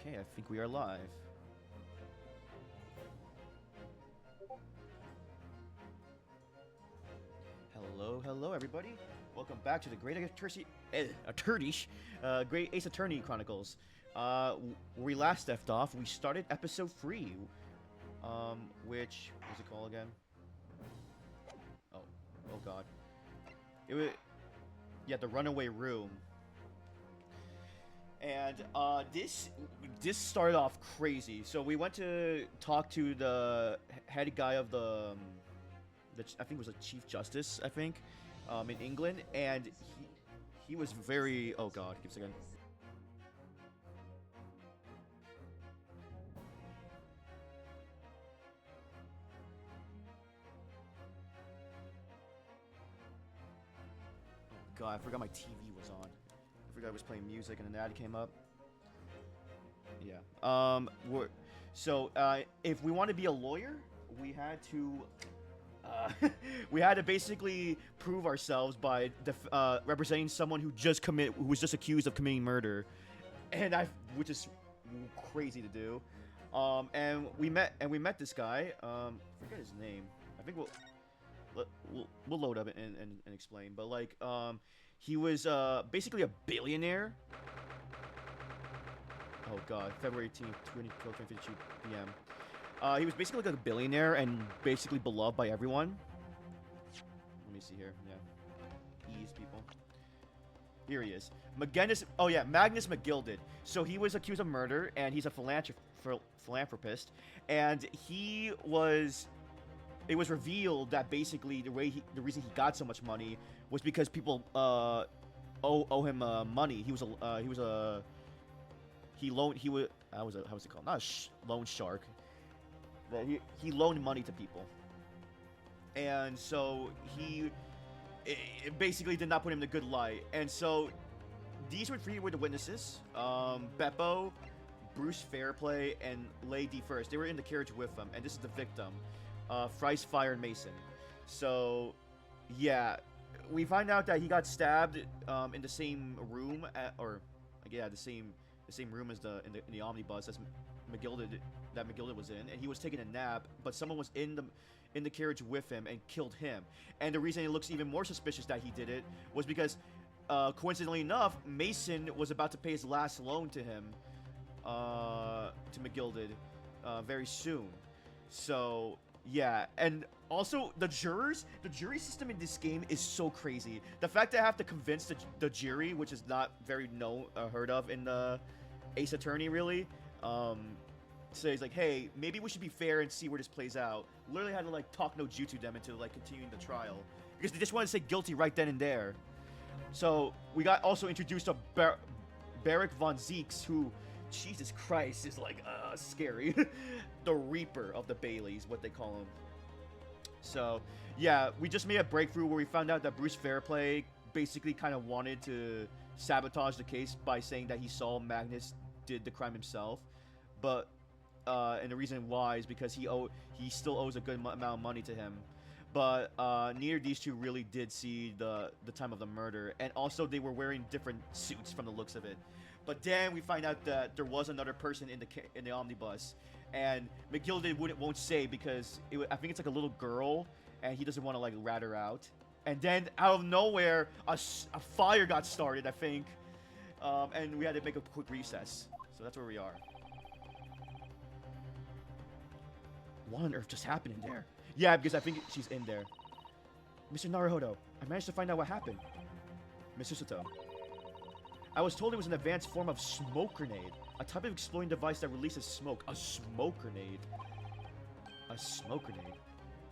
Okay, I think we are live. Hello, everybody. Welcome back to the Great Ace Attorney Chronicles. Where we last left off, we started episode 3, which what's it called again? Oh, oh God, it was the Runaway Room. And this started off crazy. So we went to talk to the head guy of I think it was a Chief Justice, I think, in England, and he was very, oh God, give us a second. Oh God, I forgot my TV was on. I forgot I was playing music and an ad came up. Yeah. If we want to be a lawyer, we had to we had to basically prove ourselves by representing someone who was just accused of committing murder, which is crazy to do. And we met this guy. I forget his name. I think we'll load up and explain. But like, he was basically a billionaire. Oh God, February 18th, 2052 p.m. He was basically like a billionaire and basically beloved by everyone. Let me see here. Yeah. Ease people. Here he is. Magnus McGilded. So he was accused of murder and he's a philanthropist. And it was revealed that basically the reason he got so much money was because people owe him money. How's it called? Not a loan shark. That he loaned money to people, and so it basically did not put him in a good light. And so these were the witnesses: Beppo, Bruce Fairplay, and Lady First. They were in the carriage with him, and this is the victim, Frice Fire Mason. So yeah, we find out that he got stabbed in the same room the same room as in the omnibus as McGilded was in, and he was taking a nap, but someone was in the carriage with him and killed him. And the reason it looks even more suspicious that he did it was because coincidentally enough, Mason was about to pay his last loan to him, to McGilded, very soon. So yeah, and also the jury system in this game is so crazy. The fact that I have to convince the jury, which is not very heard of in the Ace Attorney, really. So he's like, hey, maybe we should be fair and see where this plays out. Literally had to like talk no jutsu them into like continuing the trial because they just wanted to say guilty right then and there. So we got also introduced to Barrick von Zeeks, who, Jesus Christ, is like scary. The Reaper of the Baileys, what they call him. So yeah, we just made a breakthrough where we found out that Bruce Fairplay basically kind of wanted to sabotage the case by saying that he saw Magnus did the crime himself, but and the reason why is because he still owes a good amount of money to him, but neither of these two really did see the time of the murder, and also they were wearing different suits from the looks of it. But then we find out that there was another person in the omnibus, and McGilded won't say because I think it's like a little girl, and he doesn't want to like rat her out. And then out of nowhere, a fire got started, I think, and we had to make a quick recess. So that's where we are. What on earth just happened in there? Yeah, because I think she's in there. Mr. Naruhodo, I managed to find out what happened. Mr. Sato. I was told it was an advanced form of smoke grenade, a type of exploding device that releases smoke. A smoke grenade? A smoke grenade?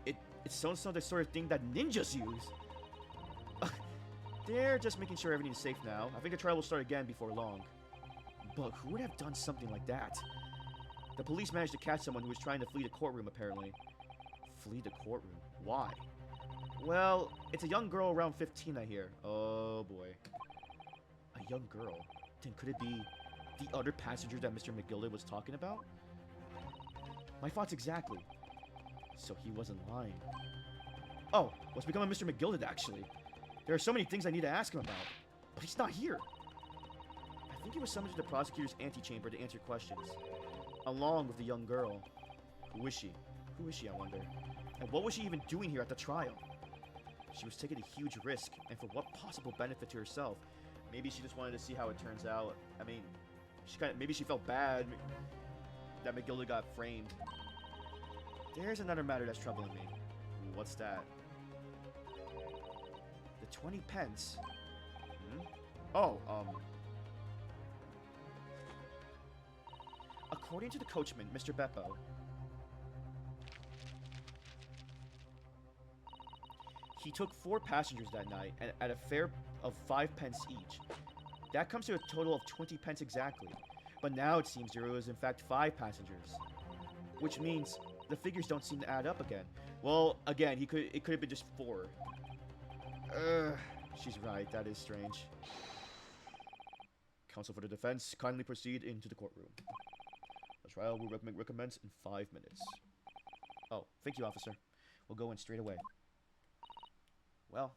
It sounds like the sort of thing that ninjas use. They're just making sure everything's safe now. I think the trial will start again before long. But who would have done something like that? The police managed to catch someone who was trying to flee the courtroom, apparently. Flee the courtroom? Why? Well, it's a young girl around 15, I hear. Oh, boy. A young girl? Then could it be the other passenger that Mr. McGilded was talking about? My thoughts exactly. So he wasn't lying. Oh, what's become of Mr. McGilded, actually? There are so many things I need to ask him about. But he's not here. I think he was summoned to the prosecutor's antechamber to answer questions, along with the young girl. Who is she? Who is she, I wonder? And what was she even doing here at the trial? She was taking a huge risk, and for what possible benefit to herself? Maybe she just wanted to see how it turns out. I mean, maybe she felt bad that McGilda got framed. There's another matter that's troubling me. What's that? The 20 pence? Oh, according to the coachman, Mr. Beppo, he took 4 passengers that night at a fare of 5 pence each. That comes to a total of 20 pence exactly. But now it seems there was in fact 5 passengers. Which means the figures don't seem to add up again. Well, again, it could have been just 4. She's right, that is strange. Counsel for the defense, kindly proceed into the courtroom. The trial will recommence in 5 minutes. Oh, thank you, officer. We'll go in straight away. Well,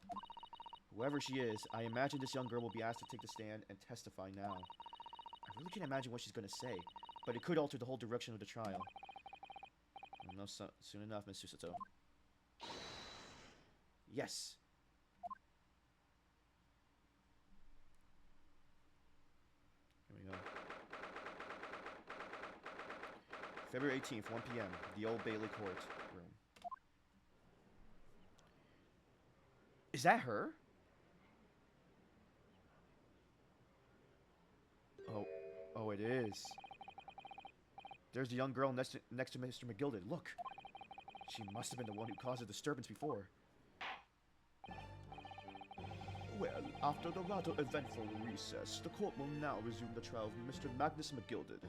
whoever she is, I imagine this young girl will be asked to take the stand and testify now. I really can't imagine what she's going to say, but it could alter the whole direction of the trial. No, soon enough, Miss Susato. Yes. Here we go. February 18th, 1 p.m., the Old Bailey Court room. Is that her? Oh, it is. There's the young girl next to Mr. McGilden. Look. She must have been the one who caused the disturbance before. Well, after the rather eventful recess, the court will now resume the trial of Mr. Magnus McGilden.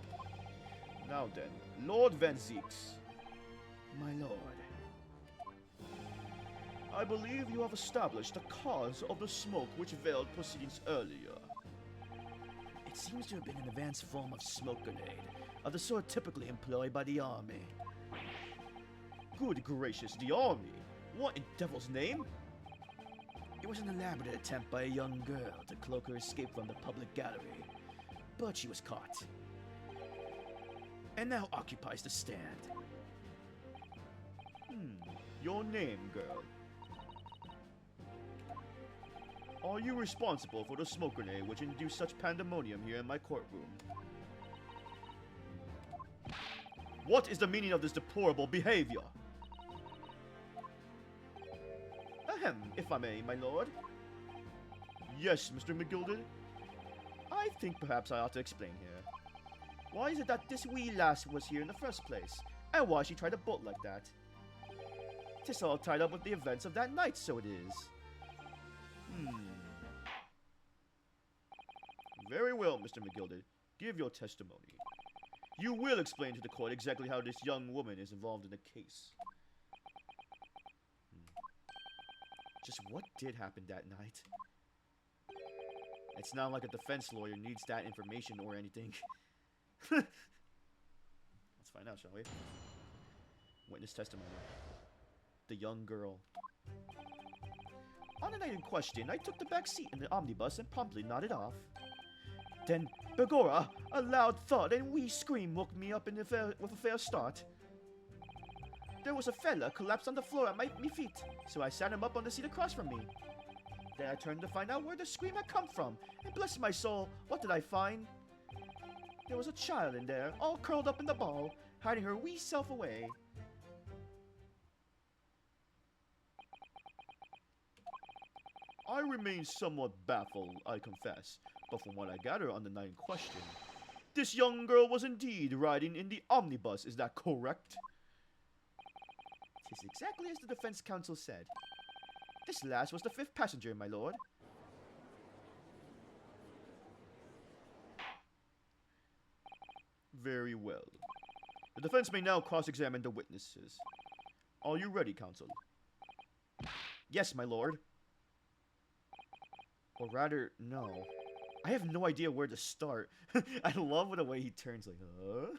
Now then, Lord Van Zeeks. My lord. I believe you have established the cause of the smoke which veiled proceedings earlier. It seems to have been an advanced form of smoke grenade, of the sort typically employed by the army. Good gracious, the army? What in devil's name? It was an elaborate attempt by a young girl to cloak her escape from the public gallery, but she was caught. And now occupies the stand. Your name, girl? Are you responsible for the smoke grenade which induced such pandemonium here in my courtroom? What is the meaning of this deplorable behavior? Ahem, if I may, my lord. Yes, Mr. McGilden? I think perhaps I ought to explain here. Why is it that this wee lass was here in the first place? And why she tried to bolt like that? 'Tis all tied up with the events of that night, so it is. Very well, Mr. McGilden. Give your testimony. You will explain to the court exactly how this young woman is involved in the case. Just what did happen that night? It's not like a defense lawyer needs that information or anything. Let's find out, shall we? Witness testimony. The young girl. On the night in question, I took the back seat in the omnibus and promptly nodded off. Then, begorra, a loud thud and wee scream woke me up with a fair start. There was a fella collapsed on the floor at my feet, so I sat him up on the seat across from me. Then I turned to find out where the scream had come from, and bless my soul, what did I find? There was a child in there, all curled up in the ball, hiding her wee self away. I remain somewhat baffled, I confess, but from what I gather on the night in question, this young girl was indeed riding in the omnibus, is that correct? 'Tis exactly as the defense counsel said. This lass was the 5th passenger, my lord. Very well. The defense may now cross-examine the witnesses. Are you ready, counsel? Yes, my lord. Or rather, no. I have no idea where to start. I love the way he turns like, huh?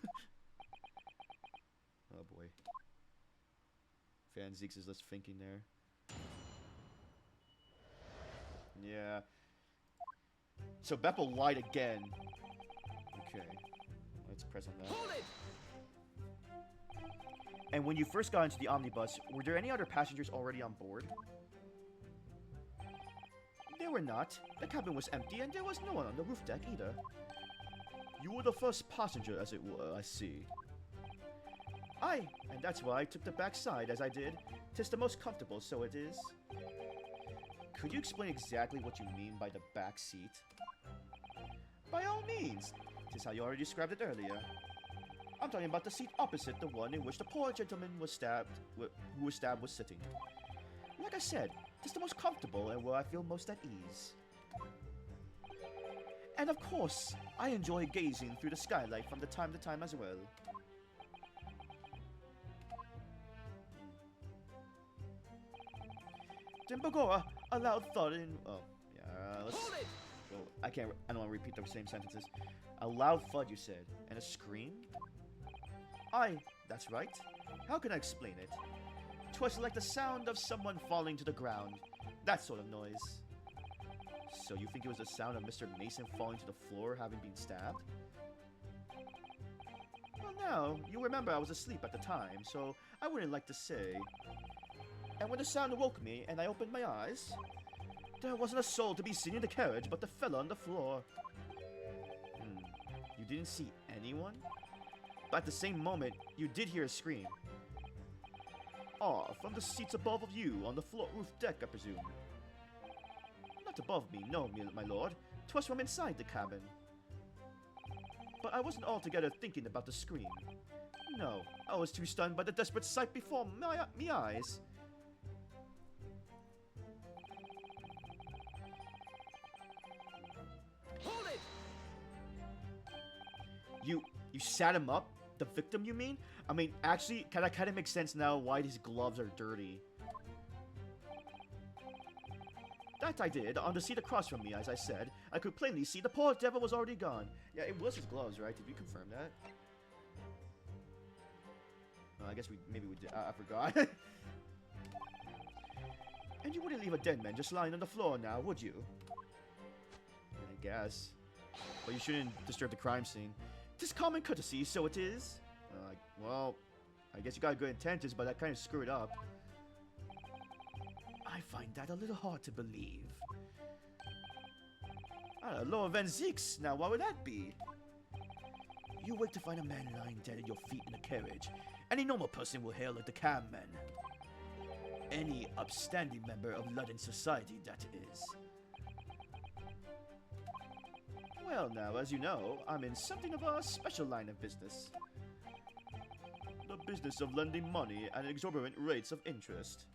Oh boy. Van Zeeks is just thinking there. Yeah. So Beppo lied again. Okay. Let's press on that. Hold it! And when you first got into the omnibus, were there any other passengers already on board? There were not. The cabin was empty and there was no one on the roof deck either. You were the first passenger, as it were, I see. Aye, and that's why I took the back side as I did. 'Tis the most comfortable, so it is. Could you explain exactly what you mean by the back seat? By all means. 'Tis how you already described it earlier. I'm talking about the seat opposite the one in which the poor gentleman who was stabbed was sitting. Like I said, 'tis the most comfortable and where I feel most at ease. And of course, I enjoy gazing through the skylight from time to time as well. Dimbagora, a loud thud in... Oh, yeah, let's... Hold it! Well, I don't want to repeat the same sentences. A loud thud, you said. And a scream? Aye, that's right. How can I explain it? 'Twas like the sound of someone falling to the ground. That sort of noise. So you think it was the sound of Mr. Mason falling to the floor having been stabbed? Well, now, you remember I was asleep at the time, so I wouldn't like to say. And when the sound awoke me and I opened my eyes, there wasn't a soul to be seen in the carriage but the fellow on the floor. You didn't see anyone? But at the same moment, you did hear a scream. Ah, from the seats above of you, on the floor roof deck, I presume. Not above me, no, my lord. 'Twas from inside the cabin. But I wasn't altogether thinking about the scream. No, I was too stunned by the desperate sight before me eyes. Hold it! You sat him up? The victim, you mean? I mean, actually, that kind of makes sense now why his gloves are dirty. That I did, on the seat across from me, as I said. I could plainly see the poor devil was already gone. Yeah, it was his gloves, right? Did you confirm that? I guess maybe we did. I forgot. And you wouldn't leave a dead man just lying on the floor now, would you? I guess. But you shouldn't disturb the crime scene. 'Tis common courtesy, so it is. Well, I guess you got good intentions, but that kind of screwed up. I find that a little hard to believe. Lord Van Zeeks, now why would that be? You wait to find a man lying dead at your feet in a carriage. Any normal person will hail it the cabman. Any upstanding member of London society, that is. Well now, as you know, I'm in something of a special line of business. The business of lending money at exorbitant rates of interest.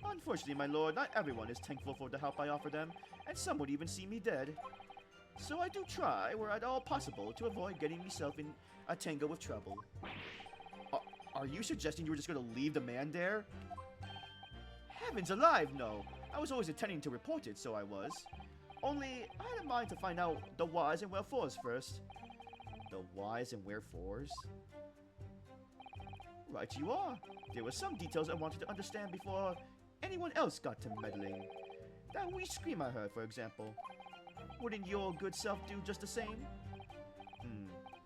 Unfortunately, my lord, not everyone is thankful for the help I offer them, and some would even see me dead. So I do try, where at all possible, to avoid getting myself in a tangle with trouble. Are you suggesting you were just going to leave the man there? Heavens alive, no. I was always intending to report it, so I was. Only, I had in mind to find out the whys and wherefores first. The whys and wherefores? Right you are. There were some details I wanted to understand before anyone else got to meddling. That wee scream I heard, for example. Wouldn't your good self do just the same?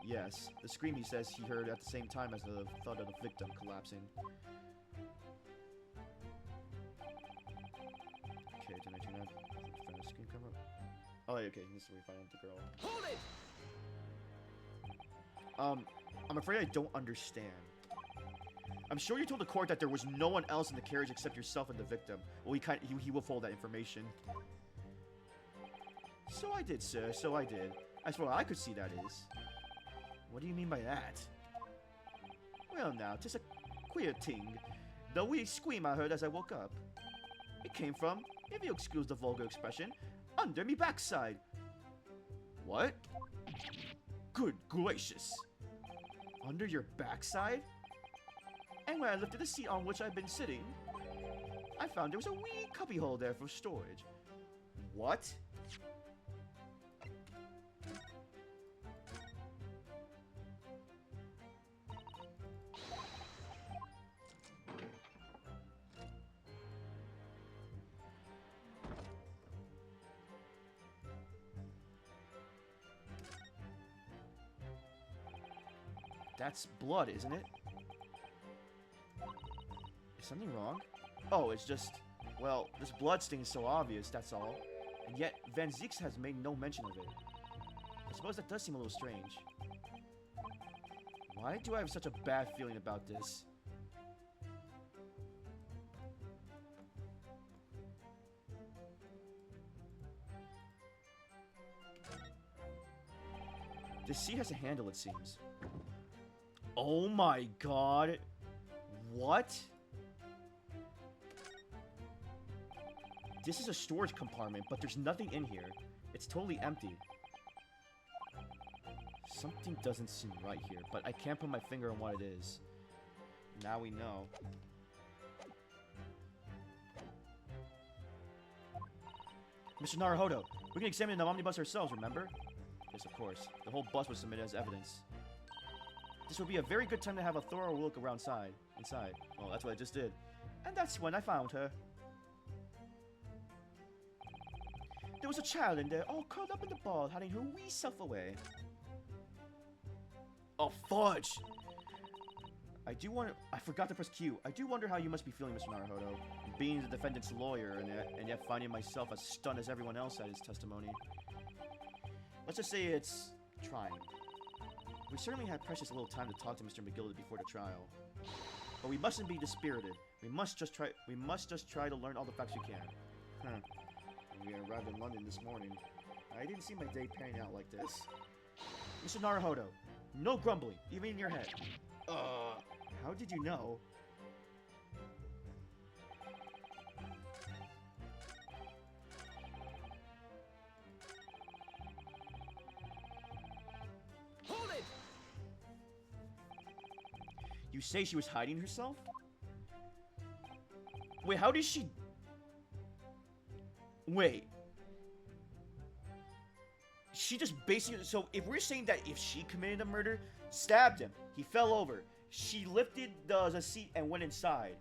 Yes. The scream he says he heard at the same time as the thud of the victim collapsing. Okay, did I turn out? Find the screen come up? Oh, okay, this is where we find out the girl. Hold it! I'm afraid I don't understand. I'm sure you told the court that there was no one else in the carriage except yourself and the victim. Well, he will fold that information. So I did, sir, so I did. As far as I could see, that is. What do you mean by that? Well now, 'tis a queer thing. The wee scream I heard as I woke up. It came from, if you'll excuse the vulgar expression, under me backside. What? Good gracious. Under your backside? And when I lifted the seat on which I'd been sitting, I found there was a wee cubbyhole there for storage. What? That's blood, isn't it? Is something wrong? Oh, it's just... Well, this blood stain is so obvious, that's all. And yet, Van Zieks has made no mention of it. I suppose that does seem a little strange. Why do I have such a bad feeling about this? This seat has a handle, it seems. Oh my god. What? This is a storage compartment, but there's nothing in here. It's totally empty. Something doesn't seem right here, but I can't put my finger on what it is. Now we know. Mr. Naruhodo, we can examine the omnibus ourselves, remember? Yes, of course. The whole bus was submitted as evidence. This would be a very good time to have a thorough look around inside. Well, that's what I just did. And that's when I found her. There was a child in there, all curled up in the ball, hiding her wee self away. Oh, fudge! I forgot to press Q. I do wonder how you must be feeling, Mr. Naruhodo. Being the defendant's lawyer and yet finding myself as stunned as everyone else at his testimony. Let's just say it's trying. We certainly had precious little time to talk to Mr. McGilda before the trial. But we mustn't be dispirited. We must just try to learn all the facts we can. Huh. When we arrived in London this morning, I didn't see my day panning out like this. Mr. Naruhodo, no grumbling, even in your head. How did you know? Hold it! You say she was hiding herself? Wait, how did she... Wait. She just basically... So, if we're saying that if she committed a murder, stabbed him, he fell over, she lifted the seat and went inside.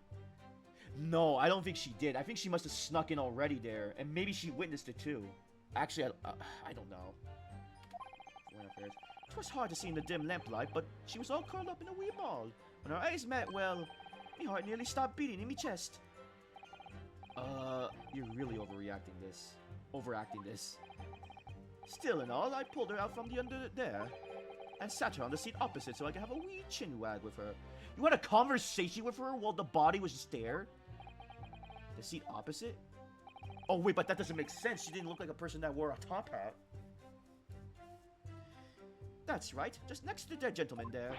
No, I don't think she did. I think she must have snuck in already there, and maybe she witnessed it too. Actually, I don't know. It was hard to see in the dim lamplight, but she was all curled up in a wee ball. When our eyes met, well, my heart nearly stopped beating in my chest. You're really overacting this. Still and all, I pulled her out from the under there and sat her on the seat opposite so I could have a wee chin wag with her. You had a conversation with her while the body was just there? The seat opposite? Oh wait, but that doesn't make sense. She didn't look like a person that wore a top hat. That's right, just next to the dead gentleman there.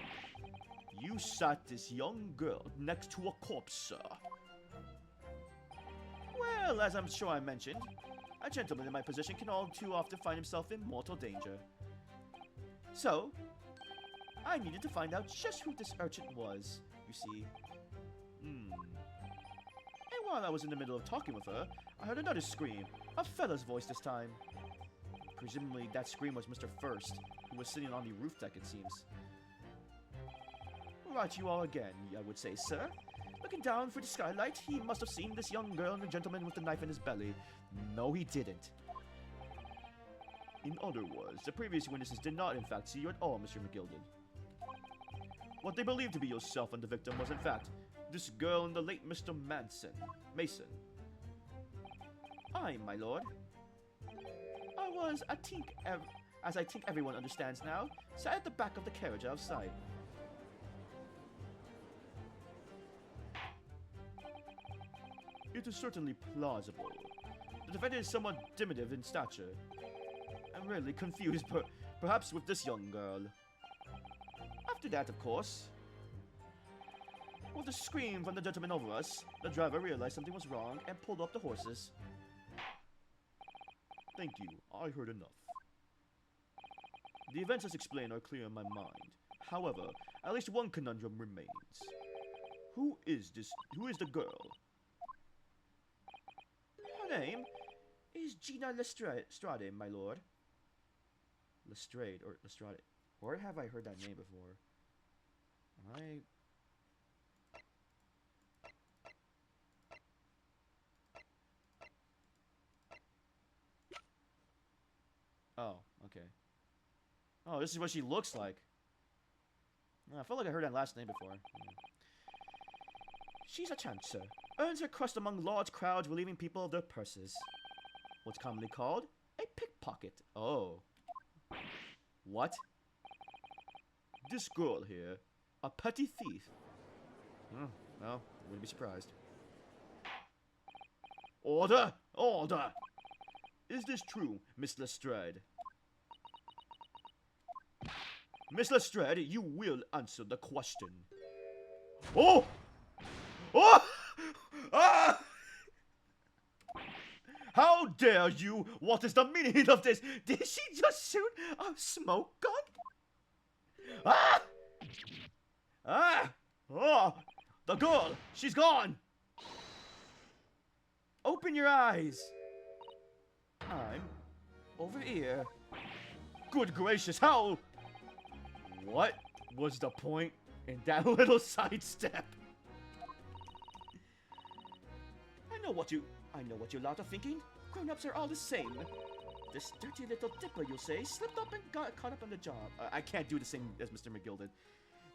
You sat this young girl next to a corpse, sir. Well, as I'm sure I mentioned, a gentleman in my position can all too often find himself in mortal danger. So, I needed to find out just who this urchin was, you see. And while I was in the middle of talking with her, I heard another scream, a fella's voice this time. Presumably that scream was Mr. First, who was sitting on the roof deck, it seems. Right you are again, I would say, sir. Looking down through the skylight, he must have seen this young girl and the gentleman with the knife in his belly. No, he didn't. In other words, the previous witnesses did not in fact see you at all, Mr. McGilden. What they believed to be yourself and the victim was in fact this girl and the late Mr. Mason. Aye, my lord. I was, as I think everyone understands now, sat at the back of the carriage outside. It is certainly plausible. The defendant is somewhat diminutive in stature. I'm really confused, perhaps with this young girl. After that, of course, with a scream from the gentleman over us, the driver realized something was wrong and pulled up the horses. Thank you, I heard enough. The events as explained are clear in my mind. However, at least one conundrum remains. Who is the girl? Her name is Gina Lestrade, my lord. Lestrade, or Lestrade. Where have I heard that name before? Oh, okay. Oh, this is what she looks like. I felt like I heard that last name before. She's a chancer. Earns her crust among large crowds, relieving people of their purses. What's commonly called a pickpocket. Oh. What? This girl here, a petty thief. No, wouldn't be surprised. Order! Order! Is this true, Miss Lestrade? Miss Lestrade, you will answer the question. Oh! Oh! Ah! How dare you? What is the meaning of this? Did she just shoot a smoke gun? Ah! Ah! Oh! The girl! She's gone! Open your eyes! I'm over here. Good gracious, how? What was the point in that little sidestep? I know what you lot are thinking. Grown-ups are all the same. This dirty little dipper, you'll say, slipped up and got caught up on the job. I can't do the same as Mr. McGill did.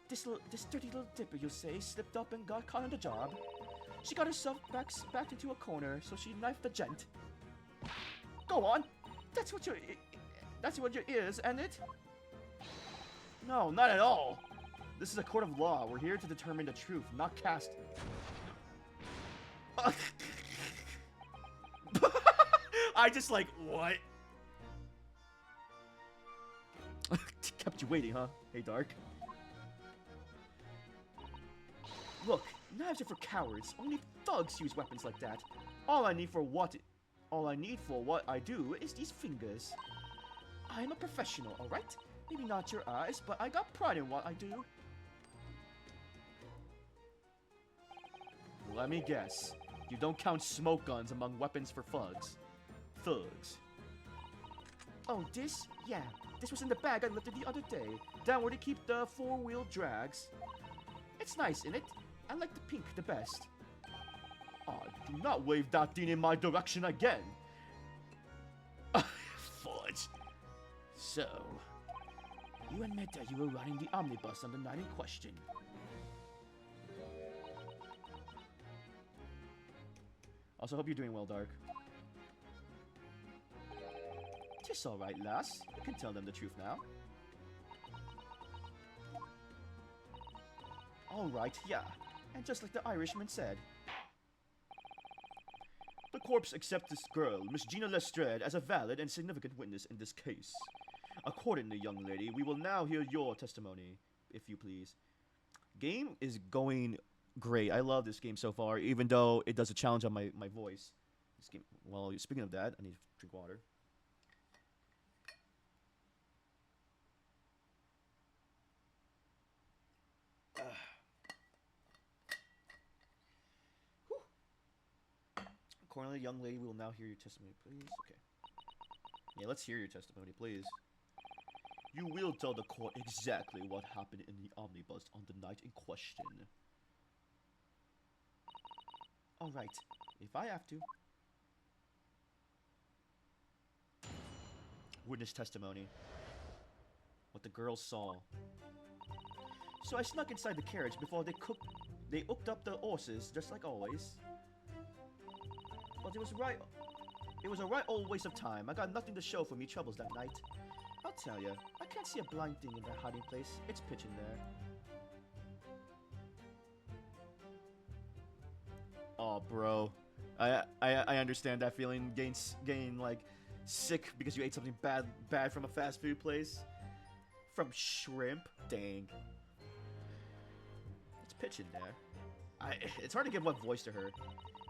This dirty little dipper, you'll say, slipped up and got caught on the job. She got herself backed into a corner, so she knifed the gent. Go on. That's what your ears, and it? No, not at all. This is a court of law. We're here to determine the truth, not cast. I just like, what? Kept you waiting, huh? Hey, Dark. Look, knives are for cowards. Only thugs use weapons like that. All I need for what I do is these fingers. I'm a professional, alright? Maybe not your eyes, but I got pride in what I do. Let me guess. You don't count smoke guns among weapons for thugs. Oh, this? Yeah. This was in the bag I lifted the other day. Down where they keep the four-wheel drags. It's nice, isn't it? I like the pink the best. Oh, do not wave that thing in my direction again. Fudge. So, you admit that you were riding the omnibus on the night in question. Also, hope you're doing well, Dark. Tis alright, lass. You can tell them the truth now. Alright, yeah. And just like the Irishman said. The corpse accepts this girl, Miss Gina Lestrade, as a valid and significant witness in this case. Accordingly, young lady, we will now hear your testimony, if you please. Game is going great. I love this game so far, even though it does a challenge on my voice. This game, well, speaking of that, I need to drink water. Accordingly, young lady, we will now hear your testimony, please. Okay. Yeah, let's hear your testimony, please. You will tell the court exactly what happened in the omnibus on the night in question. Alright, if I have to. Witness testimony. What the girls saw. So I snuck inside the carriage before they hooked up the horses, just like always. But it was a right old waste of time. I got nothing to show for me troubles that night. I'll tell ya, I can't see a blind thing in that hiding place. It's pitch in there. Oh, bro. I understand that feeling. Getting like sick because you ate something bad from a fast food place. From shrimp. Dang. It's pitch in there. It's hard to give one voice to her.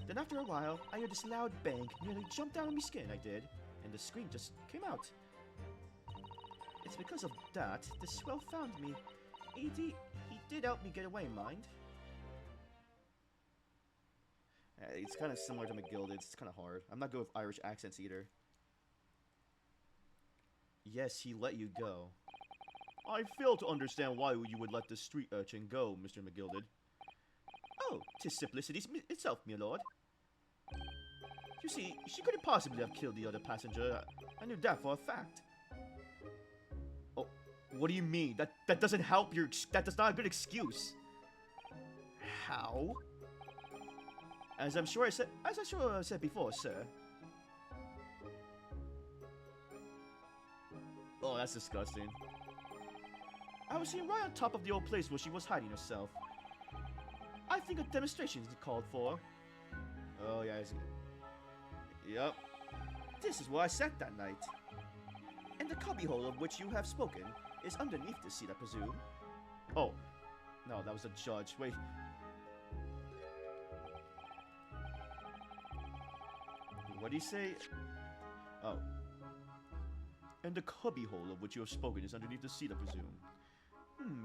Then after a while, I heard this loud bang, nearly jumped down on my skin, I did, and the scream just came out. It's because of that, the swell found me. He did help me get away, mind. It's kind of similar to McGill. It's kind of hard. I'm not good with Irish accents either. Yes, he let you go. I fail to understand why you would let the street urchin go, Mr. McGill did. Oh, 'tis simplicity itself, my lord. You see, she couldn't possibly have killed the other passenger. I knew that for a fact. Oh, What do you mean? That doesn't help your... That's not a good excuse. How? As I'm sure I said before, sir. Oh, that's disgusting. I was sitting right on top of the old place where she was hiding herself. I think a demonstration is called for. Oh, yeah. Yep. This is where I sat that night. And the cubbyhole of which you have spoken is underneath the seat, I presume. Oh. No, that was a judge. Wait. What did he say? Oh. And the cubbyhole of which you have spoken is underneath the seat, I presume.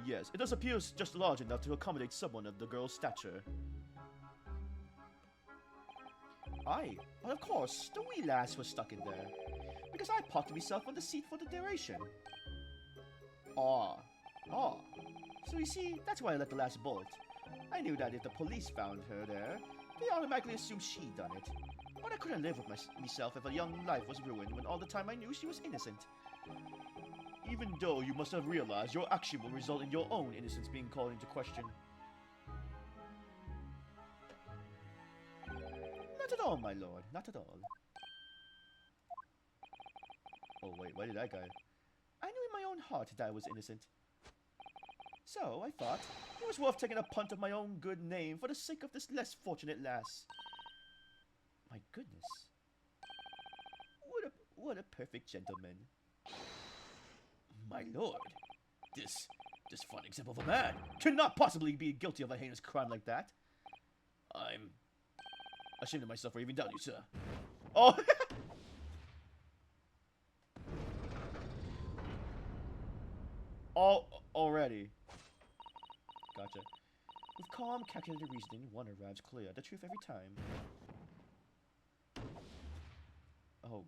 Yes. It does appear just large enough to accommodate someone of the girl's stature. Aye. Well, of course, the wee lass was stuck in there. Because I parked myself on the seat for the duration. Ah. So you see, that's why I let the lass bolt. I knew that if the police found her there, they automatically assumed she'd done it. But I couldn't live with myself if a young life was ruined when all the time I knew she was innocent. Even though you must have realized your action will result in your own innocence being called into question. Not at all, my lord. Not at all. Oh, wait. Why did that guy? I knew in my own heart that I was innocent. So, I thought it was worth taking a punt of my own good name for the sake of this less fortunate lass. My goodness. What a perfect gentleman. My lord. This fine example of a man cannot possibly be guilty of a heinous crime like that. I'm ashamed of myself for even doubting you, sir. Oh! Already. Gotcha. With calm, calculated reasoning, one arrives clear at the truth every time. Oh.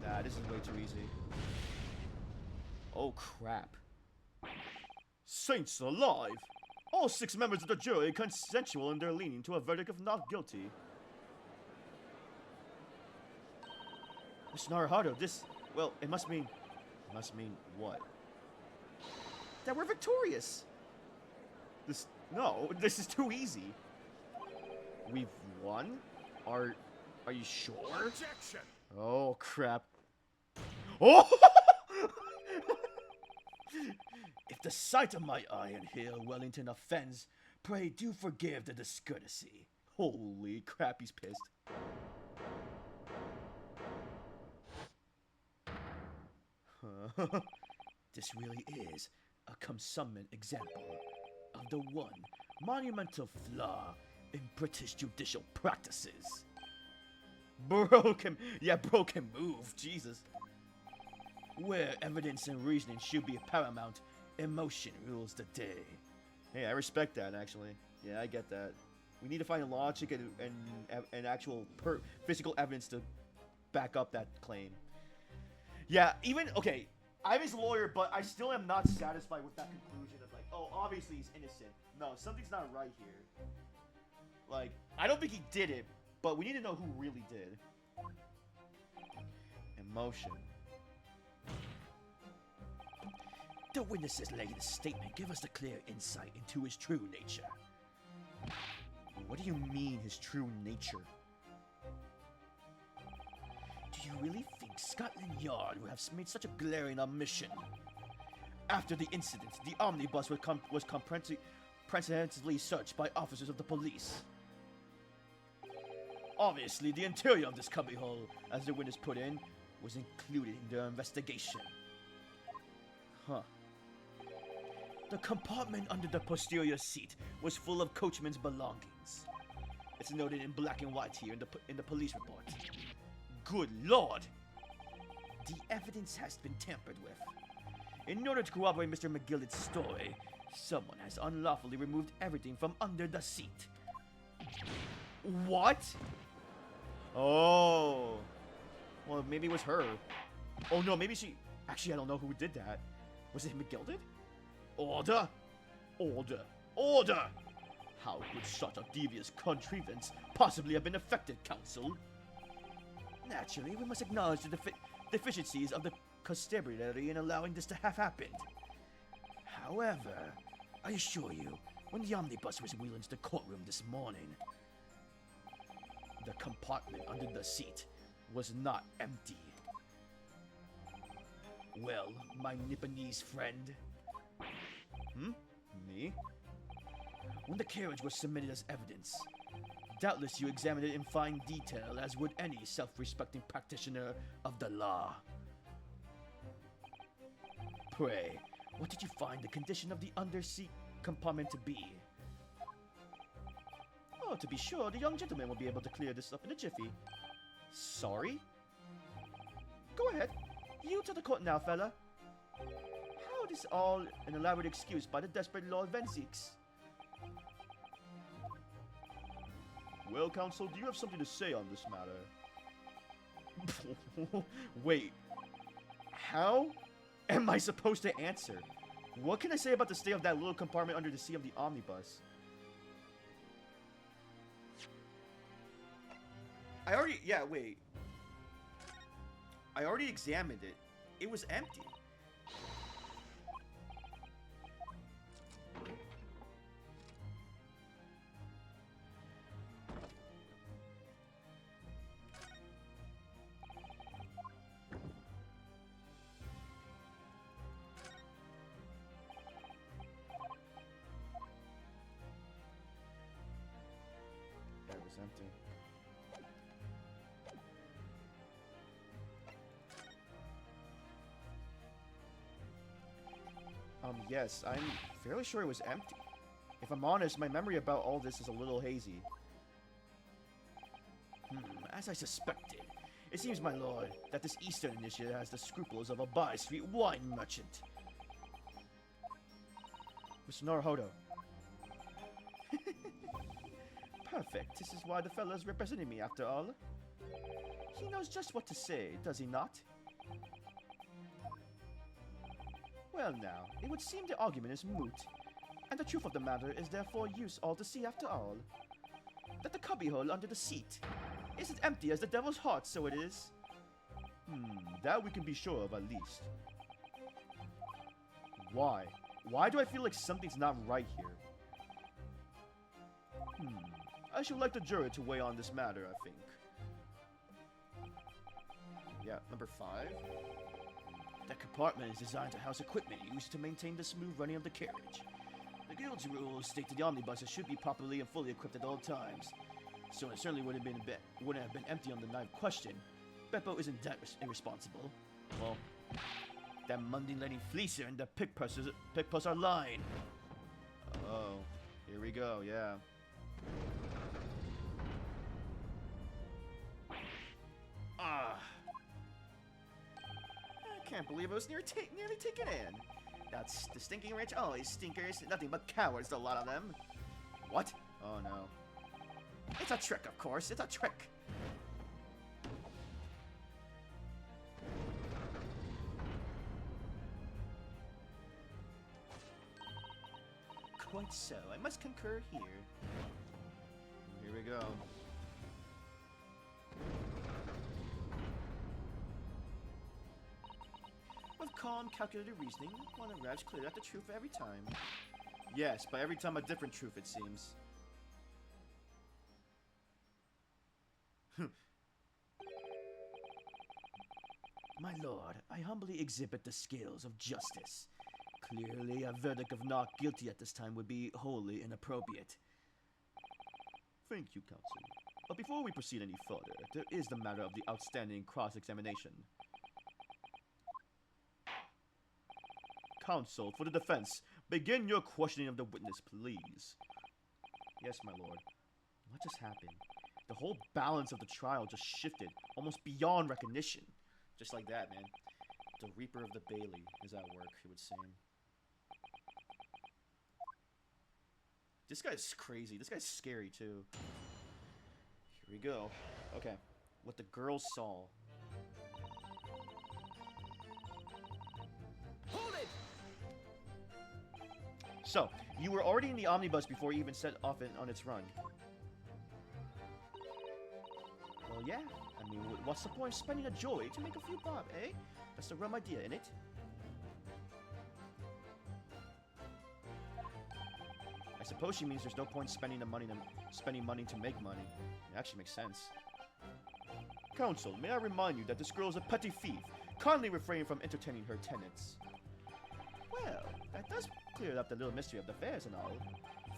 Nah, this is way too easy. Oh, crap. Saints alive! All 6 members of the jury are consensual in their leaning to a verdict of not guilty. Mr. Naruhado, this... Well, it must mean... It must mean what? That we're victorious! No, this is too easy. We've won? Are you sure? Objection! Oh, crap. Oh! If the sight of my iron heel Wellington offends, pray do forgive the discourtesy. Holy crap, he's pissed. This really is a consummate example of the one monumental flaw in British judicial practices. Bro can move, Jesus. Where evidence and reasoning should be paramount, emotion rules the day. Hey, I respect that, actually. Yeah, I get that. We need to find logic and actual physical evidence to back up that claim. Yeah, okay, I'm his lawyer, but I still am not satisfied with that conclusion of like, oh, obviously he's innocent. No, something's not right here. Like, I don't think he did it, but we need to know who really did. Emotion. The witness's latest statement give us a clear insight into his true nature. What do you mean, his true nature? Do you really think Scotland Yard would have made such a glaring omission? After the incident, the omnibus was comprehensively searched by officers of the police. Obviously, the interior of this cubbyhole, as the witness put in, was included in their investigation. Huh. The compartment under the posterior seat was full of coachman's belongings. It's noted in black and white here in the police report. Good lord! The evidence has been tampered with. In order to corroborate Mr. McGillicud's story, someone has unlawfully removed everything from under the seat. What? Oh. Well, maybe it was her. Oh no, maybe she... Actually, I don't know who did that. Was it McGillicud? Order! Order! Order! How could such a devious contrivance possibly have been effected, counsel? Naturally, we must acknowledge the deficiencies of the constabulary in allowing this to have happened. However, I assure you, when the omnibus was wheeling to the courtroom this morning, the compartment under the seat was not empty. Well, my Nipponese friend. Me? When the carriage was submitted as evidence, doubtless you examined it in fine detail, as would any self-respecting practitioner of the law. Pray, what did you find the condition of the underseat compartment to be? Oh, to be sure, the young gentleman will be able to clear this up in a jiffy. Sorry? Go ahead. You to the court now, fella. How this all an elaborate excuse by the desperate Lord Vensix? Well, counsel, do you have something to say on this matter? Wait. How am I supposed to answer? What can I say about the state of that little compartment under the seat of the omnibus? Wait. I already examined it. It was empty. It was empty. Yes, I'm fairly sure it was empty. If I'm honest, my memory about all this is a little hazy. As I suspected, it seems, my lord, that this Eastern initiate has the scruples of a by-street wine merchant. Mr. Naruhodo. Perfect. This is why the fella's representing me, after all. He knows just what to say, does he not? Well now, it would seem the argument is moot, and the truth of the matter is therefore use all to see after all. That the cubbyhole under the seat is as empty as the devil's heart, so it is. That we can be sure of at least. Why? Why do I feel like something's not right here? I should like the jury to weigh on this matter, I think. Yeah, number 5. That compartment is designed to house equipment used to maintain the smooth running of the carriage. The guild's rules state that the omnibuses should be properly and fully equipped at all times, so it certainly wouldn't have been empty on the night of question. Beppo isn't that irresponsible. Well, that mundane lady Fleecer and the pickposts are lying. Oh, here we go, yeah. I can't believe I was nearly taken in. That's the stinking rich. Always stinkers. Nothing but cowards, a lot of them. What? Oh no. It's a trick, of course. It's a trick. Quite so. I must concur here. Here we go. With calm, calculated reasoning, one arrives clear at the truth every time. Yes, but every time a different truth, it seems. My lord, I humbly exhibit the scales of justice. Clearly, a verdict of not guilty at this time would be wholly inappropriate. Thank you, counsel. But before we proceed any further, there is the matter of the outstanding cross-examination. Counsel, for the defense, begin your questioning of the witness, please. Yes, my lord. What just happened? The whole balance of the trial just shifted, almost beyond recognition. Just like that, man. The Reaper of the Bailey is at work, it would seem. This guy's crazy. This guy's scary, too. Here we go. Okay. What the girls saw. Hold it! So, you were already in the omnibus before you even set off on its run. Well, yeah. I mean, what's the point of spending a joy to make a few bob, eh? That's the rum idea, innit? suppose she means there's no point spending money to make money. It actually makes sense. Counsel, may I remind you that this girl is a petty thief. Kindly refrain from entertaining her tenants. Well, that does clear up the little mystery of the fares and all.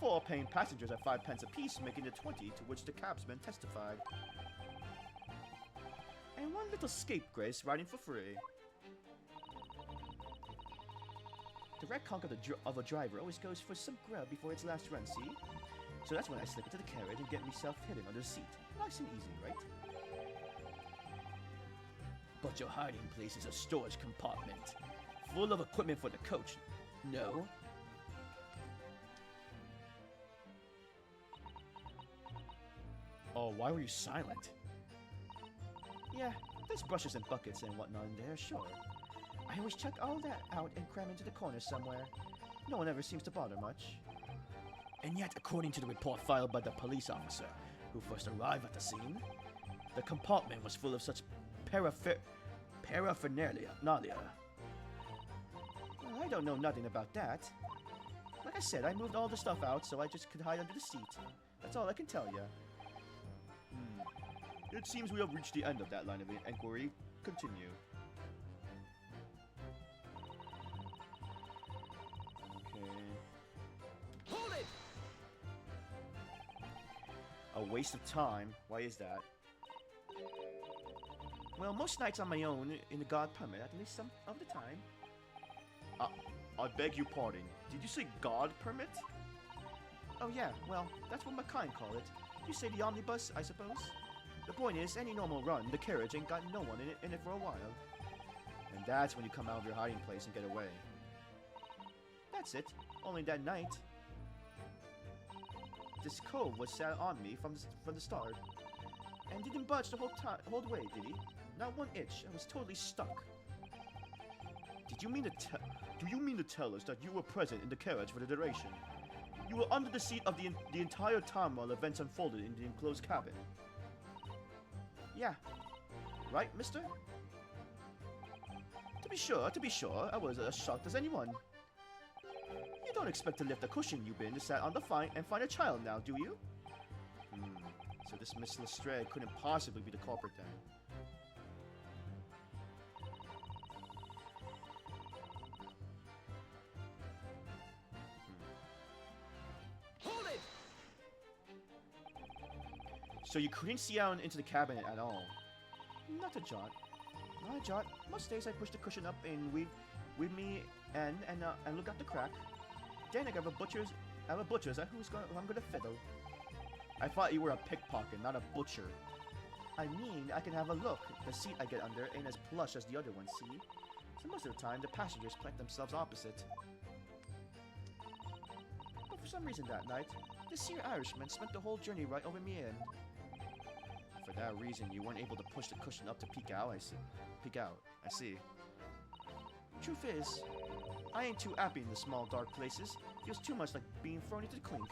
4 paying passengers at 5 pence apiece, making it 20, to which the cabsman testified. And 1 little scapegrace riding for free. The red conch of a driver always goes for some grub before its last run, see? So that's when I slip into the carriage and get myself hidden under the seat. Nice and easy, right? But your hiding place is a storage compartment, full of equipment for the coach. No? Oh, why were you silent? Yeah, there's brushes and buckets and whatnot in there, sure. I always check all that out and cram into the corner somewhere. No one ever seems to bother much. And yet, according to the report filed by the police officer who first arrived at the scene, the compartment was full of such paraphernalia. Well, I don't know nothing about that. Like I said, I moved all the stuff out so I just could hide under the seat. That's all I can tell you. It seems we have reached the end of that line of inquiry. Continue. Hold it! A waste of time? Why is that? Well, most nights on my own in the God permit, at least some of the time. I beg your pardon. Did you say God permit? Oh yeah, well, that's what my kind call it. You say the omnibus, I suppose? The point is, any normal run, the carriage ain't got no one in it for a while. And that's when you come out of your hiding place and get away. That's it. Only that night. This cove was sat on me from the start. And didn't budge the whole way, did he? Not one itch. I was totally stuck. Do you mean to tell us that you were present in the carriage for the duration? You were under the seat of the entire time while events unfolded in the enclosed cabin? Yeah. Right, mister? To be sure, I was as shocked as anyone. You don't expect to lift the cushion you've been sat on and find a child now, do you? So this Miss Lestrade couldn't possibly be the culprit then. Hold it! So you couldn't see out into the cabinet at all? Not a jot. Not a jot. Most days I push the cushion up and with me and look out the crack. Then I have a butcher's at who I'm gonna fiddle. I thought you were a pickpocket, not a butcher. I mean, I can have a look. The seat I get under ain't as plush as the other one, see? So most of the time, the passengers plant themselves opposite. But for some reason that night, this here Irishman spent the whole journey right over me in. For that reason, you weren't able to push the cushion up to peek out, I see. Truth is, I ain't too happy in the small dark places. Feels too much like being thrown into the clink.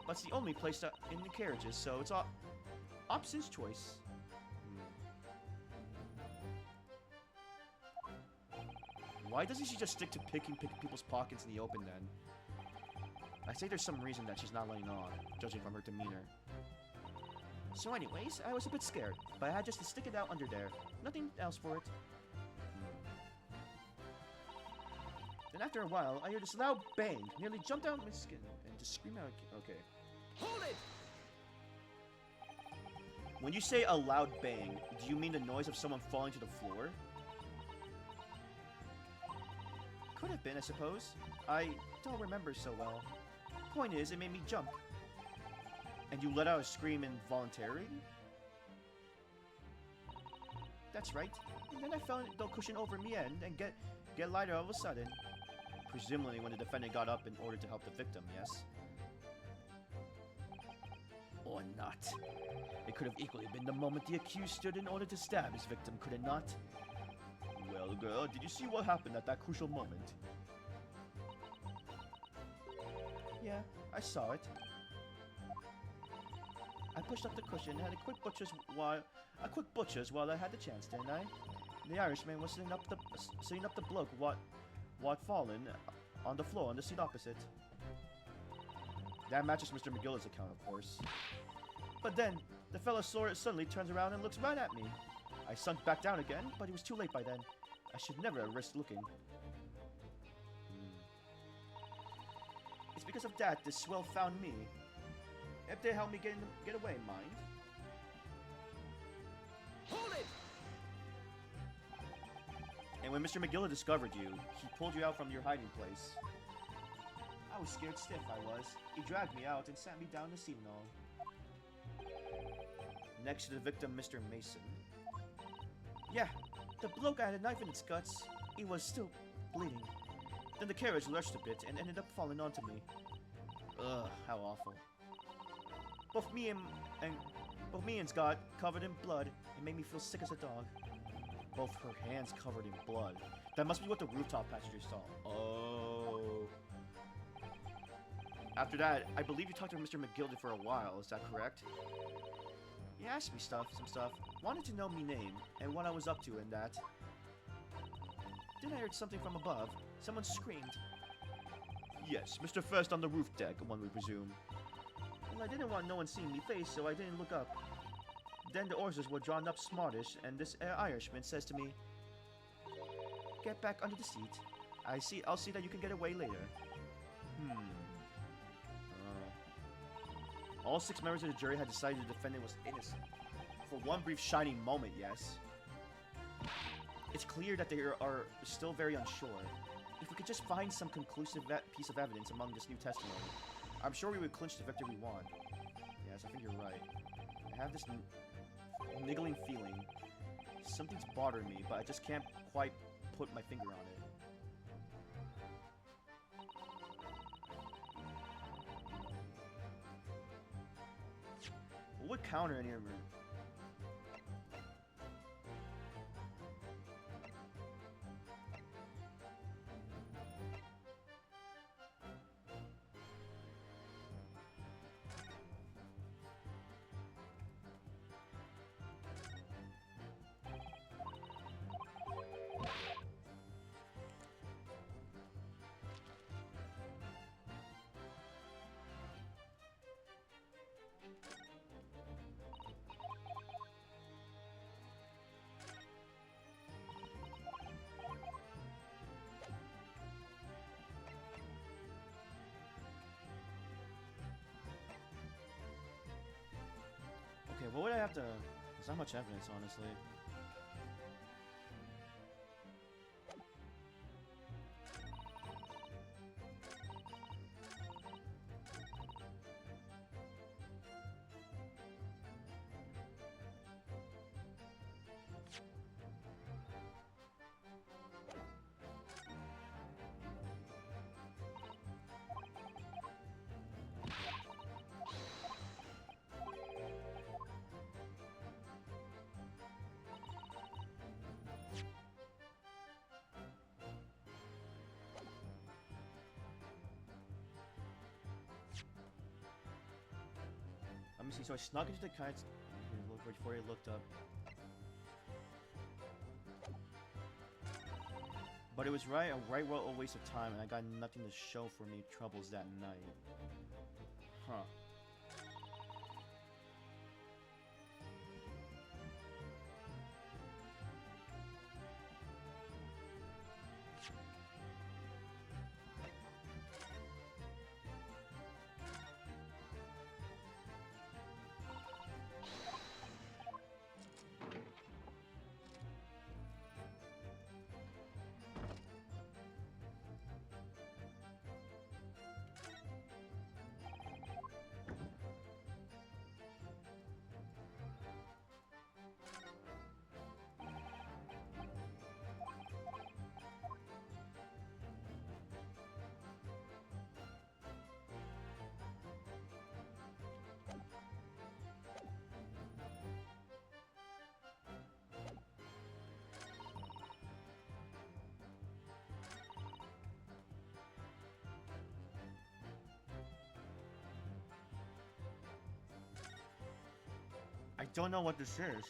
But it's the only place in the carriages, so it's option's choice. Why doesn't she just stick to picking people's pockets in the open then? I say there's some reason that she's not letting on, judging from her demeanor. So anyways, I was a bit scared, but I had just to stick it out under there. Nothing else for it. Then after a while, I heard this loud bang, nearly jumped out of my skin, and just screamed out, okay. Hold it! When you say a loud bang, do you mean the noise of someone falling to the floor? Could have been, I suppose. I don't remember so well. Point is, it made me jump. And you let out a scream involuntarily? That's right. And then I fell the cushion over me and get lighter all of a sudden. Presumably when the defendant got up in order to help the victim, yes? Or not. It could have equally been the moment the accused stood in order to stab his victim, could it not? Well, girl, did you see what happened at that crucial moment? Yeah, I saw it. I pushed up the cushion and had a quick butcher's while I had the chance, didn't I? The Irishman was sitting up the bloke what fallen on the floor on the seat opposite. That matches Mr. McGillicuddy's account, of course. But then, the fellow suddenly turns around and looks right at me. I sunk back down again, but it was too late by then. I should never have risked looking. It's because of that this swell found me. If they help me get away, mind? Hold it! And when Mr. McGillicuddy discovered you, he pulled you out from your hiding place. I was scared stiff, I was. He dragged me out and sat me down to see all. Next to the victim, Mr. Mason. Yeah, the bloke had a knife in its guts. He was still bleeding. Then the carriage lurched a bit and ended up falling onto me. Ugh, how awful. Both me and got covered in blood. It made me feel sick as a dog. Both her hands covered in blood. That must be what the rooftop passengers saw. Oh. After that, I believe you talked to Mr. McGillicuddy for a while, is that correct? He asked me some stuff. Wanted to know me name, and what I was up to and that. Then I heard something from above. Someone screamed. Yes, Mr. First on the roof deck, one would presume. Well, I didn't want no one seeing me face, so I didn't look up. Then the oars were drawn up smartish, and this Irishman says to me, "Get back under the seat. I'll see that you can get away later." All 6 members of the jury had decided the defendant was innocent. For one brief shining moment, yes. It's clear that they are still very unsure. If we could just find some conclusive piece of evidence among this new testimony, I'm sure we would clinch the victory we want. Yes, I think you're right. I have this niggling feeling. Something's bothering me, but I just can't quite put my finger on it. What would counter any of them? Okay, what would I have to... There's not much evidence, honestly. Let me see. So I snuck into the kite's before I looked up. But it was a right well a waste of time, and I got nothing to show for me troubles that night. Huh. I don't know what this is.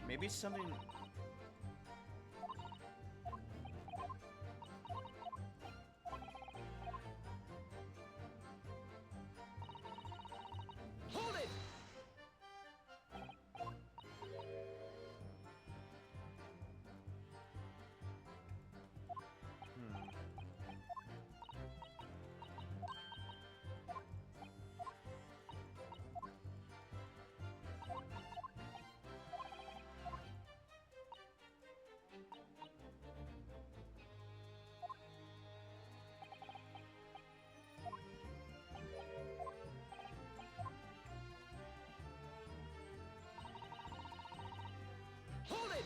Maybe it's something... Hold it! Hold it!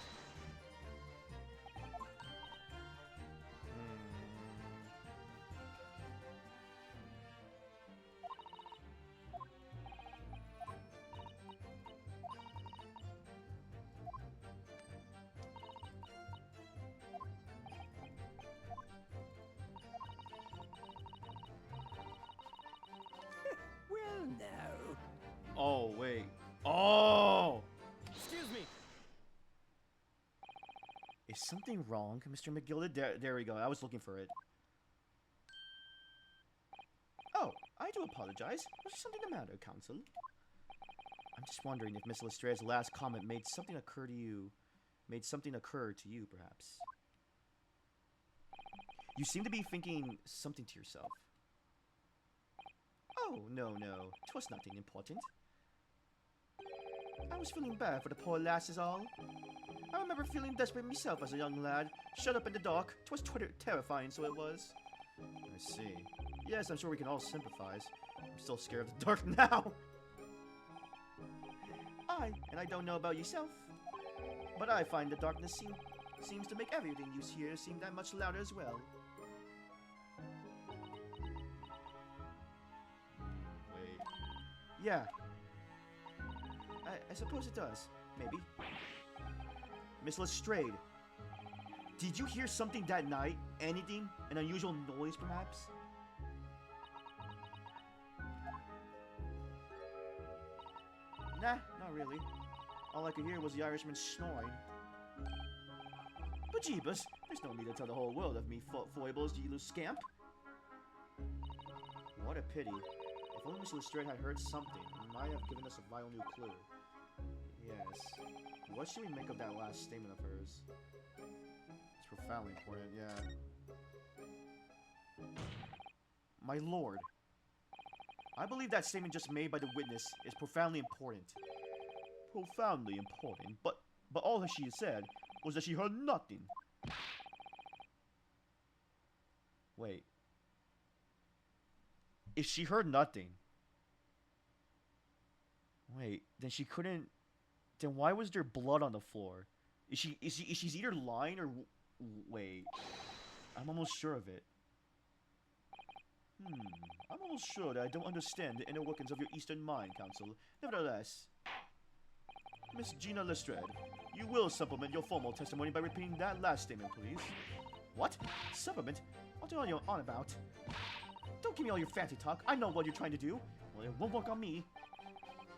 Well, now. Oh, wait. Oh! Excuse me. Is something wrong, Mr. McGilded? There we go. I was looking for it. Oh, I do apologize. Was there something the matter, Counsel? I'm just wondering if Miss Lestrange's last comment made something occur to you. Made something occur to you, perhaps. You seem to be thinking something to yourself. Oh, no. 'Twas nothing important. I was feeling bad for the poor lass is all. I remember feeling desperate myself as a young lad, shut up in the dark. 'Twas terrifying, so it was. I see. Yes, I'm sure we can all sympathize. I'm still scared of the dark now. And I don't know about yourself, but I find the darkness seems to make everything you hear seem that much louder as well. Wait. Yeah. I suppose it does. Maybe. Miss Lestrade, did you hear something that night? Anything? An unusual noise, perhaps? Nah, not really. All I could hear was the Irishman snoring. But jeebus, there's no need to tell the whole world of me foibles, you little scamp. What a pity. If only Miss Lestrade had heard something, it might have given us a vile new clue. Yes. What should we make of that last statement of hers? It's profoundly important, yeah. My lord, I believe that statement just made by the witness is profoundly important. Profoundly important, but all that she said was that she heard nothing. Wait. If she heard nothing, wait, then she couldn't. Then why was there blood on the floor? Is she's either lying or wait? I'm almost sure of it. I'm almost sure that I don't understand the inner workings of your Eastern mind, Counsel. Nevertheless, Miss Gina Lestrade, you will supplement your formal testimony by repeating that last statement, please. What? Supplement? What are you on about? Don't give me all your fancy talk. I know what you're trying to do. Well, it won't work on me.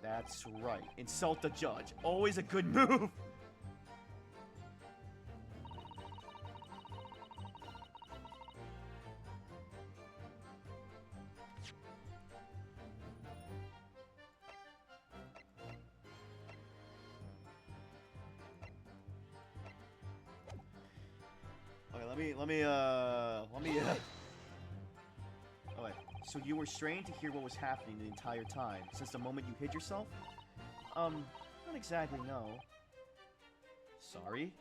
That's right. Insult the judge. Always a good move. Okay, let me Oh wait, so you were strained to hear what was happening the entire time, since the moment you hid yourself? Not exactly, no. Sorry?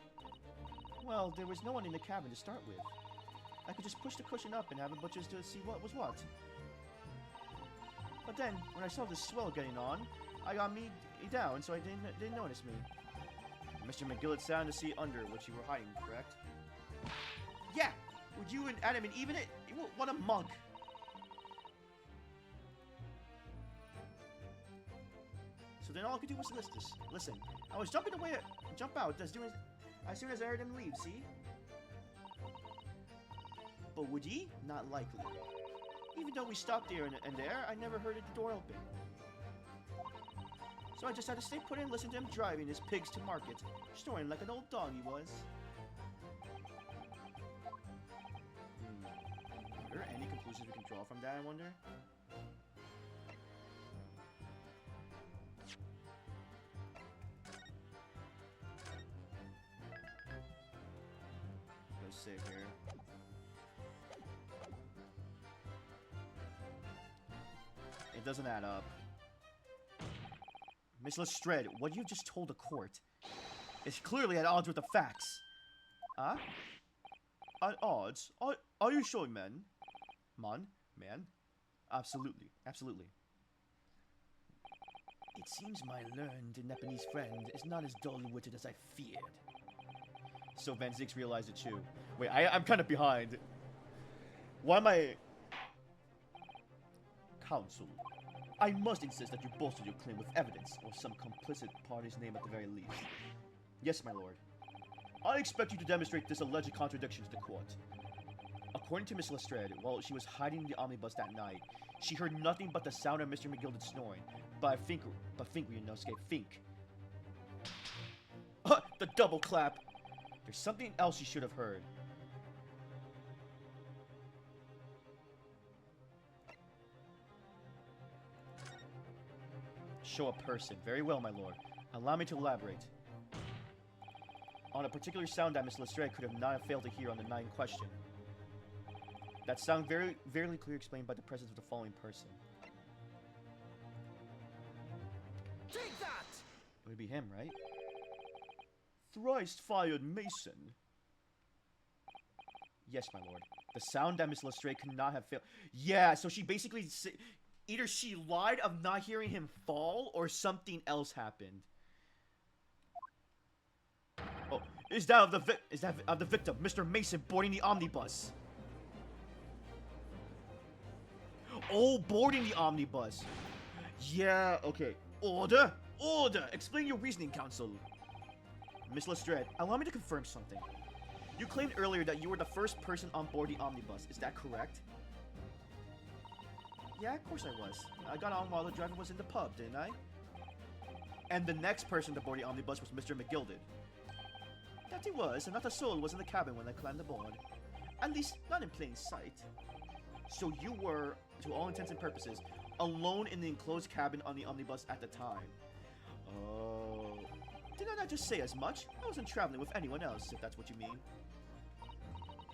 Well, there was no one in the cabin to start with. I could just push the cushion up and have a butcher's to see what was what. But then, when I saw this swell getting on, I got me down, so I didn't notice me. Mr. McGillet sounded to see under what you were hiding, correct? Yeah! Would you and Adam and even it? What a mug! So then all I could do was listen. I was jump out as soon as I heard him leave, see? But would ye? Not likely. Even though we stopped there and there, I never heard the door open. So I just had to stay put and listen to him driving his pigs to market, snoring like an old dog he was. Are there any conclusions we can draw from that, I wonder? Let's save here. It doesn't add up. Miss Lestrade, what you just told the court is clearly at odds with the facts. Huh? At odds? Are you sure, man? Man? Absolutely. Absolutely. It seems my learned Nepalese friend is not as dull-witted as I feared. So Van Zix realized it too. Wait, I'm kind of behind. Why am I... Counsel, I must insist that you bolster your claim with evidence, or some complicit party's name at the very least. Yes, my lord. I expect you to demonstrate this alleged contradiction to the court. According to Miss Lestrade, while she was hiding in the omnibus that night, she heard nothing but the sound of Mr. McGilded snoring. But think, Ryunosuke, think. The double clap! There's something else you should have heard. Show a person. Very well, my lord. Allow me to elaborate. On a particular sound that Miss Lestrade could have not failed to hear on the night in question. That sound very clearly explained by the presence of the following person. Take that! It would be him, right? Thrice fired Mason. Yes, my lord. The sound that Miss Lestrade could not have failed. Yeah, so she basically... Either she lied of not hearing him fall, or something else happened. Oh, is that of the victim, Mr. Mason, boarding the omnibus? Oh, boarding the omnibus. Yeah, okay. Order! Order! Explain your reasoning, counsel. Miss Lestrade, allow me to confirm something. You claimed earlier that you were the first person on board the omnibus. Is that correct? Yeah, of course I was. I got on while the driver was in the pub, didn't I? And the next person to board the omnibus was Mr. McGilded. That he was, and not a soul was in the cabin when I climbed aboard. At least, not in plain sight. So you were, to all intents and purposes, alone in the enclosed cabin on the omnibus at the time. Oh. Did I not just say as much? I wasn't traveling with anyone else, if that's what you mean.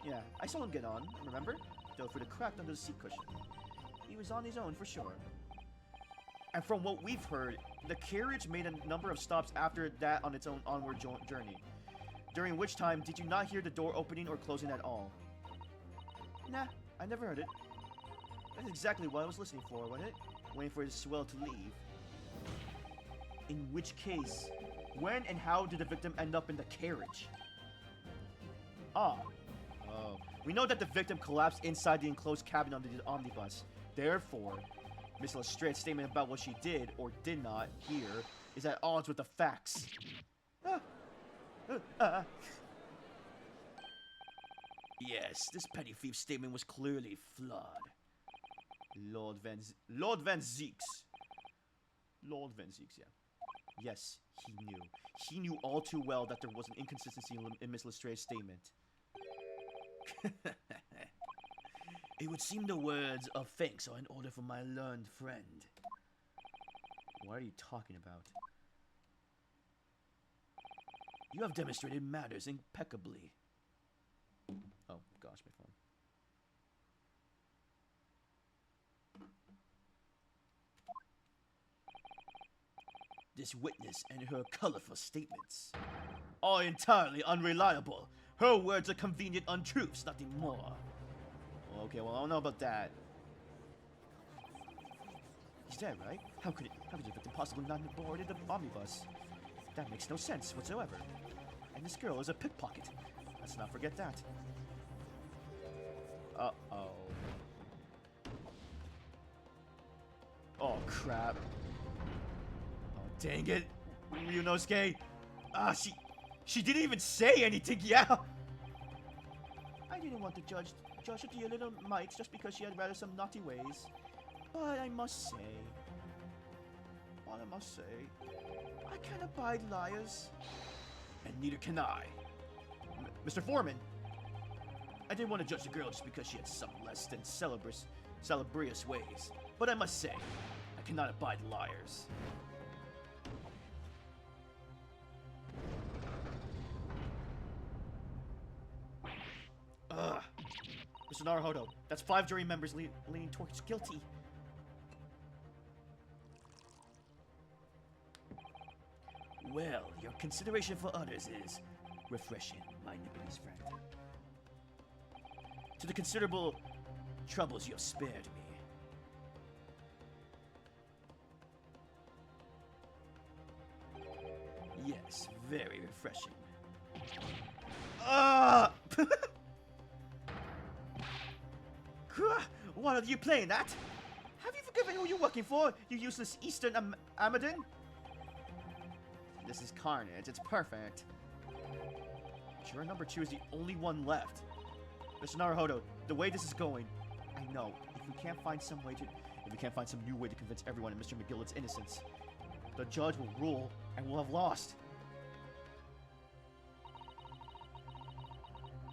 Yeah, I saw him get on, remember? Dove for the crack under the seat cushion. He was on his own for sure. And from what we've heard, the carriage made a number of stops after that on its own onward journey. During which time, did you not hear the door opening or closing at all? Nah, I never heard it. That's exactly what I was listening for, wasn't it? Waiting for the swell to leave. In which case, when and how did the victim end up in the carriage? Oh. We know that the victim collapsed inside the enclosed cabin under the omnibus. Therefore, Miss Lestrade's statement about what she did or did not hear is at odds with the facts. Yes, this petty thief's statement was clearly flawed. Lord Van Zix, yeah. Yes, he knew. He knew all too well that there was an inconsistency in Miss Lestrade's statement. It would seem the words of thanks are in order for my learned friend. What are you talking about? You have demonstrated matters impeccably. Oh, gosh, my phone. This witness and her colorful statements are entirely unreliable. Her words are convenient untruths, nothing more. Okay, well, I don't know about that. He's dead, right? How could the victim possibly not have boarded the omnibus? That makes no sense whatsoever. And this girl is a pickpocket. Let's not forget that. Uh-oh. Oh, crap. Oh, dang it. Ryunosuke. She didn't even say anything, yeah! I didn't want to judge her dear little mites just because she had rather some naughty ways. But I must say... All I must say, I can't abide liars. And neither can I. Mr. Foreman, I didn't want to judge the girl just because she had some less than salubrious ways. But I must say, I cannot abide liars. Ugh. Mr. Naruhodo, that's 5 jury members leaning towards guilty. Well, your consideration for others is refreshing, my Nipponi's friend. To the considerable troubles you have spared me. Yes, very refreshing. What are you playing at? Have you forgiven who you're working for, you useless Eastern Amadon? This is carnage, it's perfect. Juror number 2 is the only one left. Mr. Naruhodo, the way this is going, I know, if we can't find some new way to convince everyone of Mr. McGillicud's innocence, the judge will rule and we'll have lost.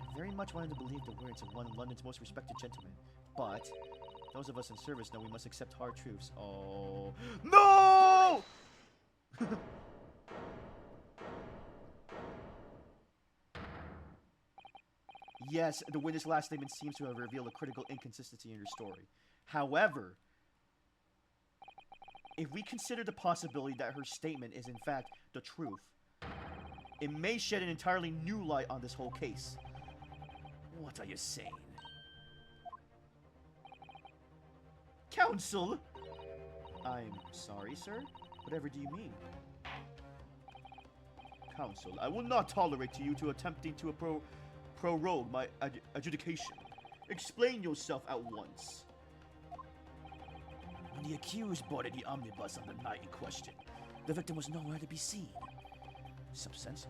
I very much wanted to believe the words of one of London's most respected gentlemen, but those of us in service know we must accept hard truths. Oh, no! Yes, the witness' last statement seems to have revealed a critical inconsistency in your story. However, if we consider the possibility that her statement is in fact the truth, it may shed an entirely new light on this whole case. What are you saying? Counsel? I'm sorry, sir? Whatever do you mean? Counsel, I will not tolerate you to attempting to prorogue my adjudication. Explain yourself at once. When the accused boarded the omnibus on the night in question, the victim was nowhere to be seen. Subsequently,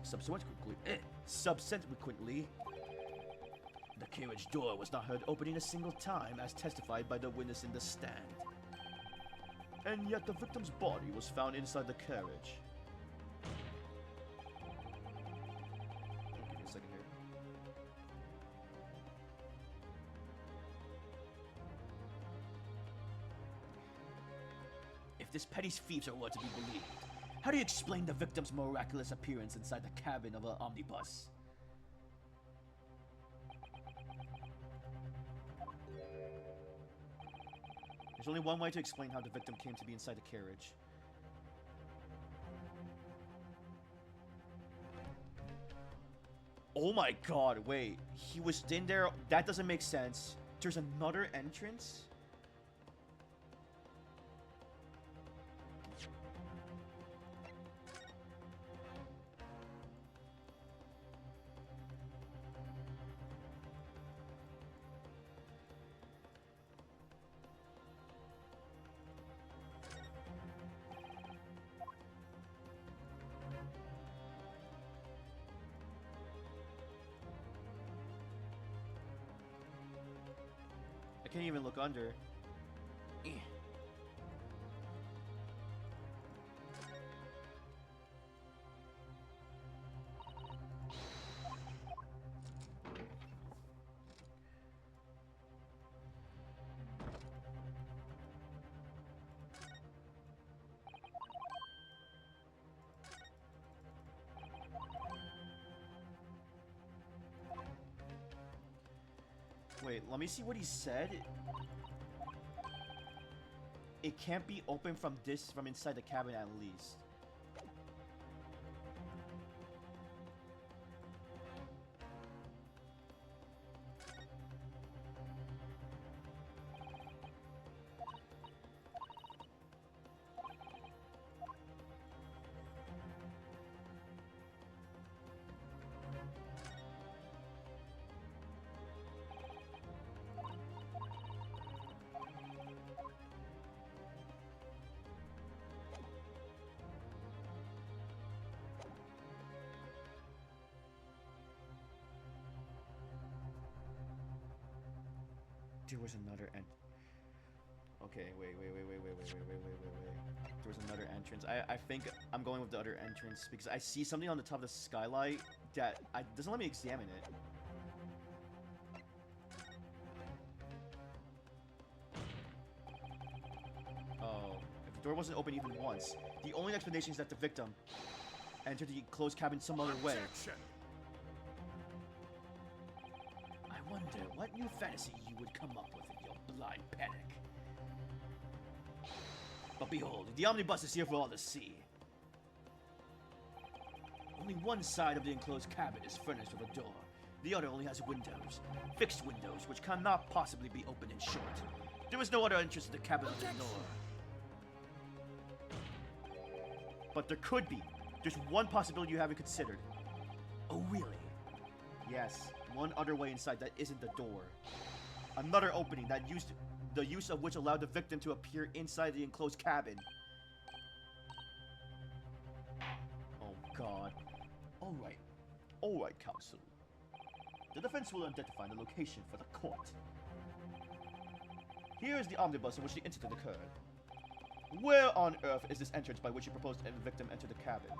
the carriage door was not heard opening a single time, as testified by the witness in the stand. And yet the victim's body was found inside the carriage. Give me a second here. If this petty thieves are what to be believed, how do you explain the victim's miraculous appearance inside the cabin of an omnibus? There's only one way to explain how the victim came to be inside the carriage. Oh my god, wait. He was in there. That doesn't make sense. There's another entrance? I can't even look under. Wait, let me see what he said. It can't be open from inside the cabin at least. There was another end. Okay, wait. There was another entrance. I think I'm going with the other entrance because I see something on the top of the skylight that doesn't let me examine it. Oh, if the door wasn't open even once, the only explanation is that the victim entered the enclosed cabin some other way. I wonder what new fantasy you would come up with in your blind panic. But behold, the omnibus is here for all to see. Only one side of the enclosed cabin is furnished with a door. The other only has windows. Fixed windows, which cannot possibly be opened and shut. There is no other entrance to the cabin than the door. But there could be. There's one possibility you haven't considered. Oh, really? Yes, one other way inside that isn't the door. Another opening that the use of which allowed the victim to appear inside the enclosed cabin. Oh, God. Alright, counsel. The defense will identify the location for the court. Here is the omnibus in which the incident occurred. Where on earth is this entrance by which you propose the victim enter the cabin?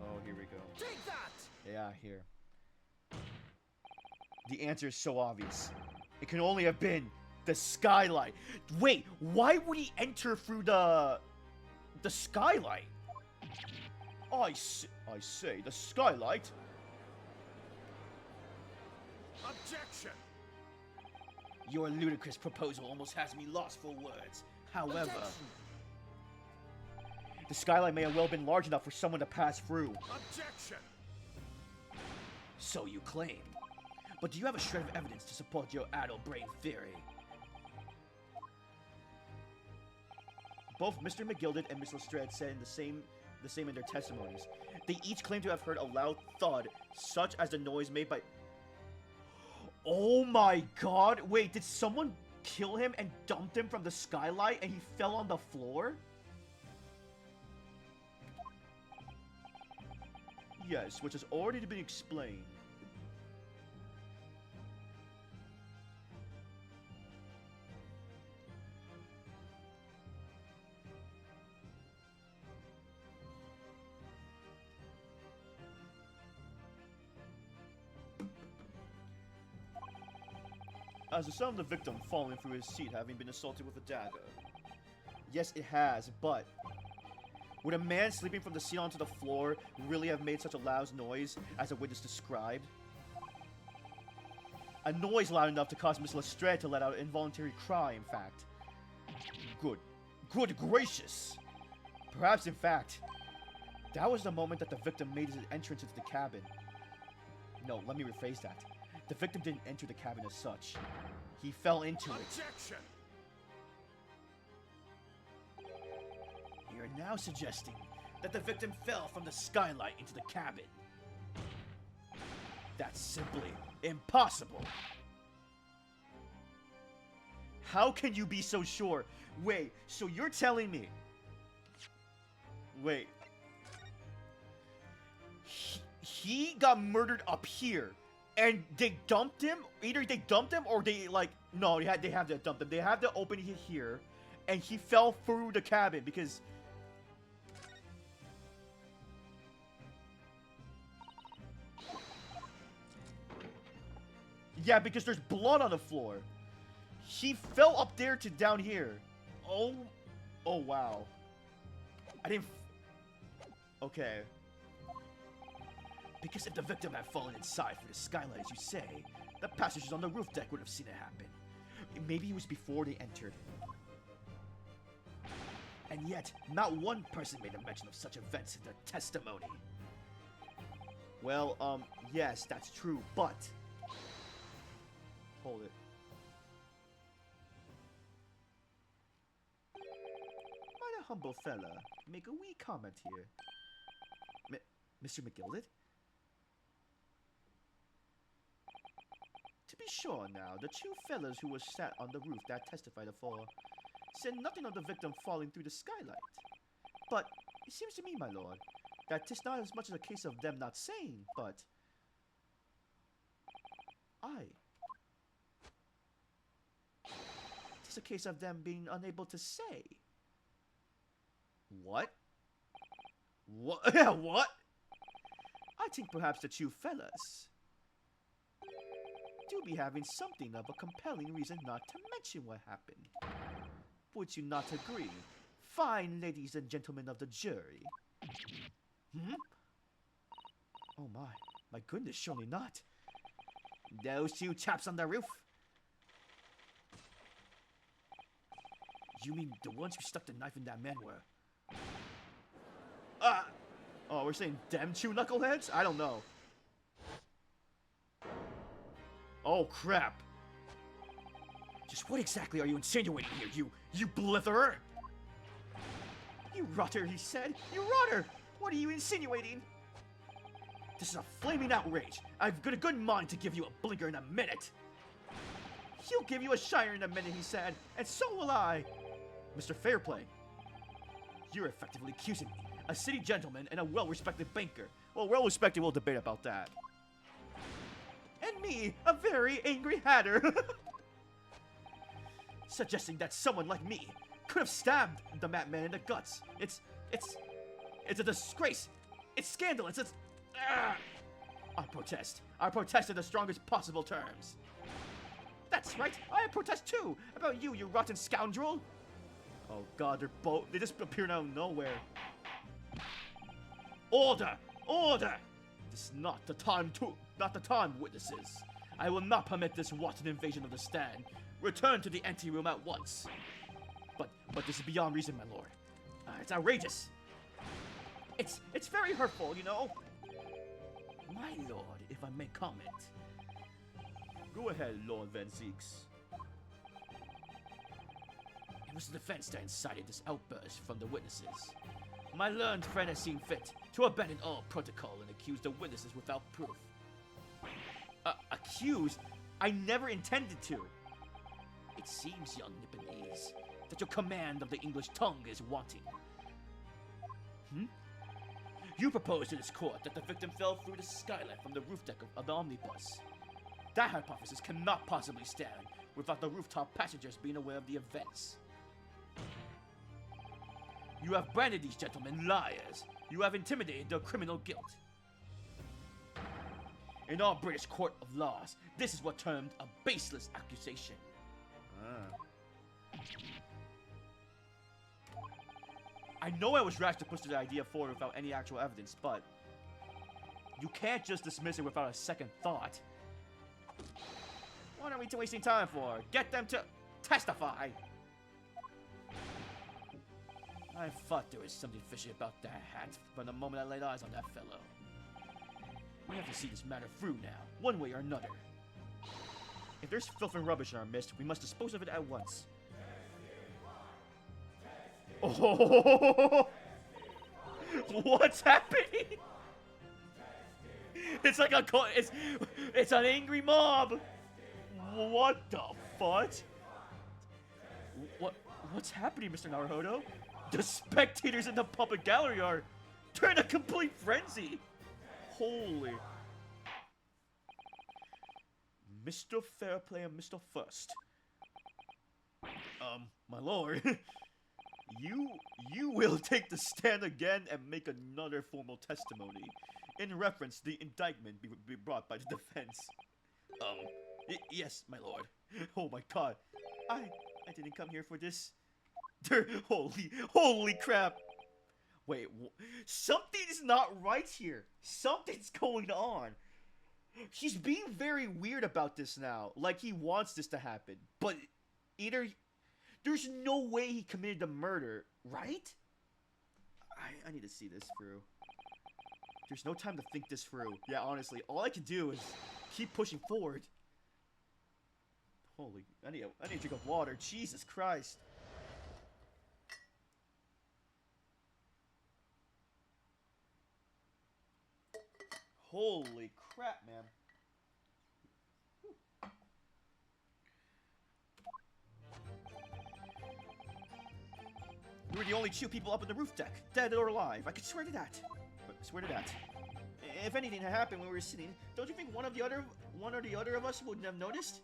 Oh, here we go. Take that! Yeah, here. The answer is so obvious. It can only have been the skylight. Wait, why would he enter through the skylight? I say, the skylight. Objection! Your ludicrous proposal almost has me lost for words. However, Objection! the skylight may have well been large enough for someone to pass through. Objection! So you claim. But do you have a shred of evidence to support your addled brain theory? Both Mr. McGilded and Miss Lestrade said the same in their testimonies. They each claim to have heard a loud thud, such as the noise made by... Oh my god! Wait, did someone kill him and dumped him from the skylight and he fell on the floor? Yes, which has already been explained. As the sound of the victim falling through his seat having been assaulted with a dagger. Yes, it has, but... would a man sleeping from the seat onto the floor really have made such a loud noise as a witness described? A noise loud enough to cause Miss Lestrade to let out an involuntary cry, in fact. Good gracious! Perhaps, in fact, that was the moment that the victim made his entrance into the cabin. No, let me rephrase that. The victim didn't enter the cabin as such. He fell into it. Objection! You're now suggesting that the victim fell from the skylight into the cabin. That's simply impossible. How can you be so sure? Wait, so you're telling me... Wait. He got murdered up here. And they dumped him? Either they dumped him or they, like... No, they have to dump him. They have to open it here. And he fell through the cabin because... Yeah, because there's blood on the floor. He fell up there to down here. Oh wow. I didn't... Okay. Because if the victim had fallen inside through the skylight, as you say, the passengers on the roof deck would have seen it happen. Maybe it was before they entered. And yet, not one person made a mention of such events in their testimony. Well, yes, that's true, but... Hold it. Might a humble fella make a wee comment here? Mr. McGilded? To be sure now, the two fellows who were sat on the roof that testified afore said nothing of the victim falling through the skylight. But it seems to me, my lord, that 'tis not as much as a case of them not saying, but... Aye. It's a case of them being unable to say. What? What? What? I think perhaps the two fellas do be having something of a compelling reason not to mention what happened. Would you not agree, fine ladies and gentlemen of the jury? Hmm? Oh my goodness, surely not. Those two chaps on the roof? You mean the ones who stuck the knife in that man were? Oh, we're saying them two knuckleheads? I don't know. Oh, crap. Just what exactly are you insinuating here, you blitherer? You rotter, he said. You rotter! What are you insinuating? This is a flaming outrage. I've got a good mind to give you a blinker in a minute. He'll give you a shiner in a minute, he said, and so will I. Mr. Fairplay, you're effectively accusing me, a city gentleman and a well-respected banker. Well, well-respected, we'll debate about that. And me, a very angry hatter. Suggesting that someone like me could have stabbed the madman in the guts. It's a disgrace. It's scandalous. I protest. I protest in the strongest possible terms. That's right. I protest too. About you rotten scoundrel. Oh God, they just appear out of nowhere. Order! Order! This is not the time, witnesses. I will not permit this rotten invasion of the stand. Return to the anteroom at once. But this is beyond reason, my lord. It's outrageous. It's very hurtful, you know. My lord, if I may comment. Go ahead, Lord Van Zeeks. It was the defense that incited this outburst from the witnesses. My learned friend has seen fit to abandon all protocol and accuse the witnesses without proof. Accused? I never intended to. It seems, young Nipponese, that your command of the English tongue is wanting. You proposed to this court that the victim fell through the skylight from the roof deck of the omnibus. That hypothesis cannot possibly stand without the rooftop passengers being aware of the events. You have branded these gentlemen liars. You have intimidated their criminal guilt. In our British court of laws, this is what's termed a baseless accusation. I know I was rash to push the idea forward without any actual evidence, but you can't just dismiss it without a second thought. What are we wasting time for? Get them to testify! I thought there was something fishy about that hat from the moment I laid eyes on that fellow. We have to see this matter through now, one way or another. If there's filth and rubbish in our midst, we must dispose of it at once. Oh! What's happening? It's like it's an angry mob. What the fudge? What's happening, Mr. Naruhodo? The spectators in the public gallery they're in a complete frenzy. Holy. Mr. Fairplay and Mr. First. My lord. You will take the stand again and make another formal testimony in reference to the indictment be brought by the defense. Yes, my lord. Oh my God. I didn't come here for this. Holy crap. Wait, something's not right here. Something's going on. He's being very weird about this now. Like he wants this to happen. But either there's no way he committed the murder, right? I need to see this through. There's no time to think this through. Yeah, honestly, all I can do is keep pushing forward. Holy, I need a drink of water. Jesus Christ. Holy crap, man. We were the only two people up on the roof deck, dead or alive. I could swear to that. If anything had happened when we were sitting, don't you think one of the other one or the other of us wouldn't have noticed?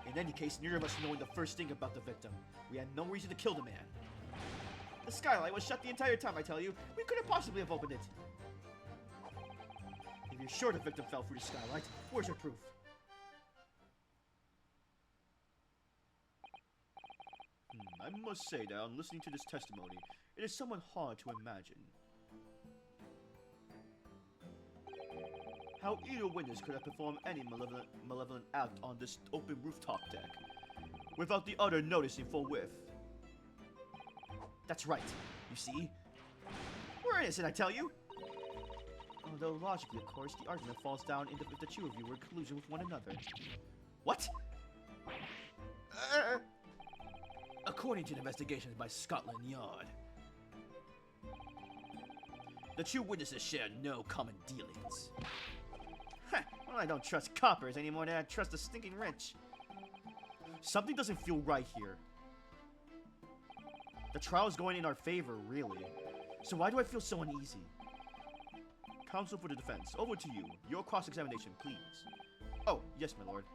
In any case, neither of us knowing the first thing about the victim. We had no reason to kill the man. The skylight was shut the entire time, I tell you. We couldn't possibly have opened it. If you're sure the victim fell through the skylight, where's your proof? I must say that on listening to this testimony, it is somewhat hard to imagine how either witness could have performed any malevolent act on this open rooftop deck without the other noticing for whiff. That's right, you see? We're innocent, I tell you! Although logically, of course, the argument falls down if the two of you were in collusion with one another. What? According to the investigations by Scotland Yard, the two witnesses shared no common dealings. Well, I don't trust coppers any more than I trust the stinking rich. Something doesn't feel right here. The trial is going in our favor, really. So why do I feel so uneasy? Counsel for the defense, over to you. Your cross-examination, please. Oh, yes, my lord.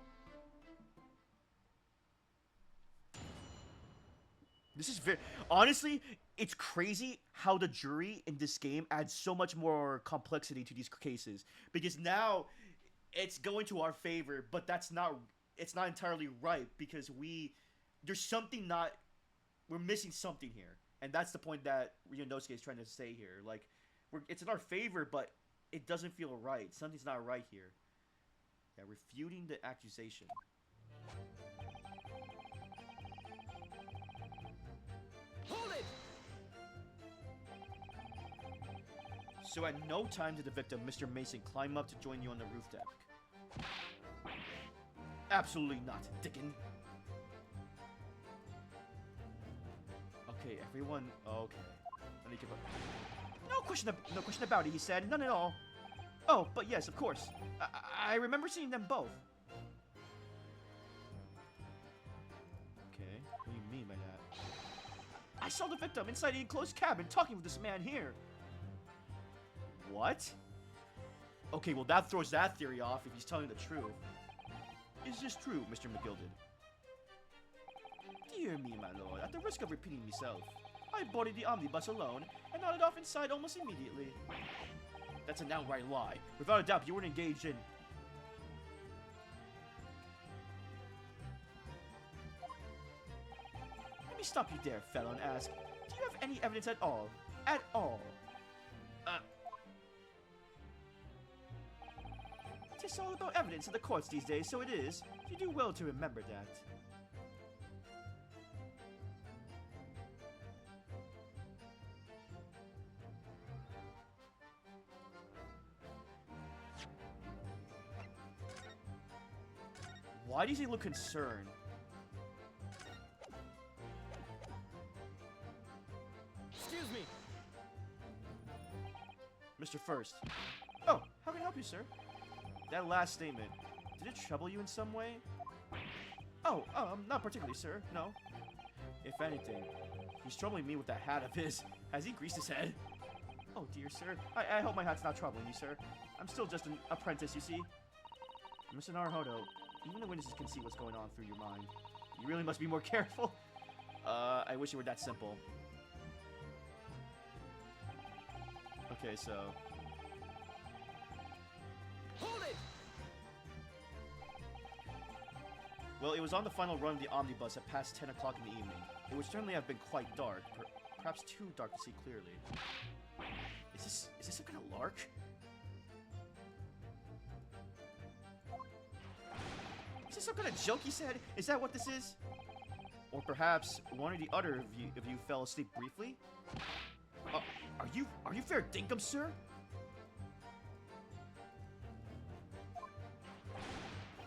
This is very... Honestly, it's crazy how the jury in this game adds so much more complexity to these cases. Because now, it's going to our favor, but that's not... It's not entirely right, because there's something not... We're missing something here. And that's the point that Ryunosuke is trying to say here. Like, it's in our favor, but it doesn't feel right. Something's not right here. Yeah, refuting the accusation. Hold it! So at no time did the victim, Mr. Mason, climb up to join you on the roof deck. Absolutely not, Dickon. Okay, everyone. Okay. Let me give up. No question about it, he said. None at all. Oh, but yes, of course. I remember seeing them both. Okay, what do you mean by that? I saw the victim inside the enclosed cabin talking with this man here. What? Okay, well that throws that theory off if he's telling the truth. Is this true, Mr. McGilded? Dear me, my lord, at the risk of repeating myself, I boarded the omnibus alone and nodded off inside almost immediately. That's an outright lie. Without a doubt, you weren't engaged in... Let me stop you there, fellow, and ask, do you have any evidence at all? At all? It's all about evidence in the courts these days, so it is. You do well to remember that. Why does he look concerned? Excuse me. Mr. First. Oh, how can I help you, sir? That last statement, did it trouble you in some way? Oh, not particularly, sir. No. If anything, he's troubling me with that hat of his. Has he greased his head? Oh, dear sir. I hope my hat's not troubling you, sir. I'm still just an apprentice, you see. Mr. Naruhodo, even the witnesses can see what's going on through your mind. You really must be more careful. I wish it were that simple. Okay, so... Hold it! Well, it was on the final run of the omnibus at past 10 o'clock in the evening. It would certainly have been quite dark, perhaps too dark to see clearly. Is this some kind of lark? Is this some kind of joke, he said? Is that what this is? Or perhaps one or the other of you fell asleep briefly? Are you fair dinkum, sir?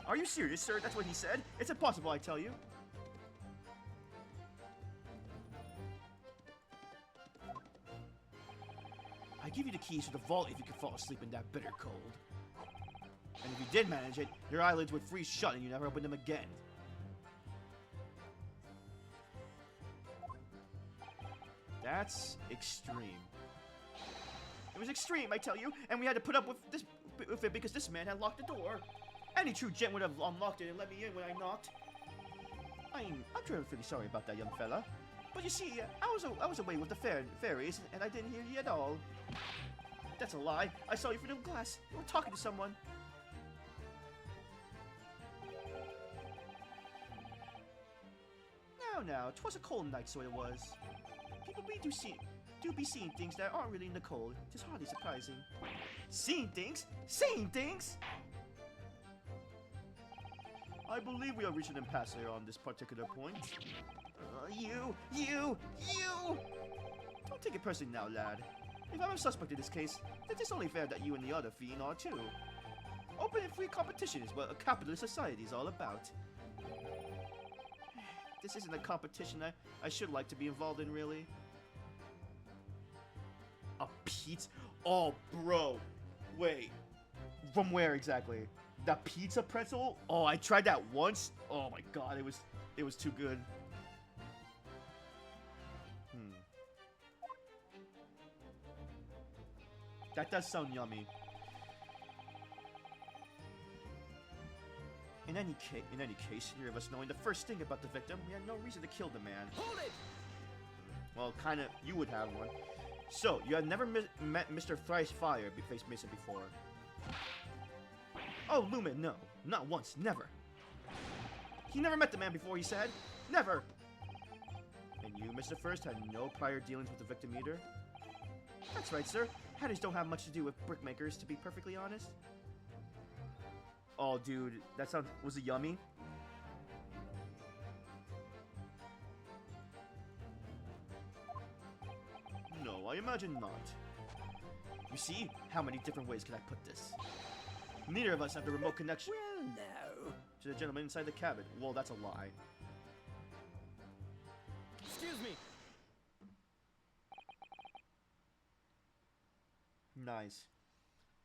Are you serious, sir? That's what he said. It's impossible, I tell you. I give you the keys to the vault if you could fall asleep in that bitter cold. And if you did manage it, your eyelids would freeze shut and you never open them again. That's extreme. It was extreme, I tell you, and we had to put up with this with it because this man had locked the door. Any true gent would have unlocked it and let me in when I knocked. I'm truly sorry about that, young fella. But you see, I was away with the fairies, and I didn't hear you at all. That's a lie. I saw you through the glass. You were talking to someone. Now, 'twas a cold night, so it was. People do be seeing things that aren't really in the cold. It's hardly surprising. Seeing things? Seeing things? I believe we are reaching an impasse here on this particular point. You! Don't take it personally now, lad. If I'm a suspect in this case, then it's only fair that you and the other fiend are too. Open and free competition is what a capitalist society is all about. This isn't a competition I should like to be involved in, really. A pizza? Oh, bro. Wait. From where exactly? The pizza pretzel? Oh, I tried that once. Oh my god, it was too good. That does sound yummy. In any case, neither of us knowing the first thing about the victim, we had no reason to kill the man. Hold it! Well, kinda, you would have one. So, you had never met Mr. Thrice Fire Face Mason before? Oh, Lumen, no. Not once, never. He never met the man before, he said. Never! And you, Mr. First, had no prior dealings with the victim either? That's right, sir. Hatters don't have much to do with brickmakers, to be perfectly honest. Oh, dude, that sounds... was it yummy? No, I imagine not. You see? How many different ways can I put this? Neither of us have the remote connection. Well, no. To the gentleman inside the cabin. Well, that's a lie. Excuse me. Nice.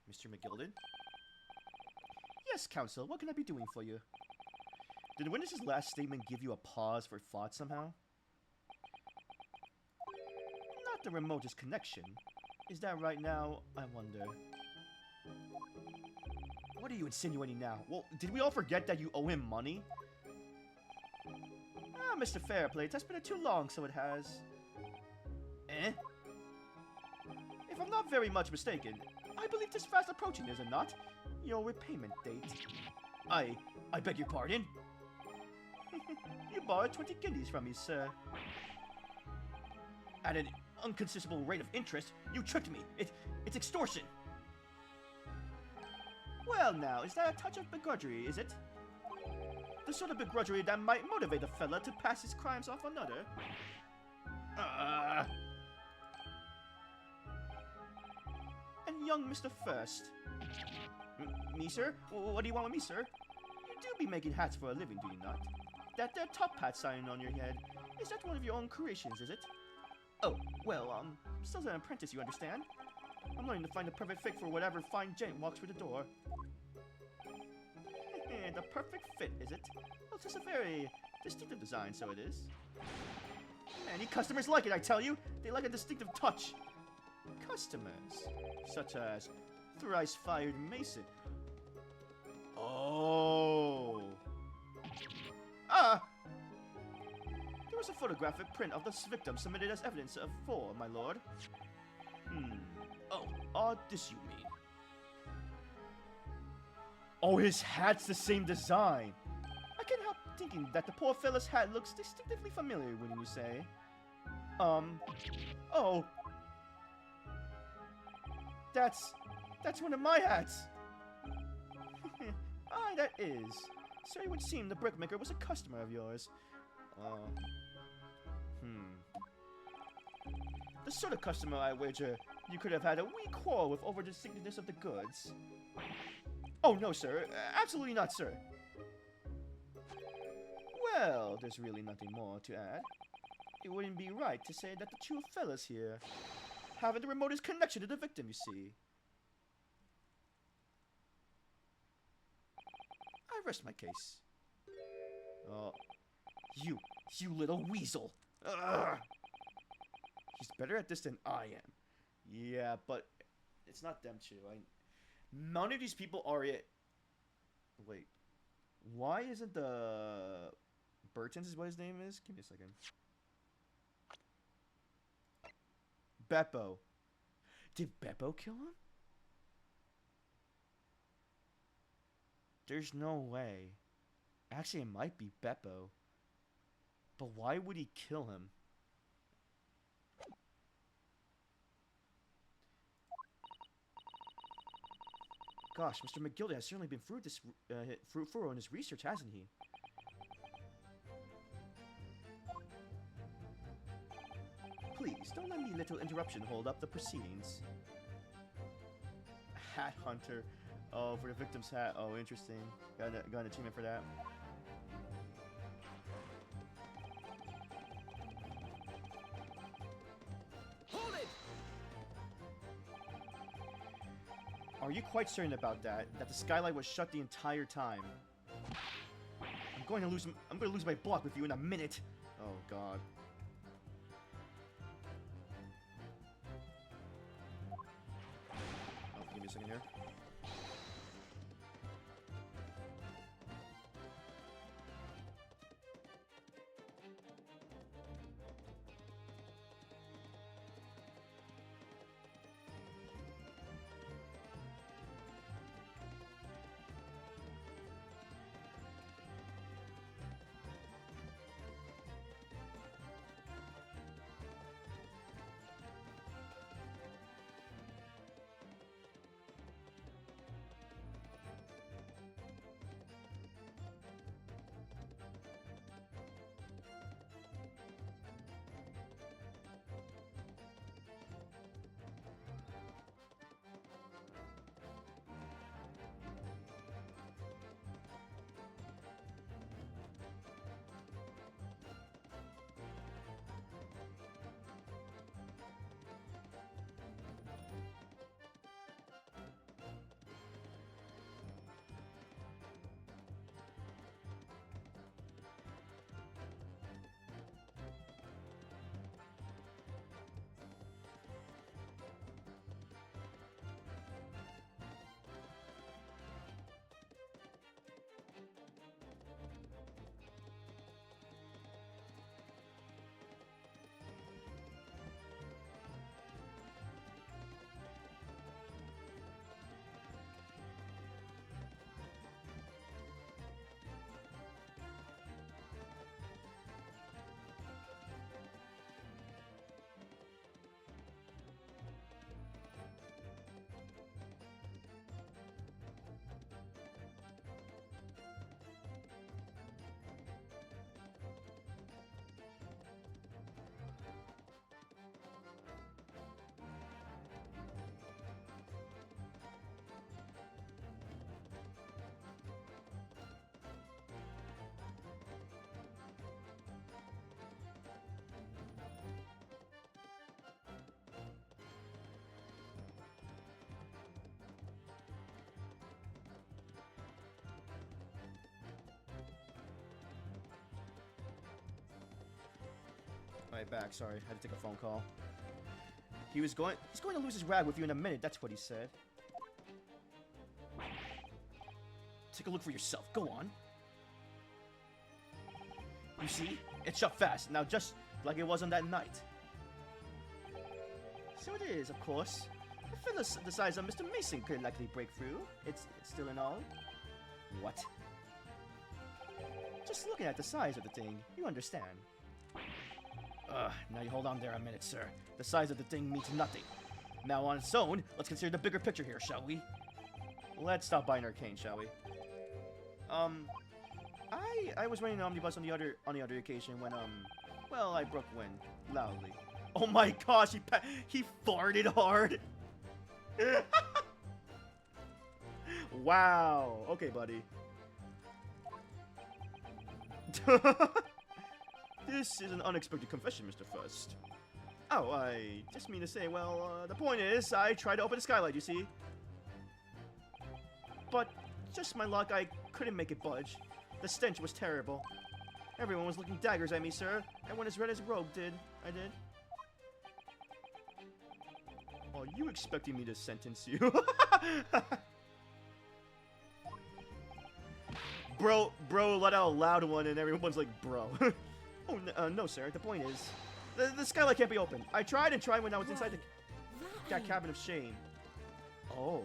Mr. McGilden? Yes, Counsel, what can I be doing for you? Did the witness's last statement give you a pause for thought somehow? Not the remotest connection. Is that right now? I wonder. What are you insinuating now? Well, did we all forget that you owe him money? Ah, Mr. Fairplay, that's been too long, so it has. Eh? If I'm not very much mistaken, I believe this fast approaching, is it not? Your repayment date. I beg your pardon? You borrowed 20 guineas from me, sir. At an inconceivable rate of interest, you tricked me. It's extortion. Well now, is that a touch of begrudgery, is it? The sort of begrudgery that might motivate a fella to pass his crimes off another? And young Mr. First. Me, sir? What do you want with me, sir? You do be making hats for a living, do you not? That there top hat sign on your head, is that one of your own creations, is it? Oh, well, still an apprentice, you understand? I'm learning to find the perfect fit for whatever fine gent walks through the door. The perfect fit, is it? Well, it's just a very distinctive design, so it is. Many customers like it, I tell you! They like a distinctive touch. Customers, such as Thrice-Fired Mason. Oh. There was a photographic print of the victim submitted as evidence for, my lord. Oh, this you mean. Oh, his hat's the same design. I can't help thinking that the poor fella's hat looks distinctively familiar, wouldn't you say? Oh. That's one of my hats. That is. So it would seem the brickmaker was a customer of yours. The sort of customer, I wager, you could have had a wee quarrel with over the distinctiveness of the goods. Oh, no, sir. Absolutely not, sir. Well, there's really nothing more to add. It wouldn't be right to say that the two fellas here haven't the remotest connection to the victim, you see. I rest my case. Oh, you little weasel. Ugh. He's better at this than I am. Yeah, but it's not them two. None of these people are it. Wait. Why isn't the... Burton's is what his name is? Give me a second. Beppo. Did Beppo kill him? There's no way. Actually, it might be Beppo. But why would he kill him? Gosh, Mr. McGilda has certainly been fruitful in his research, hasn't he? Please, don't let me little interruption hold up the proceedings. Hat hunter. Oh, for the victim's hat. Oh, interesting. Got an achievement for that. Hold it! Are you quite certain about that? That the skylight was shut the entire time? I'm going to lose my block with you in a minute. Oh God. Oh, give me a second here. Alright, back. Sorry, had to take a phone call. He's going to lose his rag with you in a minute. That's what he said. Take a look for yourself. Go on. You see? It shut fast. Now just like it was on that night. So it is, of course. A fella the size of Mr. Mason could likely break through. It's still in all. What? Just looking at the size of the thing, you understand. Now you hold on there a minute, sir. The size of the thing means nothing. Now on its own, let's consider the bigger picture here, shall we? Let's stop by an arcane, shall we? I was running an omnibus on the other occasion when well, I broke wind loudly. Oh my gosh, he farted hard. Wow. Okay, buddy. This is an unexpected confession, Mr. First. Oh, I just mean to say, well, the point is, I tried to open the skylight, you see? But, just my luck, I couldn't make it budge. The stench was terrible. Everyone was looking daggers at me, sir. I went as red as Rogue did. I did. Are you expecting me to sentence you? bro let out a loud one, and everyone's like, bro. Oh, no, sir. The point is, the skylight can't be opened. I tried and tried when I was inside that cabin of shame. Oh.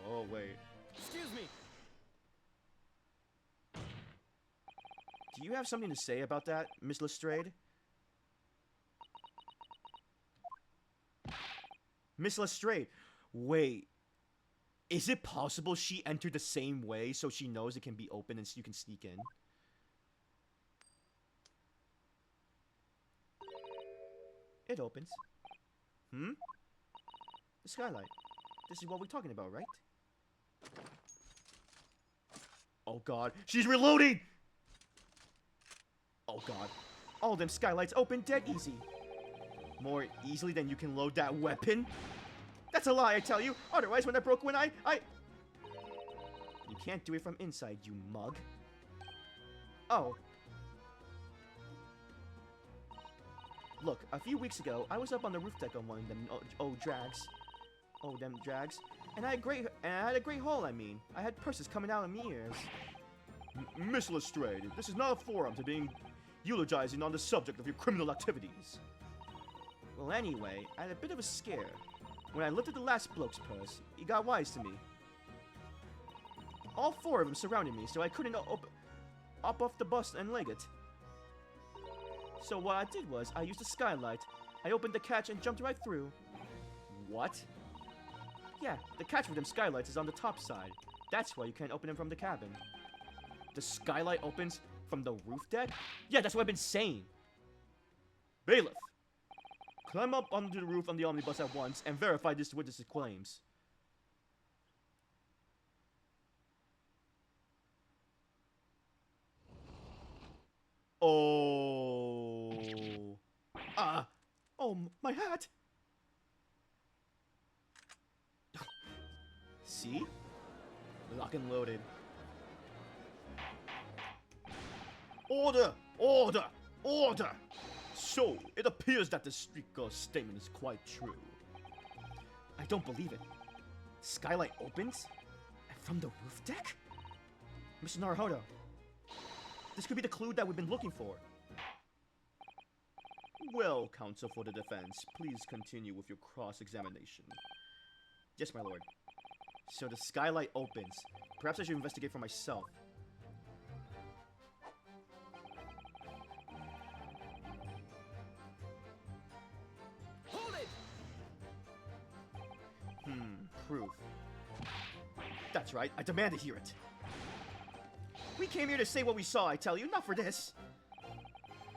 Oh, wait. Excuse me. Do you have something to say about that, Miss Lestrade? Miss Lestrade, wait. Is it possible she entered the same way so she knows it can be open and so you can sneak in? It opens. Hmm? The skylight. This is what we're talking about, right? Oh god, she's reloading! Oh god. All them skylights open dead easy. More easily than you can load that weapon? That's a lie, I tell you. Otherwise, when I broke when I... You can't do it from inside, you mug. Oh. Look, a few weeks ago, I was up on the roof deck on one of them drags. Oh, them drags. And I had a great haul, I mean. I had purses coming out of me ears. Miss Lestrade, this is not a forum to being eulogizing on the subject of your criminal activities. Well, anyway, I had a bit of a scare. When I looked at the last bloke's purse, he got wise to me. All four of them surrounded me, so I couldn't up off the bus and leg it. So what I did was, I used a skylight. I opened the catch and jumped right through. What? Yeah, the catch for them skylights is on the top side. That's why you can't open them from the cabin. The skylight opens from the roof deck? Yeah, that's what I've been saying. Bailiff, climb up onto the roof on the omnibus at once and verify this witness's claims. Oh. Oh, my hat. See? Lock and loaded. Order! Order! Order! So, it appears that the street girl's statement is quite true. I don't believe it. Skylight opens? And from the roof deck? Mr. Naruhodo, this could be the clue that we've been looking for. Well, counsel for the defense, please continue with your cross-examination. Yes, my lord. So the skylight opens. Perhaps I should investigate for myself. Hold it! Proof. That's right, I demand to hear it. We came here to say what we saw, I tell you, not for this.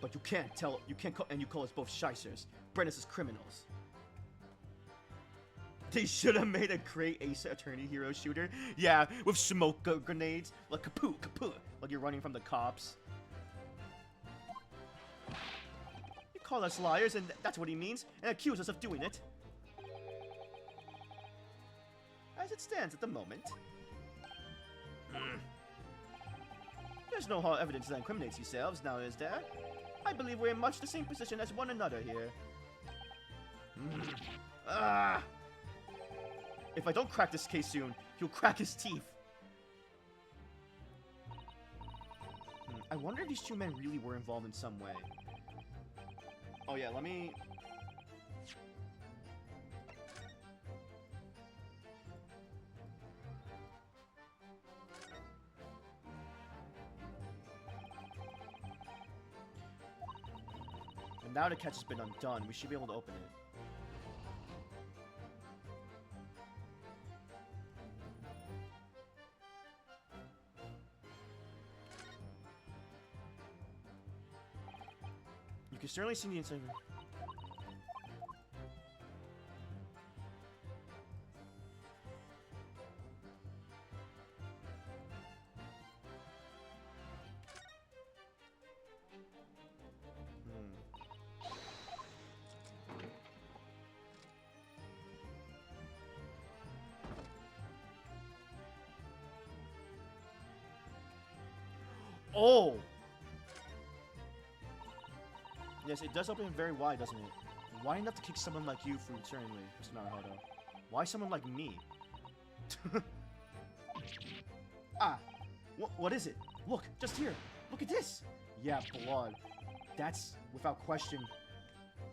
But you can't call us both shysters, Brennus as criminals. They should have made a great Ace Attorney hero shooter. Yeah, with smoke grenades, like kaput, kaput, like you're running from the cops. You call us liars, and that's what he means, and accuse us of doing it. As it stands at the moment. There's no hard evidence that incriminates yourselves, now is there? I believe we're in much the same position as one another here. If I don't crack this case soon, he'll crack his teeth. I wonder if these two men really were involved in some way. Oh yeah, let me... And now the catch has been undone, we should be able to open it. You can certainly see the inside. Oh! Yes, it does open very wide, doesn't it? Why enough to kick someone like you for eternally, Mr. Naruhodo? Why someone like me? Ah, what is it? Look, just here. Look at this. Yeah, blood. That's, without question,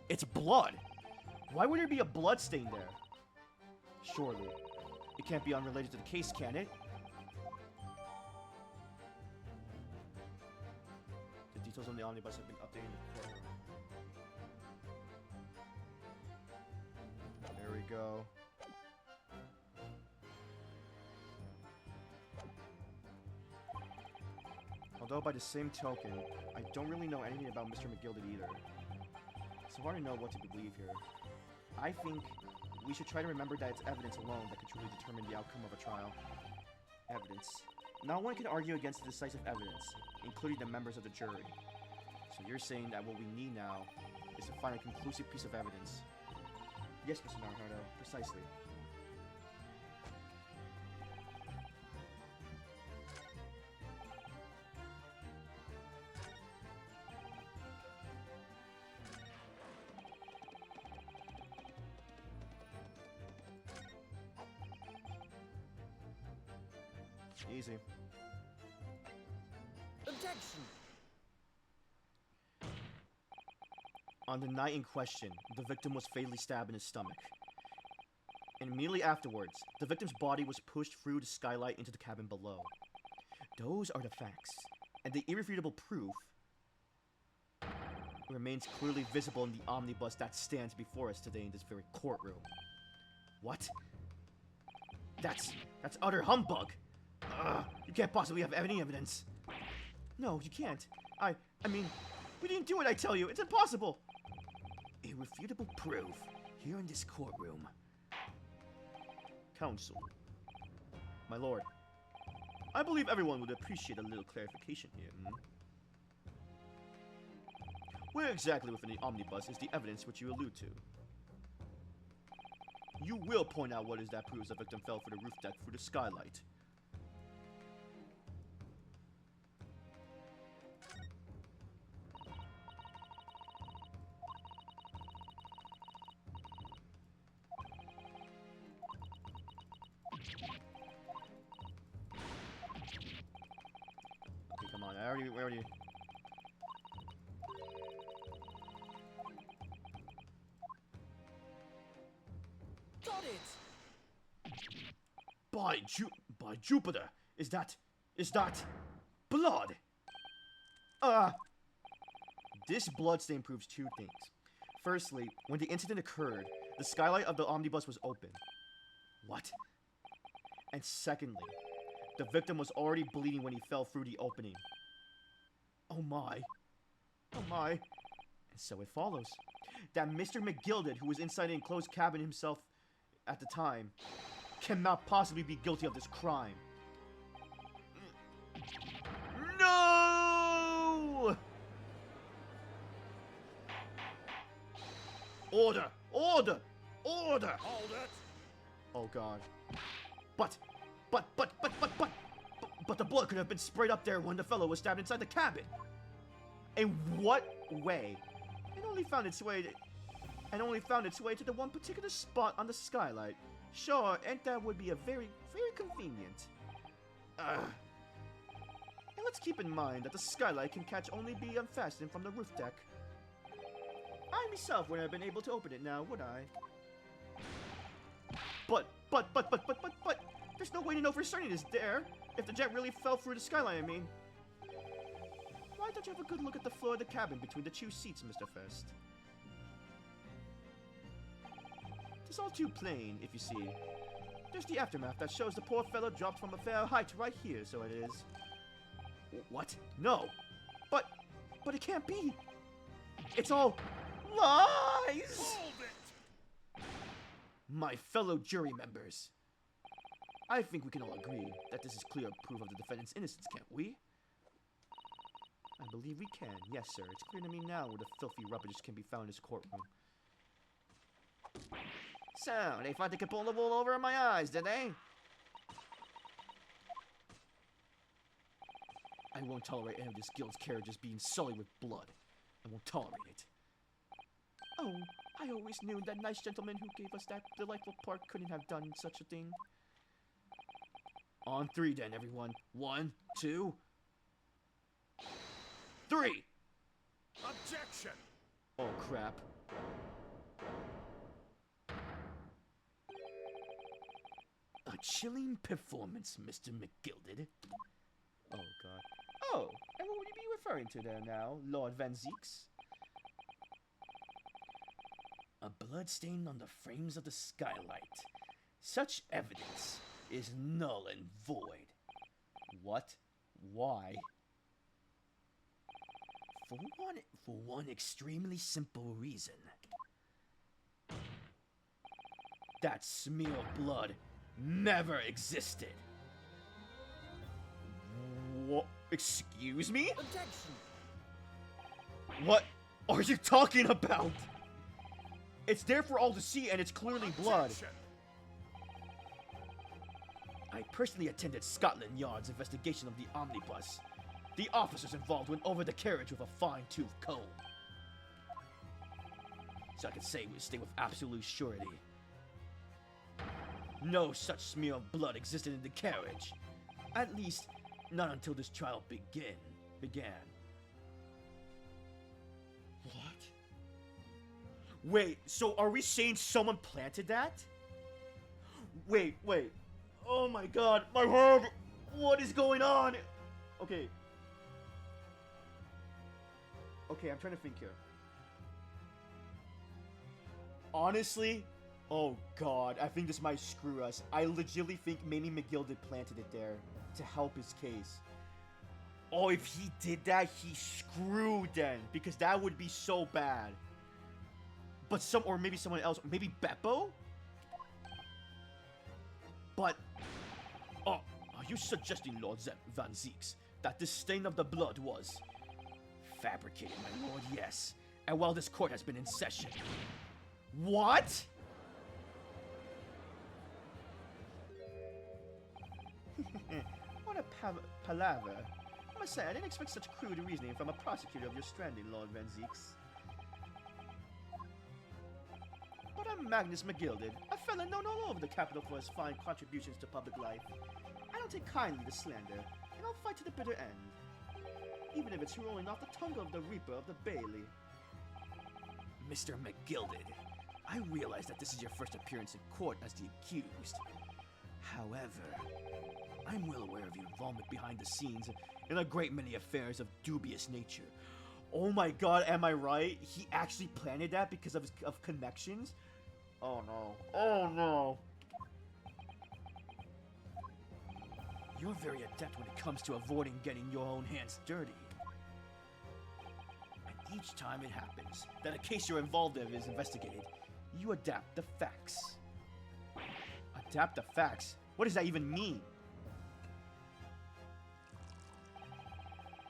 it's blood. Why would there be a blood stain there? Surely. It can't be unrelated to the case, can it? The details on the omnibus have been updated in the courtroom. There we go. Although by the same token, I don't really know anything about Mr. McGilded either. So hard to know what to believe here. I think we should try to remember that it's evidence alone that can truly determine the outcome of a trial. Evidence. No one can argue against the decisive evidence, including the members of the jury. So you're saying that what we need now is to find a conclusive piece of evidence. Yes, Mr. Naruto, precisely. Easy. Objection! On the night in question, the victim was fatally stabbed in his stomach. And immediately afterwards, the victim's body was pushed through the skylight into the cabin below. Those are the facts, and the irrefutable proof remains clearly visible in the omnibus that stands before us today in this very courtroom. What? That's utter humbug! You can't possibly have any evidence. No, you can't. I mean, we didn't do it, I tell you. It's impossible. Irrefutable proof here in this courtroom. Counsel. My lord. I believe everyone would appreciate a little clarification here. Where exactly within the omnibus is the evidence which you allude to? You will point out what is that proves the victim fell through the roof deck through the skylight. Come on, I already... Got it! By Jupiter! Is that blood? This bloodstain proves two things. Firstly, when the incident occurred, the skylight of the omnibus was open. What? And secondly, the victim was already bleeding when he fell through the opening. Oh my. Oh my. And so it follows that Mr. McGilded, who was inside an enclosed cabin himself at the time, cannot possibly be guilty of this crime. No! Order! Order! Order! Hold it! Oh god. But the blood could have been sprayed up there when the fellow was stabbed inside the cabin. In what way? It only found its way to the one particular spot on the skylight. Sure, and that would be a very convenient. And let's keep in mind that the skylight can catch only be unfastened from the roof deck. I myself wouldn't have been able to open it now, would I? But, there's no way to know for certain it's there. If the jet really fell through the skylight, I mean. Why don't you have a good look at the floor of the cabin between the two seats, Mr. Fest? It's all too plain, if you see. There's the aftermath that shows the poor fellow dropped from a fair height right here, so it is. What? No! But it can't be! It's all lies! Hold it! My fellow jury members, I think we can all agree that this is clear proof of the defendant's innocence, can't we? I believe we can. Yes, sir. It's clear to me now where the filthy rubbish can be found in this courtroom. So, they thought they could pull the wool over my eyes, did they? I won't tolerate any of this guild's carriages being sullied with blood. I won't tolerate it. Oh, I always knew that nice gentleman who gave us that delightful park couldn't have done such a thing. On three then, everyone. 1, 2, 3! Objection! Oh, crap. A chilling performance, Mr. McGilded. Oh, God. Oh, and what would you be referring to there now, Lord Van Zeeks? A bloodstain on the frames of the skylight. Such evidence is null and void. What? Why? For one extremely simple reason. That smear of blood never existed. What? Excuse me? Objection! What are you talking about? It's there for all to see, and it's clearly blood. Objection! I personally attended Scotland Yard's investigation of the omnibus. The officers involved went over the carriage with a fine-tooth comb. So I can say with absolute surety. No such smear of blood existed in the carriage. At least, not until this trial began. What? Wait, so are we saying someone planted that? Wait. Oh my god, my head! What is going on? Okay, I'm trying to think here. Honestly, oh god, I think this might screw us. I legitimately think maybe McGilded planted it there to help his case. Oh, if he did that, he screwed then, because that would be so bad. But maybe someone else, maybe Beppo? But, oh, are you suggesting, Lord Van Zeeks, that this stain of the blood was fabricated, my lord? Yes. And while this court has been in session. What? What a palaver. I must say, I didn't expect such crude reasoning from a prosecutor of your stranding, Lord Van Zeeks. But I'm Magnus McGilded, a fellow known all over the capital for his fine contributions to public life. I don't take kindly to slander, and I'll fight to the bitter end, even if it's rolling off the tongue of the Reaper of the Bailey. Mr. McGilded, I realize that this is your first appearance in court as the accused. However, I'm well aware of your involvement behind the scenes in a great many affairs of dubious nature. Oh my god, am I right? He actually planted that because of connections? Oh no. Oh no. You're very adept when it comes to avoiding getting your own hands dirty. And each time it happens that a case you're involved in is investigated, you adapt the facts. Adapt the facts? What does that even mean?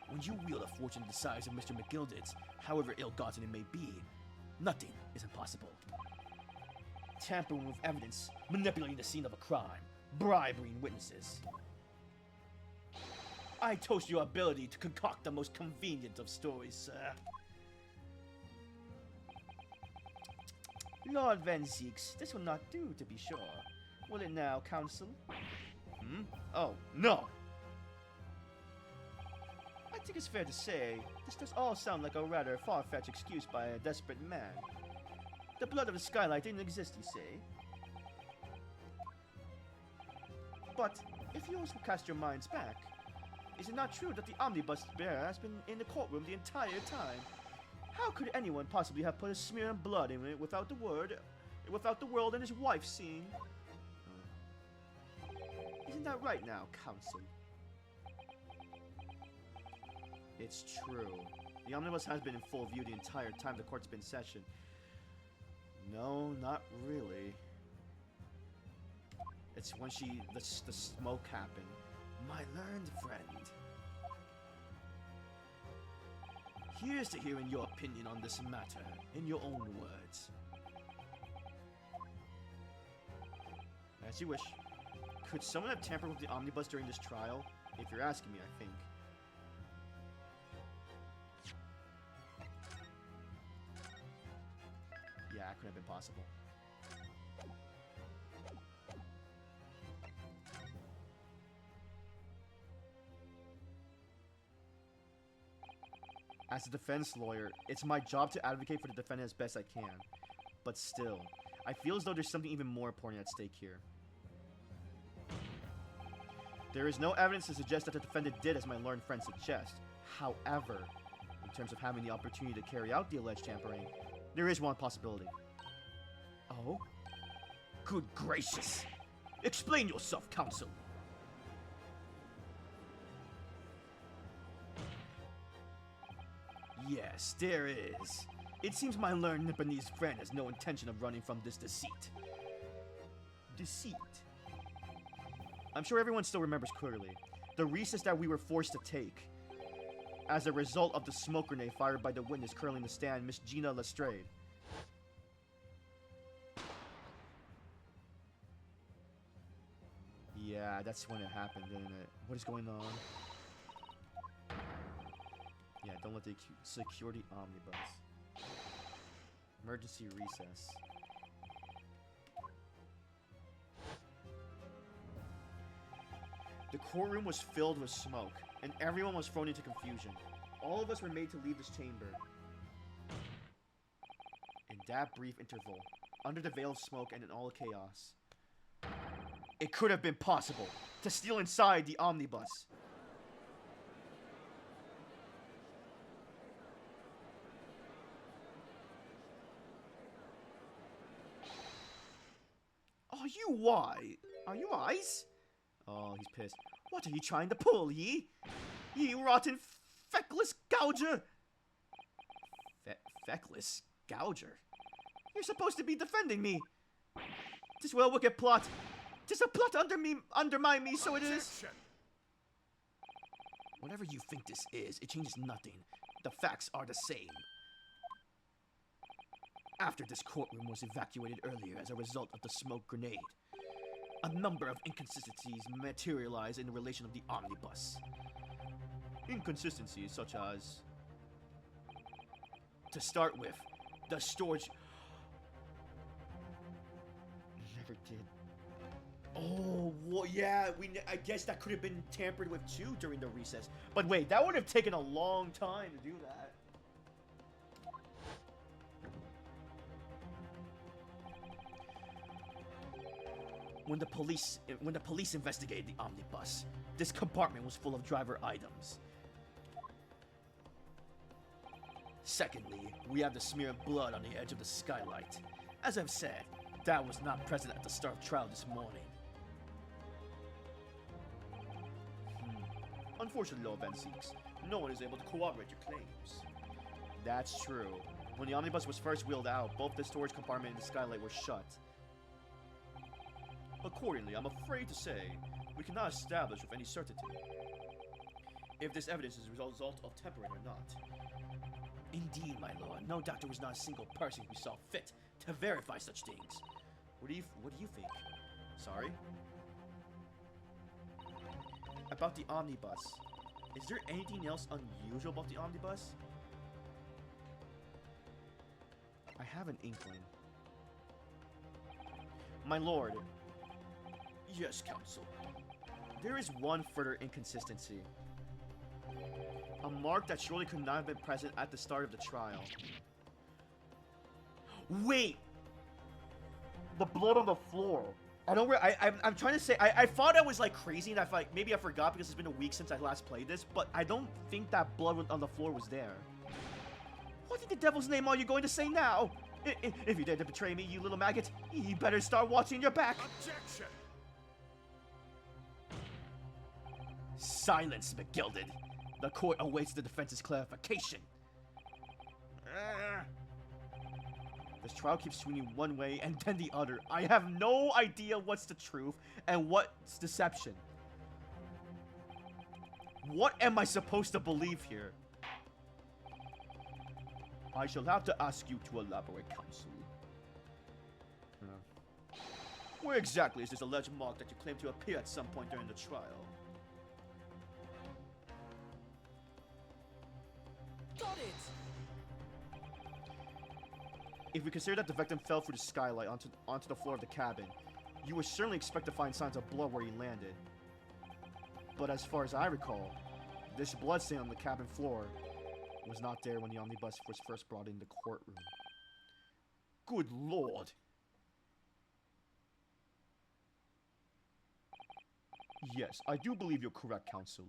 When you wield a fortune the size of Mr. McGilded's, however ill-gotten it may be, nothing is impossible. Tampering with evidence, manipulating the scene of a crime, bribing witnesses. I toast your ability to concoct the most convenient of stories, sir. Lord Van Zeeks, this will not do, to be sure. Will it now, counsel? Oh, no! I think it's fair to say, this does all sound like a rather far-fetched excuse by a desperate man. The blood of the skylight didn't exist, you say? But, if you also cast your minds back, is it not true that the omnibus bearer has been in the courtroom the entire time? How could anyone possibly have put a smear of blood in it without the world and his wife seeing? Isn't that right now, counsel? It's true. The omnibus has been in full view the entire time the court's been in session. No, not really. It's when the smoke happened. My learned friend. Here's to hearing your opinion on this matter, in your own words. As you wish. Could someone have tampered with the omnibus during this trial? If you're asking me, I think. Yeah, it could have been possible. As a defense lawyer, it's my job to advocate for the defendant as best I can. But still, I feel as though there's something even more important at stake here. There is no evidence to suggest that the defendant did as my learned friend suggests. However, in terms of having the opportunity to carry out the alleged tampering, there is one possibility. Oh? Good gracious! Explain yourself, counsel! Yes, there is. It seems my learned Nipponese friend has no intention of running from this deceit. Deceit? I'm sure everyone still remembers clearly. The recess that we were forced to take as a result of the smoke grenade fired by the witness currently in the stand, Miss Gina Lestrade. Yeah, that's when it happened, didn't it? What is going on? Yeah, don't let the security omnibus. Emergency recess. The courtroom was filled with smoke, and everyone was thrown into confusion. All of us were made to leave this chamber. In that brief interval, under the veil of smoke and in all chaos, it could have been possible to steal inside the omnibus. Are you wise? Oh, he's pissed. What are you trying to pull, ye? Ye rotten feckless gouger! Feckless gouger? You're supposed to be defending me. This well wicked plot. Tis a plot undermine me, so it is. Objection. Whatever you think this is, it changes nothing. The facts are the same. After this courtroom was evacuated earlier as a result of the smoke grenade, a number of inconsistencies materialized in the relation of the omnibus. Inconsistencies such as... To start with, the storage... Never did. Oh, well, yeah, I guess that could have been tampered with too during the recess. But wait, that would have taken a long time to do that. When the police investigated the omnibus, this compartment was full of driver items. Secondly, we have the smear of blood on the edge of the skylight. As I've said, that was not present at the start of trial this morning. Unfortunately, Lord Van Seeks, no one is able to corroborate your claims. That's true. When the omnibus was first wheeled out, both the storage compartment and the skylight were shut. Accordingly, I'm afraid to say, we cannot establish with any certainty if this evidence is a result of tampering or not. Indeed, my lord, no doubt there was not a single person who saw fit to verify such things. What do you think? Sorry? About the omnibus. Is there anything else unusual about the omnibus? I have an inkling. My lord. Yes, counsel. There is one further inconsistency. A mark that surely could not have been present at the start of the trial. Wait! The blood on the floor. I'm trying to say, I thought I was like crazy and maybe I forgot because it's been a week since I last played this, but I don't think that blood on the floor was there. What in the devil's name are you going to say now? If you dare to betray me, you little maggot, you better start watching your back. Objection. Silence, McGilded. The court awaits the defense's clarification. This trial keeps swinging one way and then the other. I have no idea what's the truth and what's deception. What am I supposed to believe here? I shall have to ask you to elaborate, counsel. Where exactly is this alleged mark that you claim to appear at some point during the trial? Got it! If we consider that the victim fell through the skylight onto the floor of the cabin, you would certainly expect to find signs of blood where he landed. But as far as I recall, this blood stain on the cabin floor was not there when the omnibus was first brought in the courtroom. Good lord! Yes, I do believe you're correct, counsel.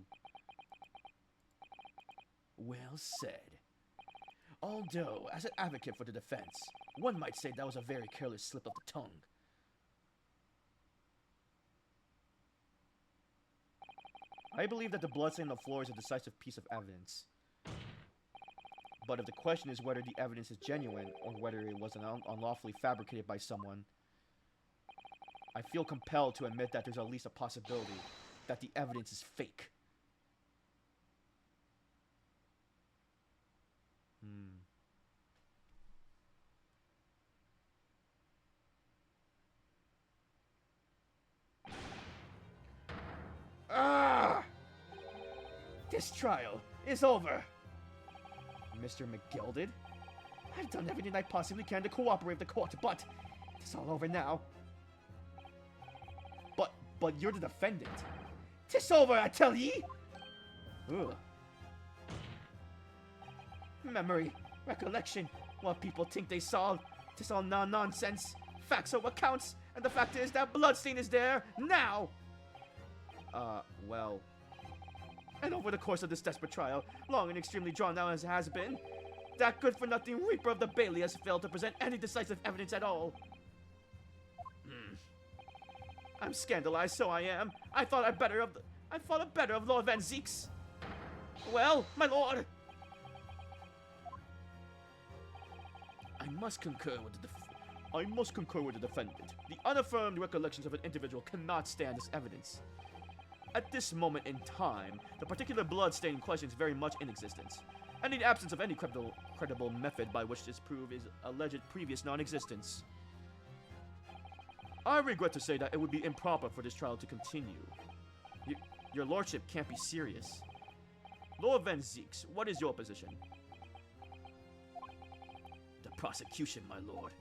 Well said. Although, as an advocate for the defense, one might say that was a very careless slip of the tongue. I believe that the bloodstain on the floor is a decisive piece of evidence. But if the question is whether the evidence is genuine, or whether it was unlawfully fabricated by someone, I feel compelled to admit that there's at least a possibility that the evidence is fake. Ah! This trial is over. Mr. McGilded, I've done everything I possibly can to cooperate with the court, but it's all over now. But you're the defendant. Tis over, I tell ye! Ugh. Memory, recollection, what people think they saw, tis all nonsense. Facts over accounts, and the fact is that bloodstain is there, now! Well... And over the course of this desperate trial, long and extremely drawn out as it has been, that good-for-nothing Reaper of the Bailey has failed to present any decisive evidence at all. I'm scandalized, so I am. I thought better of Lord Van Zeeks. Well, my lord, I must concur with the defendant. The unaffirmed recollections of an individual cannot stand as evidence. At this moment in time, the particular bloodstain in question is very much in existence, and in the absence of any credible method by which this prove is alleged previous non-existence. I regret to say that it would be improper for this trial to continue. Your lordship can't be serious. Lord Van Zeeks, what is your position? The prosecution, my lord,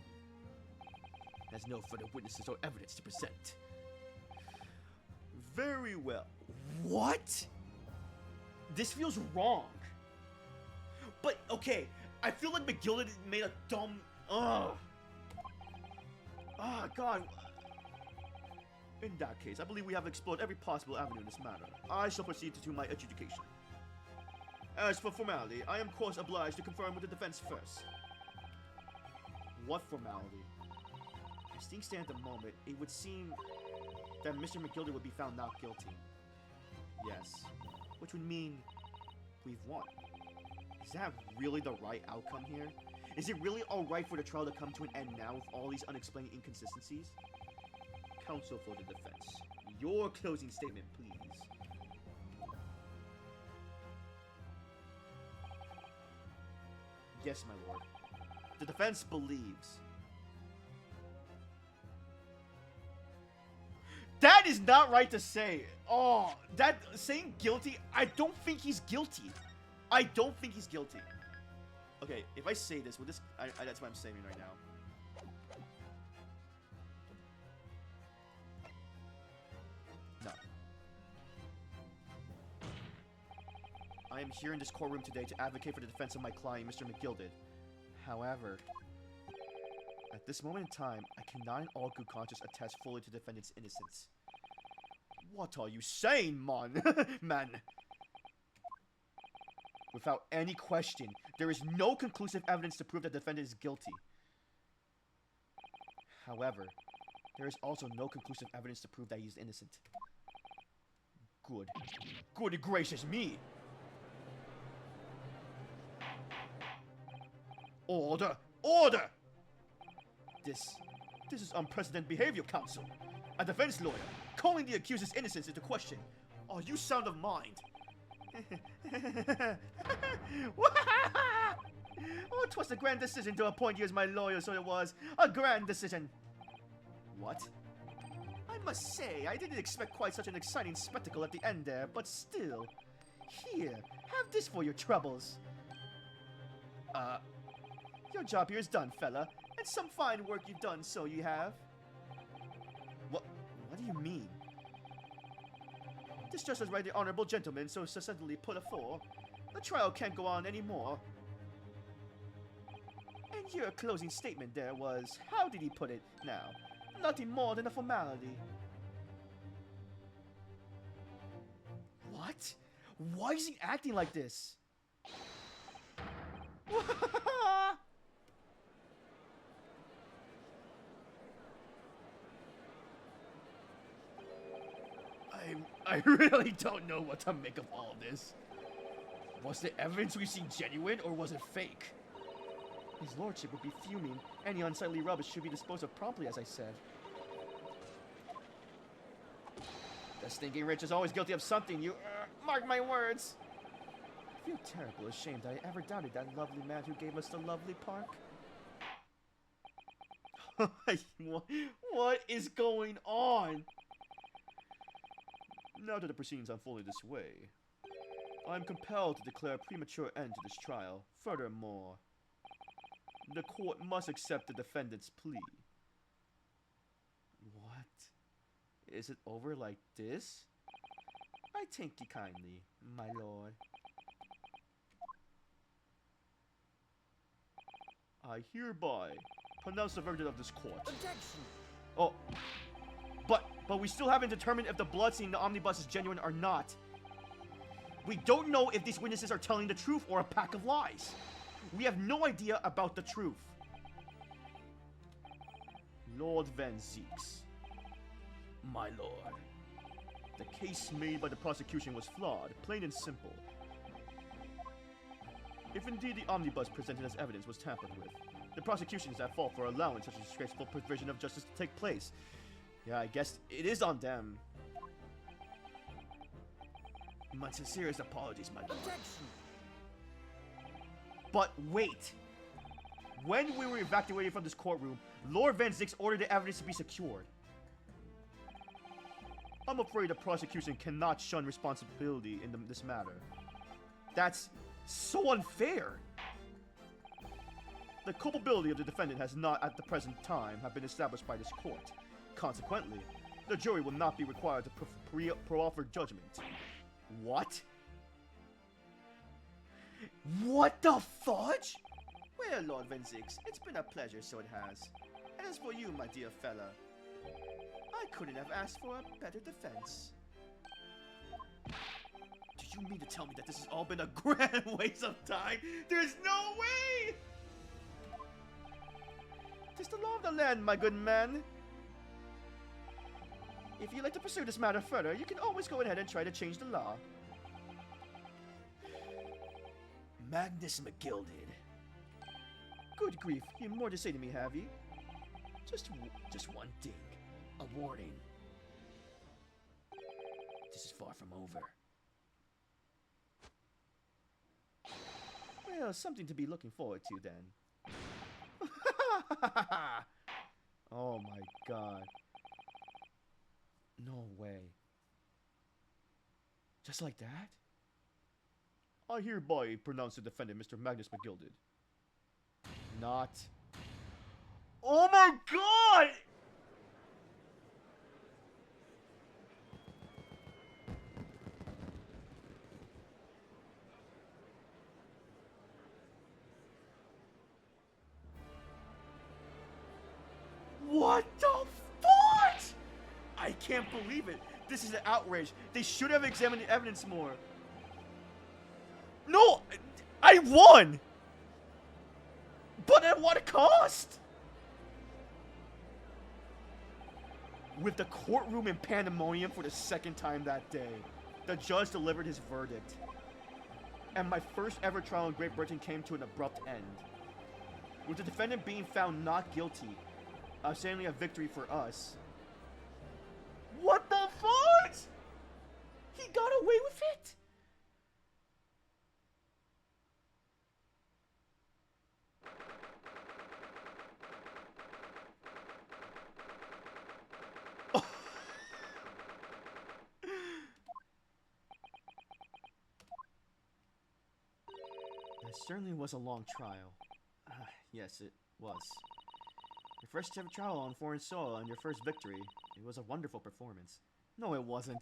has no further witnesses or evidence to present. Very well. What? This feels wrong. But, okay, I feel like McGilded made a dumb... Ugh. Ah, God. In that case, I believe we have explored every possible avenue in this matter. I shall proceed to my adjudication. As for formality, I am of course obliged to confirm with the defense first. What formality? As things stand at the moment, it would seem that Mr. McGilded would be found not guilty. Yes. Which would mean we've won. Is that really the right outcome here? Is it really alright for the trial to come to an end now with all these unexplained inconsistencies? Counsel for the defense. Your closing statement, please. Yes, my lord. The defense believes. That is not right to say. Oh, that saying guilty, I don't think he's guilty. I don't think he's guilty. Okay, if I say this, will this... that's what I'm saying right now. No. I am here in this courtroom today to advocate for the defense of my client, Mr. McGilded. However, at this moment in time, I cannot in all good conscience attest fully to the defendant's innocence. What are you saying, man? Man. Without any question, there is no conclusive evidence to prove that the defendant is guilty. However, there is also no conclusive evidence to prove that he is innocent. Good. Good gracious me! Order! Order! This is unprecedented behavior, counsel. A defense lawyer calling the accuser's innocence into question. Are you sound of mind? Oh, 'twas a grand decision to appoint you as my lawyer, so it was. A grand decision. What? I must say, I didn't expect quite such an exciting spectacle at the end there, but still. Here, have this for your troubles. Your job here is done, fella. And some fine work you've done, so you have. What do you mean? This just as right the honorable gentleman so succinctly put afore. The trial can't go on anymore. And your closing statement there was, how did he put it now? Nothing more than a formality. What? Why is he acting like this? I really don't know what to make of all this. Was the evidence we see genuine, or was it fake? His lordship would be fuming. Any unsightly rubbish should be disposed of promptly, as I said. The stinking rich is always guilty of something, you... mark my words! I feel terribly ashamed that I ever doubted that lovely man who gave us the lovely park. What is going on? Now that the proceedings unfolded this way, I am compelled to declare a premature end to this trial. Furthermore, the court must accept the defendant's plea. What? Is it over like this? I thank you kindly, my lord. I hereby pronounce the verdict of this court. Objection! Oh, but we still haven't determined if the blood seen in the omnibus is genuine or not. We don't know if these witnesses are telling the truth or a pack of lies. We have no idea about the truth. Lord Van Zeeks. My lord. The case made by the prosecution was flawed, plain and simple. If indeed the omnibus presented as evidence was tampered with, the prosecution is at fault for allowing such a disgraceful provision of justice to take place. Yeah, I guess it is on them. My sincerest apologies, my lord. Objection! But wait! When we were evacuated from this courtroom, Lord Van Zix ordered the evidence to be secured. I'm afraid the prosecution cannot shun responsibility in this matter. That's so unfair! The culpability of the defendant has not, at the present time, have been established by this court. Consequently, the jury will not be required to proffer judgment. What? What the fudge? Well, Lord Van Zix, it's been a pleasure, so it has. And as for you, my dear fella, I couldn't have asked for a better defense. Do you mean to tell me that this has all been a grand waste of time? There's no way! 'Tis the law of the land, my good man. If you'd like to pursue this matter further, you can always go ahead and try to change the law. Magnus McGilded. Good grief, you have more to say to me, have you? Just one thing. A warning. This is far from over. Well, something to be looking forward to then. Oh my god. No way. Just like that? I hereby pronounce the defendant Mr. Magnus McGilded. Not. Oh my god! What the fudge? I can't believe it. This is an outrage. They should have examined the evidence more. No! I won! But at what cost? With the courtroom in pandemonium for the second time that day, the judge delivered his verdict. And my first ever trial in Great Britain came to an abrupt end. With the defendant being found not guilty, certainly a victory for us. What the fudge? He got away with it? It certainly was a long trial. Yes, it was. Your first ever trial on foreign soil and your first victory. It was a wonderful performance. No, it wasn't.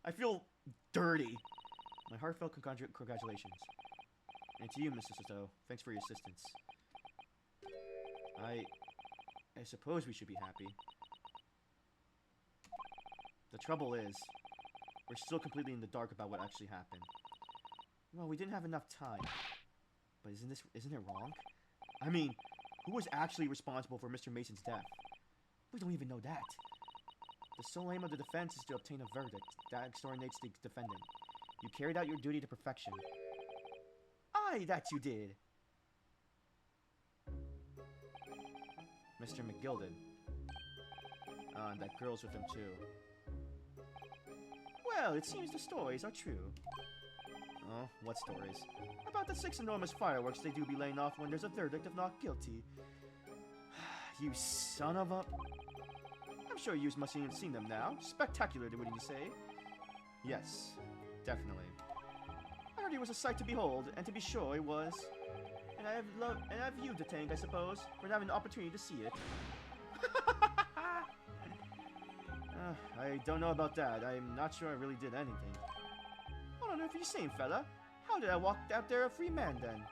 I feel dirty. My heartfelt congratulations. And to you, Mr. Sato, thanks for your assistance. I suppose we should be happy. The trouble is, we're still completely in the dark about what actually happened. Well, we didn't have enough time. But isn't it wrong? I mean, who was actually responsible for Mr. Mason's death? We don't even know that. The sole aim of the defense is to obtain a verdict that exonerates the defendant. You carried out your duty to perfection. Aye, that you did. Mr. McGilded. And that girl's with him too. Well, it seems the stories are true. Oh, what stories? About the 6 enormous fireworks they do be laying off when there's a verdict of not guilty. You son of a... I'm sure you must have seen them now. Spectacular, wouldn't you say? Yes, definitely. I heard it was a sight to behold, and to be sure it was. And I've viewed the tank, I suppose, for having the opportunity to see it. I don't know about that. I'm not sure I really did anything. I don't know if you're saying, fella. How did I walk out there a free man, then?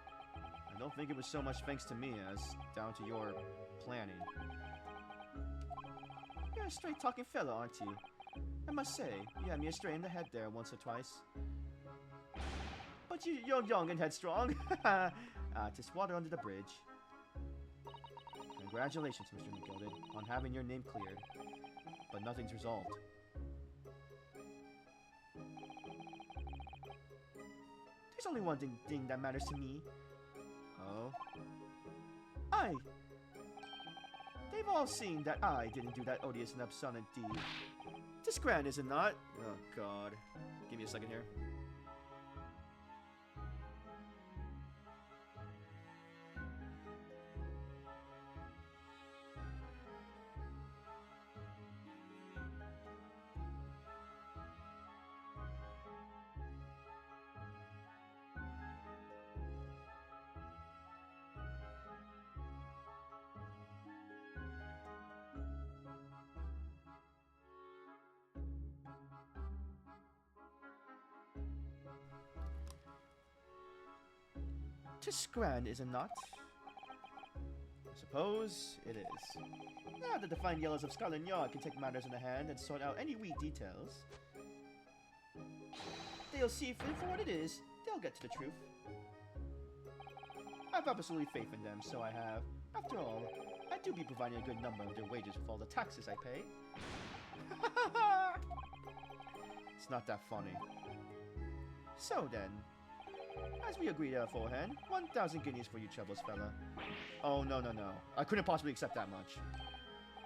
I don't think it was so much thanks to me as down to your planning. You're a straight-talking fella, aren't you? I must say, you had me astray in the head there once or twice. But you're young and headstrong. Just water under the bridge. Congratulations, Mr. McGilded, on having your name cleared. But nothing's resolved. There's only one thing that matters to me. Oh? Aye! They've all seen that I didn't do that odious and abstinent deed. This grand, is it not? Oh, God. Give me a second here. Tis grand, is it not? I suppose it is. Now that the fine yellows of Scotland Yard can take matters in hand and sort out any wee details, they'll see for what it is. They'll get to the truth. I've absolutely faith in them, so I have. After all, I do be providing a good number of their wages with all the taxes I pay. It's not that funny. So then, as we agreed beforehand, 1,000 guineas for you troubles, fella. Oh, no. I couldn't possibly accept that much.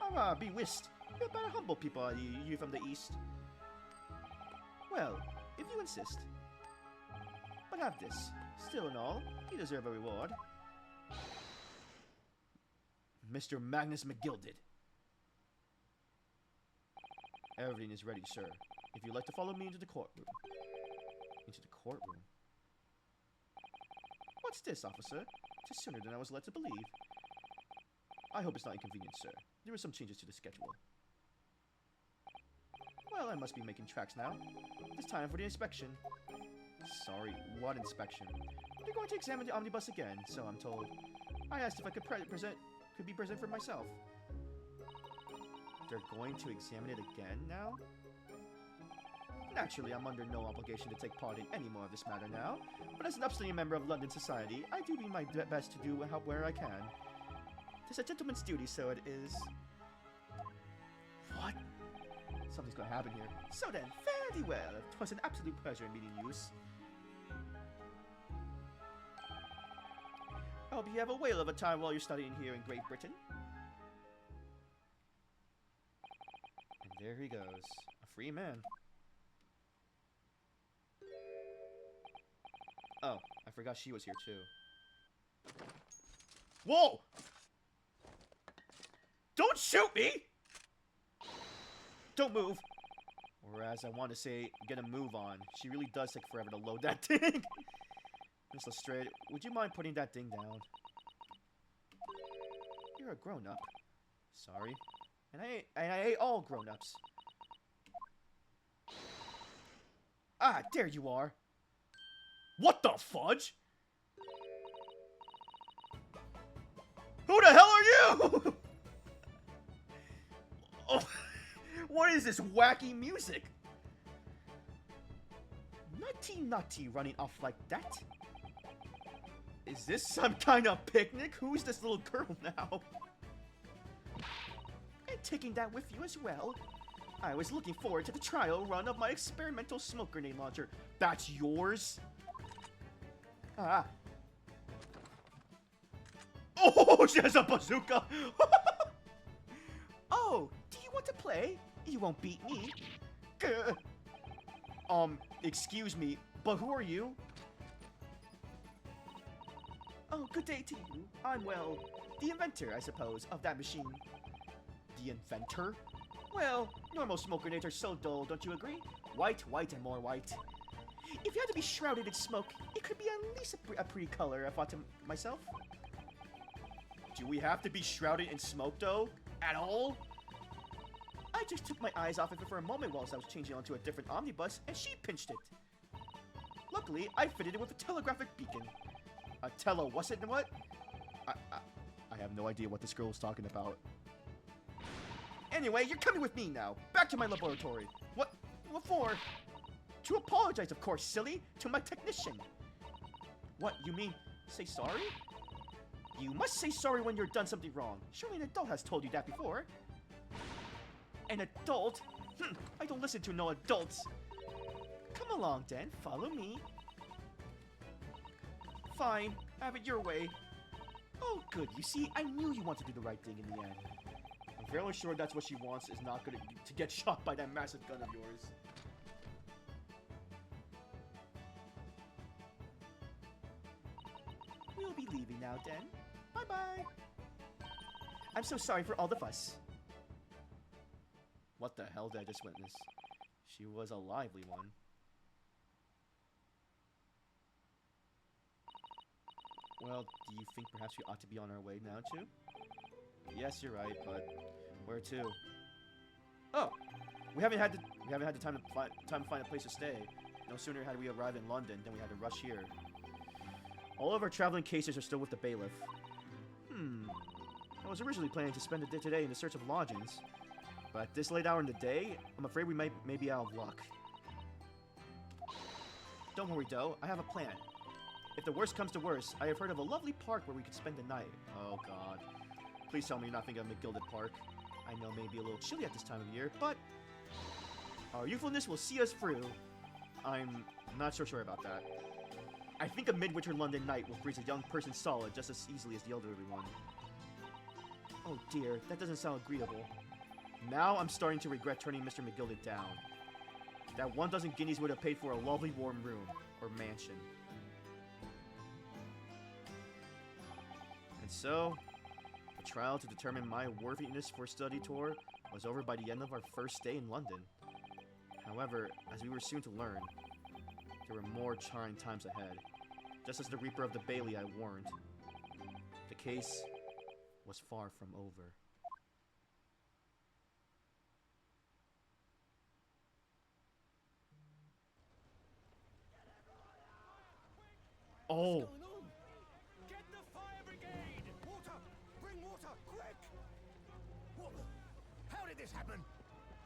Ah, be whist. You're but a humble people, are you from the east? Well, if you insist. But have this. Still in all, you deserve a reward. Mr. Magnus McGilded. Everything is ready, sir. If you'd like to follow me into the courtroom. Into the courtroom? What's this, officer? 'Tis sooner than I was led to believe. I hope it's not inconvenient, sir. There were some changes to the schedule. Well, I must be making tracks now. It's time for the inspection. Sorry, what inspection? They're going to examine the omnibus again, so I'm told. I asked if I could be present for myself. They're going to examine it again now? Naturally, I'm under no obligation to take part in any more of this matter now, but as an upstanding member of London society, I do my best to do help where I can. 'Tis a gentleman's duty, so it is. What? Something's gonna happen here. So then, fairly well. 'Twas an absolute pleasure meeting you. I hope you have a whale of a time while you're studying here in Great Britain. And there he goes, a free man. Oh, I forgot she was here too. Whoa! Don't shoot me! Don't move! Or as I want to say, get a move on. She really does take forever to load that thing. Miss Lestrade, would you mind putting that thing down? You're a grown-up. Sorry. And I hate all grown-ups. Ah, there you are! What the fudge? Who the hell are you? Oh, what is this wacky music? Nutty nutty running off like that? Is this some kind of picnic? Who's this little girl now? And taking that with you as well. I was looking forward to the trial run of my experimental smoke grenade launcher. That's yours? Ah. Oh, she has a bazooka! Oh, do you want to play? You won't beat me. Gah. Excuse me, but who are you? Oh, good day to you. I'm, well, the inventor, I suppose, of that machine. The inventor? Well, normal smoke grenades are so dull, don't you agree? White, white, and more white. If you had to be shrouded in smoke, it could be at least a pretty color, I thought to myself. Do we have to be shrouded in smoke, though? At all? I just took my eyes off of it for a moment whilst I was changing onto a different omnibus, and she pinched it. Luckily, I fitted it with a telegraphic beacon. A what's it and what? I have no idea what this girl is talking about. Anyway, you're coming with me now. Back to my laboratory. What for? To apologize, of course, silly, to my technician. What, you mean, say sorry? You must say sorry when you're done something wrong. Surely an adult has told you that before. An adult? I don't listen to no adults. Come along, then. Follow me. Fine. Have it your way. Oh, good. You see, I knew you wanted to do the right thing in the end. I'm fairly sure that's what she wants is not going to get shot by that massive gun of yours. We'll be leaving now, then. Bye-bye. I'm so sorry for all the fuss. What the hell did I just witness? She was a lively one. Well, do you think perhaps we ought to be on our way now, too? Yes, you're right, but where to? Oh, we haven't had the time to find a place to stay. No sooner had we arrived in London than we had to rush here. All of our traveling cases are still with the bailiff. I was originally planning to spend the day today in the search of lodgings, but at this late hour in the day, I'm afraid we may be out of luck. Don't worry, though. I have a plan. If the worst comes to worst, I have heard of a lovely park where we could spend the night. Oh, God. Please tell me you're not thinking of McGilded Park. I know it may be a little chilly at this time of year, but our youthfulness will see us through. I'm not so sure about that. I think a midwinter London night will freeze a young person solid just as easily as the elderly one. Oh dear, that doesn't sound agreeable. Now I'm starting to regret turning Mr. McGilded down. That 1,000 guineas would have paid for a lovely warm room, or mansion. And so, the trial to determine my worthiness for a study tour was over by the end of our first day in London. However, as we were soon to learn, there were more trying times ahead, just as the Reaper of the Bailey I warned. The case was far from over. Oh! What's going on? Get the fire brigade! Water! Bring water, quick! What the? How did this happen?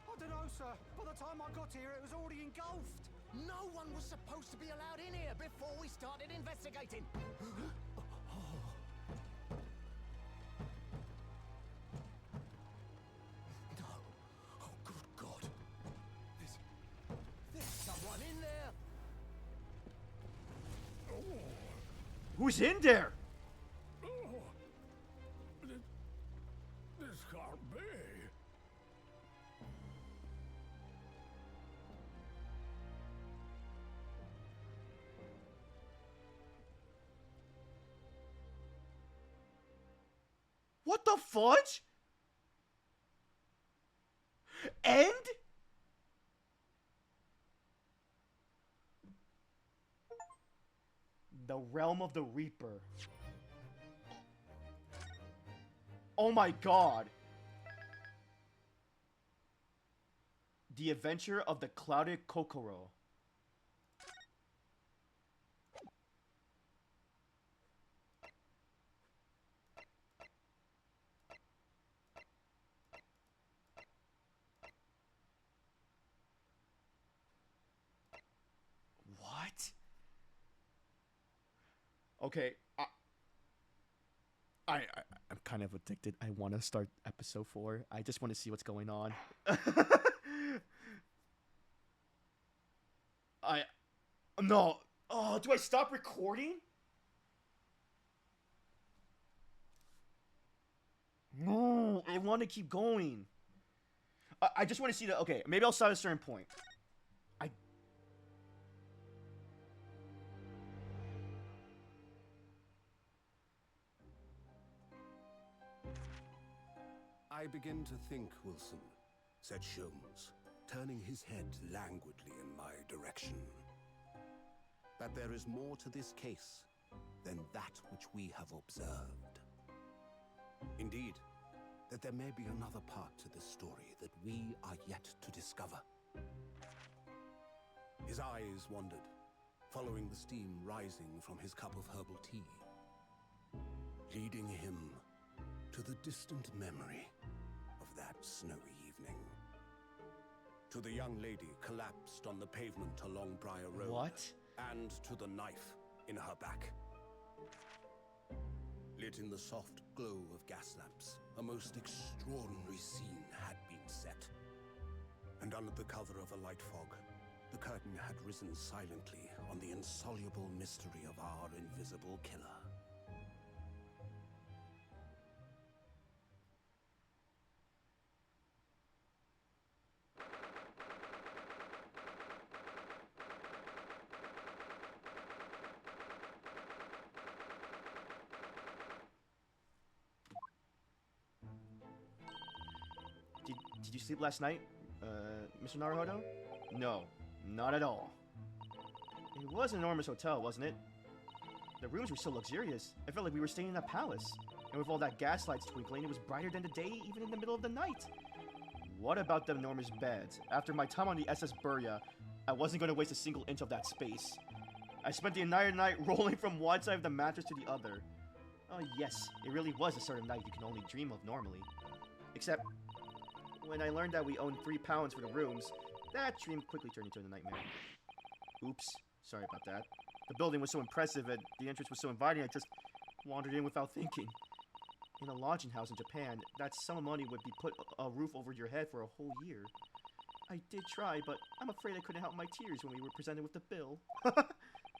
I don't know, sir. By the time I got here, it was already engulfed. No one was supposed to be allowed in here before we started investigating. No. Oh, good God. There's someone in there. Who's in there? This can't be. What the fudge? And? The realm of the Reaper. Oh my God. The adventure of the clouded Kokoro. Okay, I'm kind of addicted. I want to start episode 4. I just want to see what's going on. I no. Oh, do I stop recording? No, I want to keep going. I just want to see the. Okay, maybe I'll stop at a certain point. I begin to think, Wilson, said Sholmes, turning his head languidly in my direction, that there is more to this case than that which we have observed. Indeed, that there may be another part to this story that we are yet to discover. His eyes wandered, following the steam rising from his cup of herbal tea, leading him to the distant memory of that snowy evening. To the young lady collapsed on the pavement along Briar Road. What? And to the knife in her back. Lit in the soft glow of gas lamps, a most extraordinary scene had been set. And under the cover of a light fog, the curtain had risen silently on the insoluble mystery of our invisible killer. Did you sleep last night, Mr. Naruhodo? No, not at all. It was an enormous hotel, wasn't it? The rooms were so luxurious. I felt like we were staying in a palace. And with all that gaslights twinkling, it was brighter than the day, even in the middle of the night. What about the enormous beds? After my time on the SS Burya, I wasn't going to waste a single inch of that space. I spent the entire night rolling from one side of the mattress to the other. Oh yes, it really was the sort of night you can only dream of normally. Except, when I learned that we owned £3 for the rooms, that dream quickly turned into a nightmare. Oops, sorry about that. The building was so impressive and the entrance was so inviting, I just wandered in without thinking. In a lodging house in Japan, that sum of money would be put a roof over your head for a whole year. I did try, but I'm afraid I couldn't help my tears when we were presented with the bill.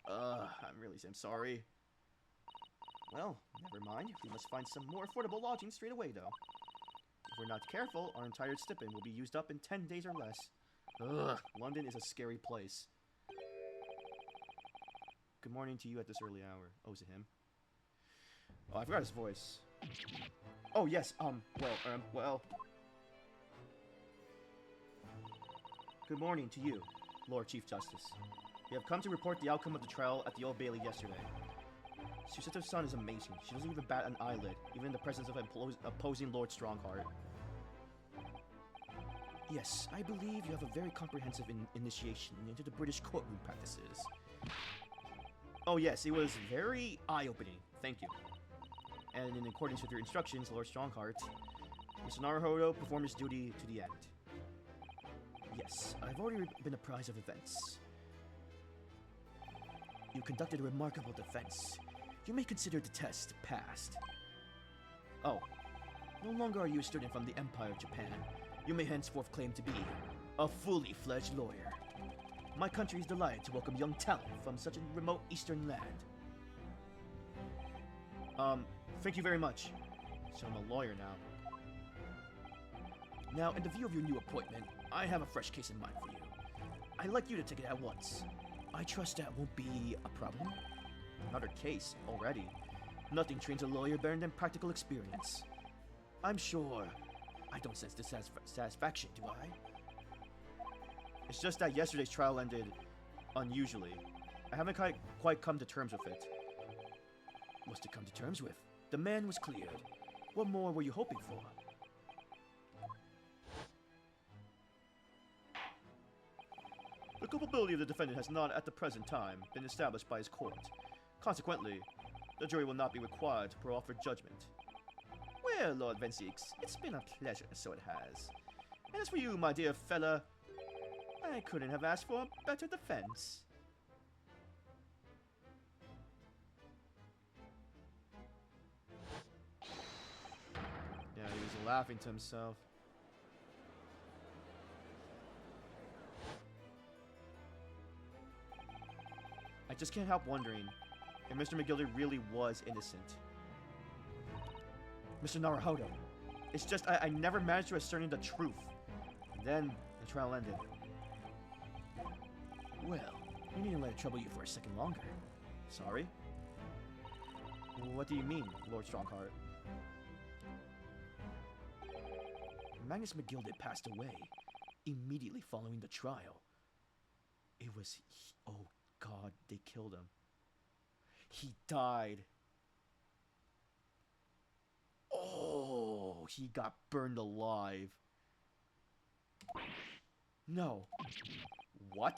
I'm sorry. Well, never mind. We must find some more affordable lodging straight away, though. If we're not careful, our entire stipend will be used up in 10 days or less. Ugh, London is a scary place. Good morning to you at this early hour. Oh, is it him? Oh, I forgot his voice. Oh, yes, well. Good morning to you, Lord Chief Justice. We have come to report the outcome of the trial at the Old Bailey yesterday. Suseto's son is amazing. She doesn't even bat an eyelid, even in the presence of opposing Lord Strongheart. Yes, I believe you have a very comprehensive initiation into the British courtroom practices. Oh yes, it was very eye-opening. Thank you. And in accordance with your instructions, Lord Strongheart, Mr. Naruhodo performed his duty to the end. Yes, I've already been apprised of events. You conducted a remarkable defense. You may consider the test passed. Oh, no longer are you a student from the Empire of Japan. You may henceforth claim to be a fully fledged lawyer. My country is delighted to welcome young talent from such a remote eastern land. Thank you very much. So I'm a lawyer now. Now, in the view of your new appointment, I have a fresh case in mind for you. I'd like you to take it at once. I trust that won't be a problem. Another case, already. Nothing trains a lawyer better than practical experience. I'm sure I don't sense dissatisfaction, do I? It's just that yesterday's trial ended unusually. I haven't quite come to terms with it. What's to come to terms with? The man was cleared. What more were you hoping for? The culpability of the defendant has not, at the present time, been established by his court. Consequently, the jury will not be required to proffer judgment. Well, Lord Vensix, it's been a pleasure, so it has. And as for you, my dear fella, I couldn't have asked for a better defense. Now, in the view of your new appointment, I have a fresh case in mind for you. I'd like you to take it at once. I trust that won't be a problem. Another case, already. Nothing trains a lawyer better than practical experience. I'm sure I don't sense dissatisfaction, do I? It's just that yesterday's trial ended unusually. I haven't quite come to terms with it. What's to come to terms with? The man was cleared. What more were you hoping for? The culpability of the defendant has not, at the present time, been established by his court. Consequently, the jury will not be required to proffer judgment. Well, Lord Vensix, it's been a pleasure, so it has. And as for you, my dear fella, I couldn't have asked for a better defense. laughing to himself. I just can't help wondering if Mr. McGilder really was innocent. Mr. Naruhodo, it's just I never managed to ascertain the truth. And then the trial ended. Well, you needn't let it trouble you for a second longer. Sorry? What do you mean, Lord Strongheart? Magnus McGilded passed away immediately following the trial. It was... oh God, they killed him. He died. Oh, he got burned alive. No. What?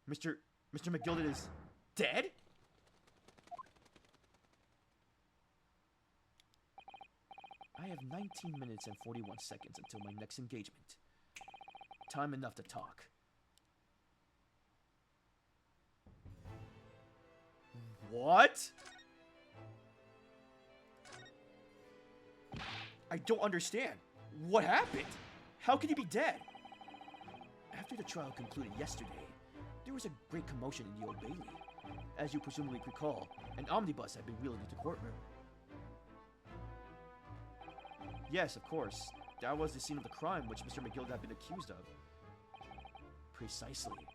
Mr. McGilded is dead? I have 19 minutes and 41 seconds until my next engagement. Time enough to talk. What? I don't understand. What happened? How could he be dead? After the trial concluded yesterday, there was a great commotion in the Old Bailey. As you presumably recall, an omnibus had been wheeled into the courtroom. Yes, of course. That was the scene of the crime which Mr. McGill had been accused of. Precisely.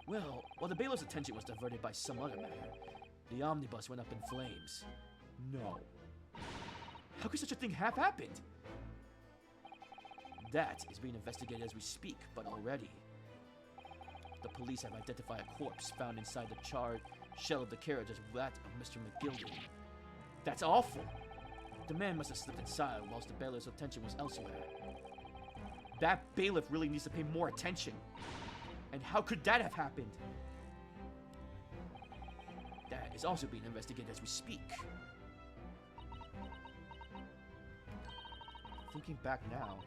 Well, while the bailiff's attention was diverted by some other matter, the omnibus went up in flames. No. How could such a thing have happened? That is being investigated as we speak, but already. The police have identified a corpse found inside the charred shell of the carriage as that of Mr. McGilded. That's awful! The man must have slipped inside whilst the bailiff's attention was elsewhere. That bailiff really needs to pay more attention. And how could that have happened? That is also being investigated as we speak. Thinking back now,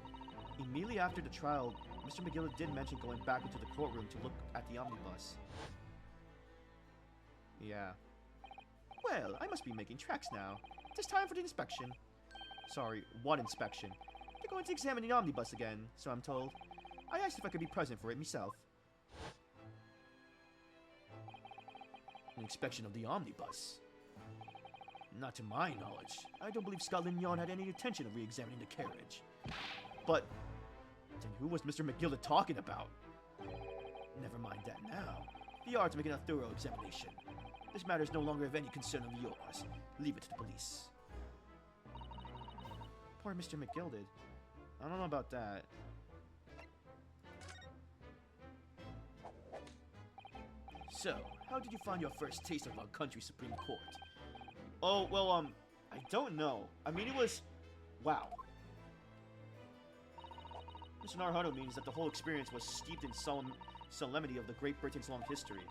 immediately after the trial, Mr. McGill did mention going back into the courtroom to look at the omnibus. Yeah. Well, I must be making tracks now. It's time for the inspection. Sorry, what inspection? They're going to examine the omnibus again, so I'm told. I asked if I could be present for it myself. An inspection of the omnibus? Not to my knowledge. I don't believe Scotland Yard had any intention of re-examining the carriage. But then who was Mr. McGilda talking about? Never mind that now. The Yard's making a thorough examination. This matter is no longer of any concern of yours. Leave it to the police. Poor Mr. McGilded. I don't know about that. So, how did you find your first taste of our country's Supreme Court? Oh, well, I don't know. I mean, it was... wow. Mr. Naruhodo means that the whole experience was steeped in solemnity of the Great Britain's long history.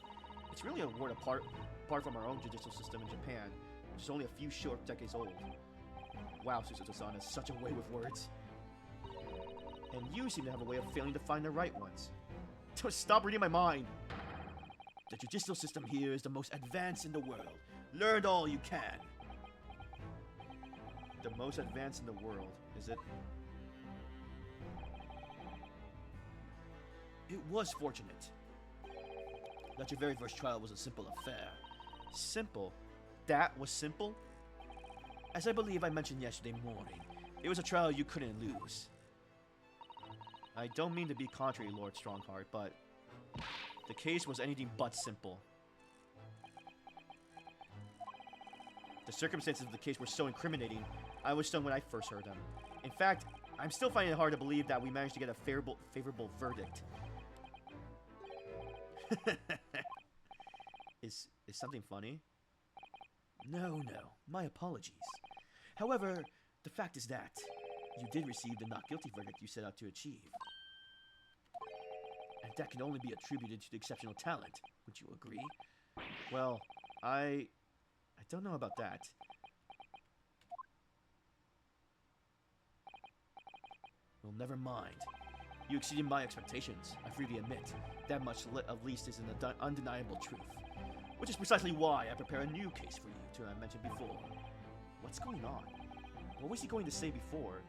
It's really a word apart from our own judicial system in Japan, which is only a few short decades old. Wow, Susato-san has such a way with words. And you seem to have a way of failing to find the right ones. Just stop reading my mind! The judicial system here is the most advanced in the world. Learn all you can! The most advanced in the world, is it? It was fortunate that your very first trial was a simple affair. Simple? That was simple? As I believe I mentioned yesterday morning, it was a trial you couldn't lose. I don't mean to be contrary, Lord Strongheart, but the case was anything but simple. The circumstances of the case were so incriminating, I was stunned when I first heard them. In fact, I'm still finding it hard to believe that we managed to get a favorable verdict. Is something funny? No, my apologies. However, the fact is that you did receive the not guilty verdict you set out to achieve. And that can only be attributed to the exceptional talent. Would you agree? Well, I don't know about that. Well, never mind. You exceeded my expectations, I freely admit. That much, at least, is an undeniable truth. Which is precisely why I prepare a new case for you, to I mentioned before. What's going on? What was he going to say before?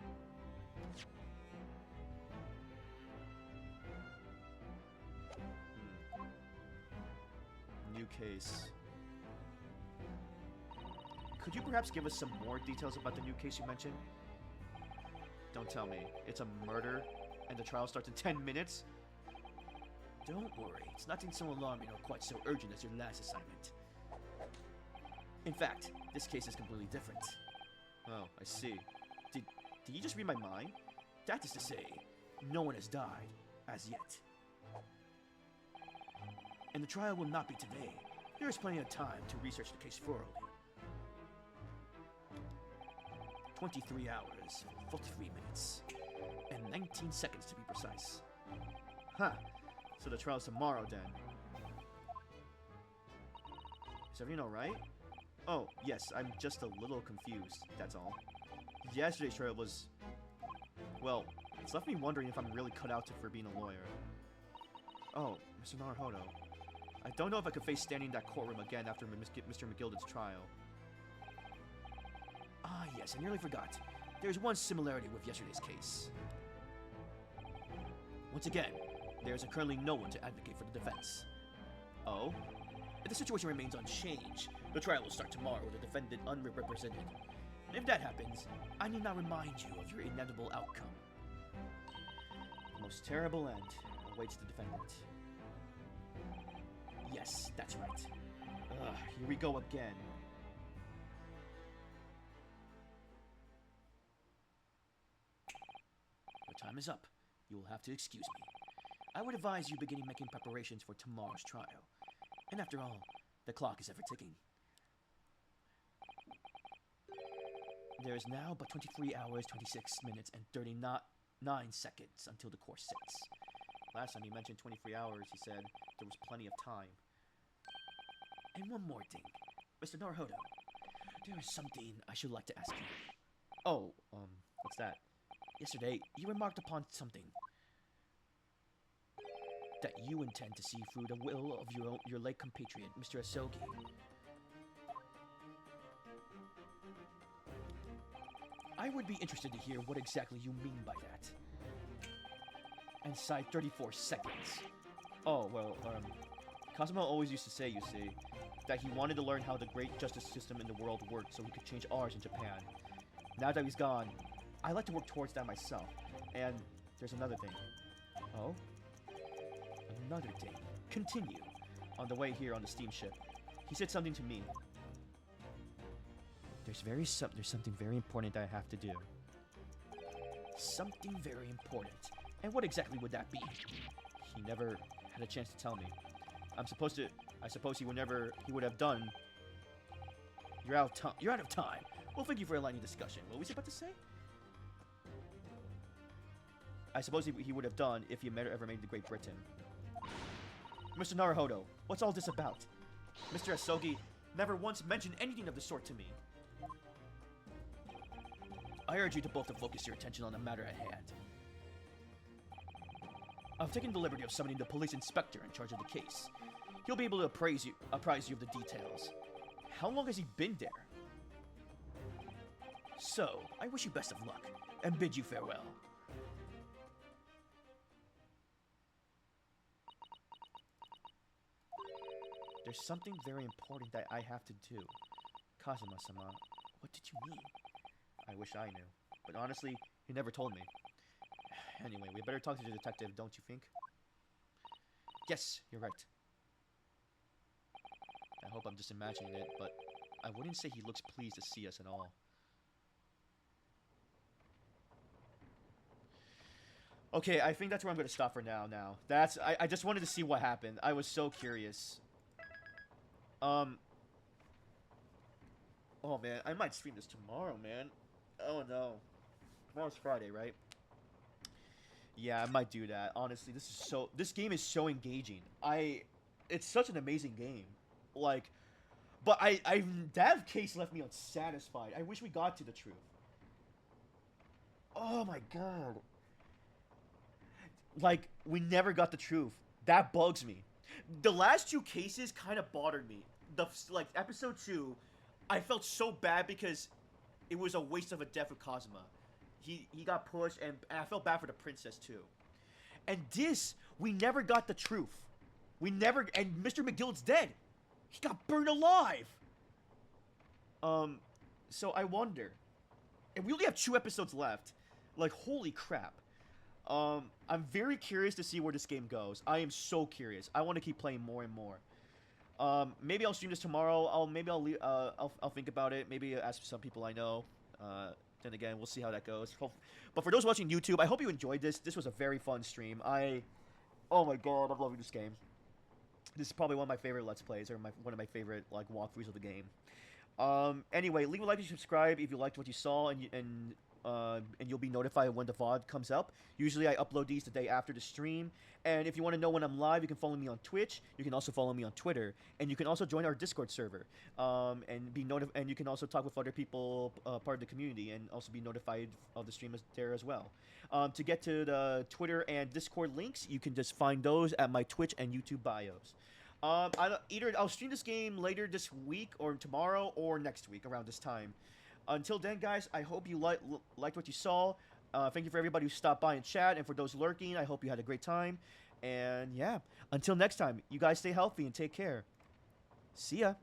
case. Could you perhaps give us some more details about the new case you mentioned? Don't tell me. It's a murder, and the trial starts in 10 minutes? Don't worry. It's nothing so alarming or quite so urgent as your last assignment. In fact, this case is completely different. Oh, I see. Did you just read my mind? That is to say, no one has died, as yet. And the trial will not be today. There is plenty of time to research the case thoroughly. 23 hours, 43 minutes, and 19 seconds to be precise. Huh. So the trial's tomorrow, then. Is everything alright? Oh, yes, I'm just a little confused, that's all. Yesterday's trial was... well, it's left me wondering if I'm really cut out for being a lawyer. Oh, Mr. Naruhodo. I don't know if I could face standing in that courtroom again after Mr. McGilded's trial. Ah, yes, I nearly forgot. There's one similarity with yesterday's case. Once again, there is currently no one to advocate for the defense. Oh? If the situation remains unchanged, the trial will start tomorrow with the defendant unrepresented. And if that happens, I need not remind you of your inevitable outcome. The most terrible end awaits the defendant. Yes, that's right. Ugh, here we go again. Your time is up. You will have to excuse me. I would advise you beginning making preparations for tomorrow's trial. And after all, the clock is ever ticking. There is now but 23 hours, 26 minutes, and 39 seconds until the court sits. Last time he mentioned 23 hours, he said there was plenty of time. And one more thing. Mr. Naruhodo, there is something I should like to ask you. Oh, what's that? Yesterday, you remarked upon something. That you intend to see through the will of your late compatriot, Mr. Asogi. I would be interested to hear what exactly you mean by that. And side 34 seconds. Oh, well, Cosmo always used to say, you see, that he wanted to learn how the great justice system in the world worked so he could change ours in Japan. Now that he's gone, I like to work towards that myself. And there's another thing. Oh? Another thing. Continue. On the way here on the steamship, he said something to me. There's something very important that I have to do. Something very important. And what exactly would that be? He never had a chance to tell me. I suppose he would have done. You're out of time. Well, thank you for enlightening discussion. What was he about to say? I suppose he would have done if he ever made the Great Britain. Mr. Naruhodo, what's all this about? Mr. Asogi never once mentioned anything of the sort to me. I urge you to both to focus your attention on the matter at hand. I've taken the liberty of summoning the police inspector in charge of the case. He'll be able to apprise you of the details. How long has he been there? So, I wish you best of luck, and bid you farewell. There's something very important that I have to do. Kazuma-sama, what did you mean? I wish I knew. But honestly, he never told me. Anyway, we better talk to the detective, don't you think? Yes, you're right. I hope I'm just imagining it, but I wouldn't say he looks pleased to see us at all. Okay, I think that's where I'm going to stop for now. I just wanted to see what happened. I was so curious. Oh man, I might stream this tomorrow, man. Oh no. Tomorrow's Friday, right? Yeah, I might do that. Honestly, this game is so engaging. It's such an amazing game. Like, but that case left me unsatisfied. I wish we got to the truth. Oh my god. Like, we never got the truth. That bugs me. The last two cases kind of bothered me. Like, episode 2, I felt so bad because it was a waste of a death of Kazuma. He got pushed, and I felt bad for the princess, too. And this, we never got the truth. And Mr. McGilled's dead. He got burned alive. So I wonder, and we only have 2 episodes left. Like, holy crap. I'm very curious to see where this game goes. I am so curious. I want to keep playing more and more. Maybe I'll stream this tomorrow. I'll think about it. Maybe ask some people I know. Then again, we'll see how that goes. But for those watching YouTube, I hope you enjoyed this. This was a very fun stream. Oh my god, I'm loving this game. This is probably one of my favorite Let's Plays, or one of my favorite like walkthroughs of the game. Anyway, leave a like and subscribe if you liked what you saw, and you'll be notified when the VOD comes up. Usually I upload these the day after the stream. And if you want to know when I'm live, you can follow me on Twitch. You can also follow me on Twitter. And you can also join our Discord server. And you can also talk with other people, part of the community, and also be notified of the stream there as well. To get to the Twitter and Discord links, you can just find those at my Twitch and YouTube bios. Either I'll stream this game later this week, or tomorrow, or next week around this time. Until then, guys, I hope you liked what you saw. Thank you for everybody who stopped by and chat, and for those lurking, I hope you had a great time. And yeah, until next time, you guys stay healthy and take care. See ya.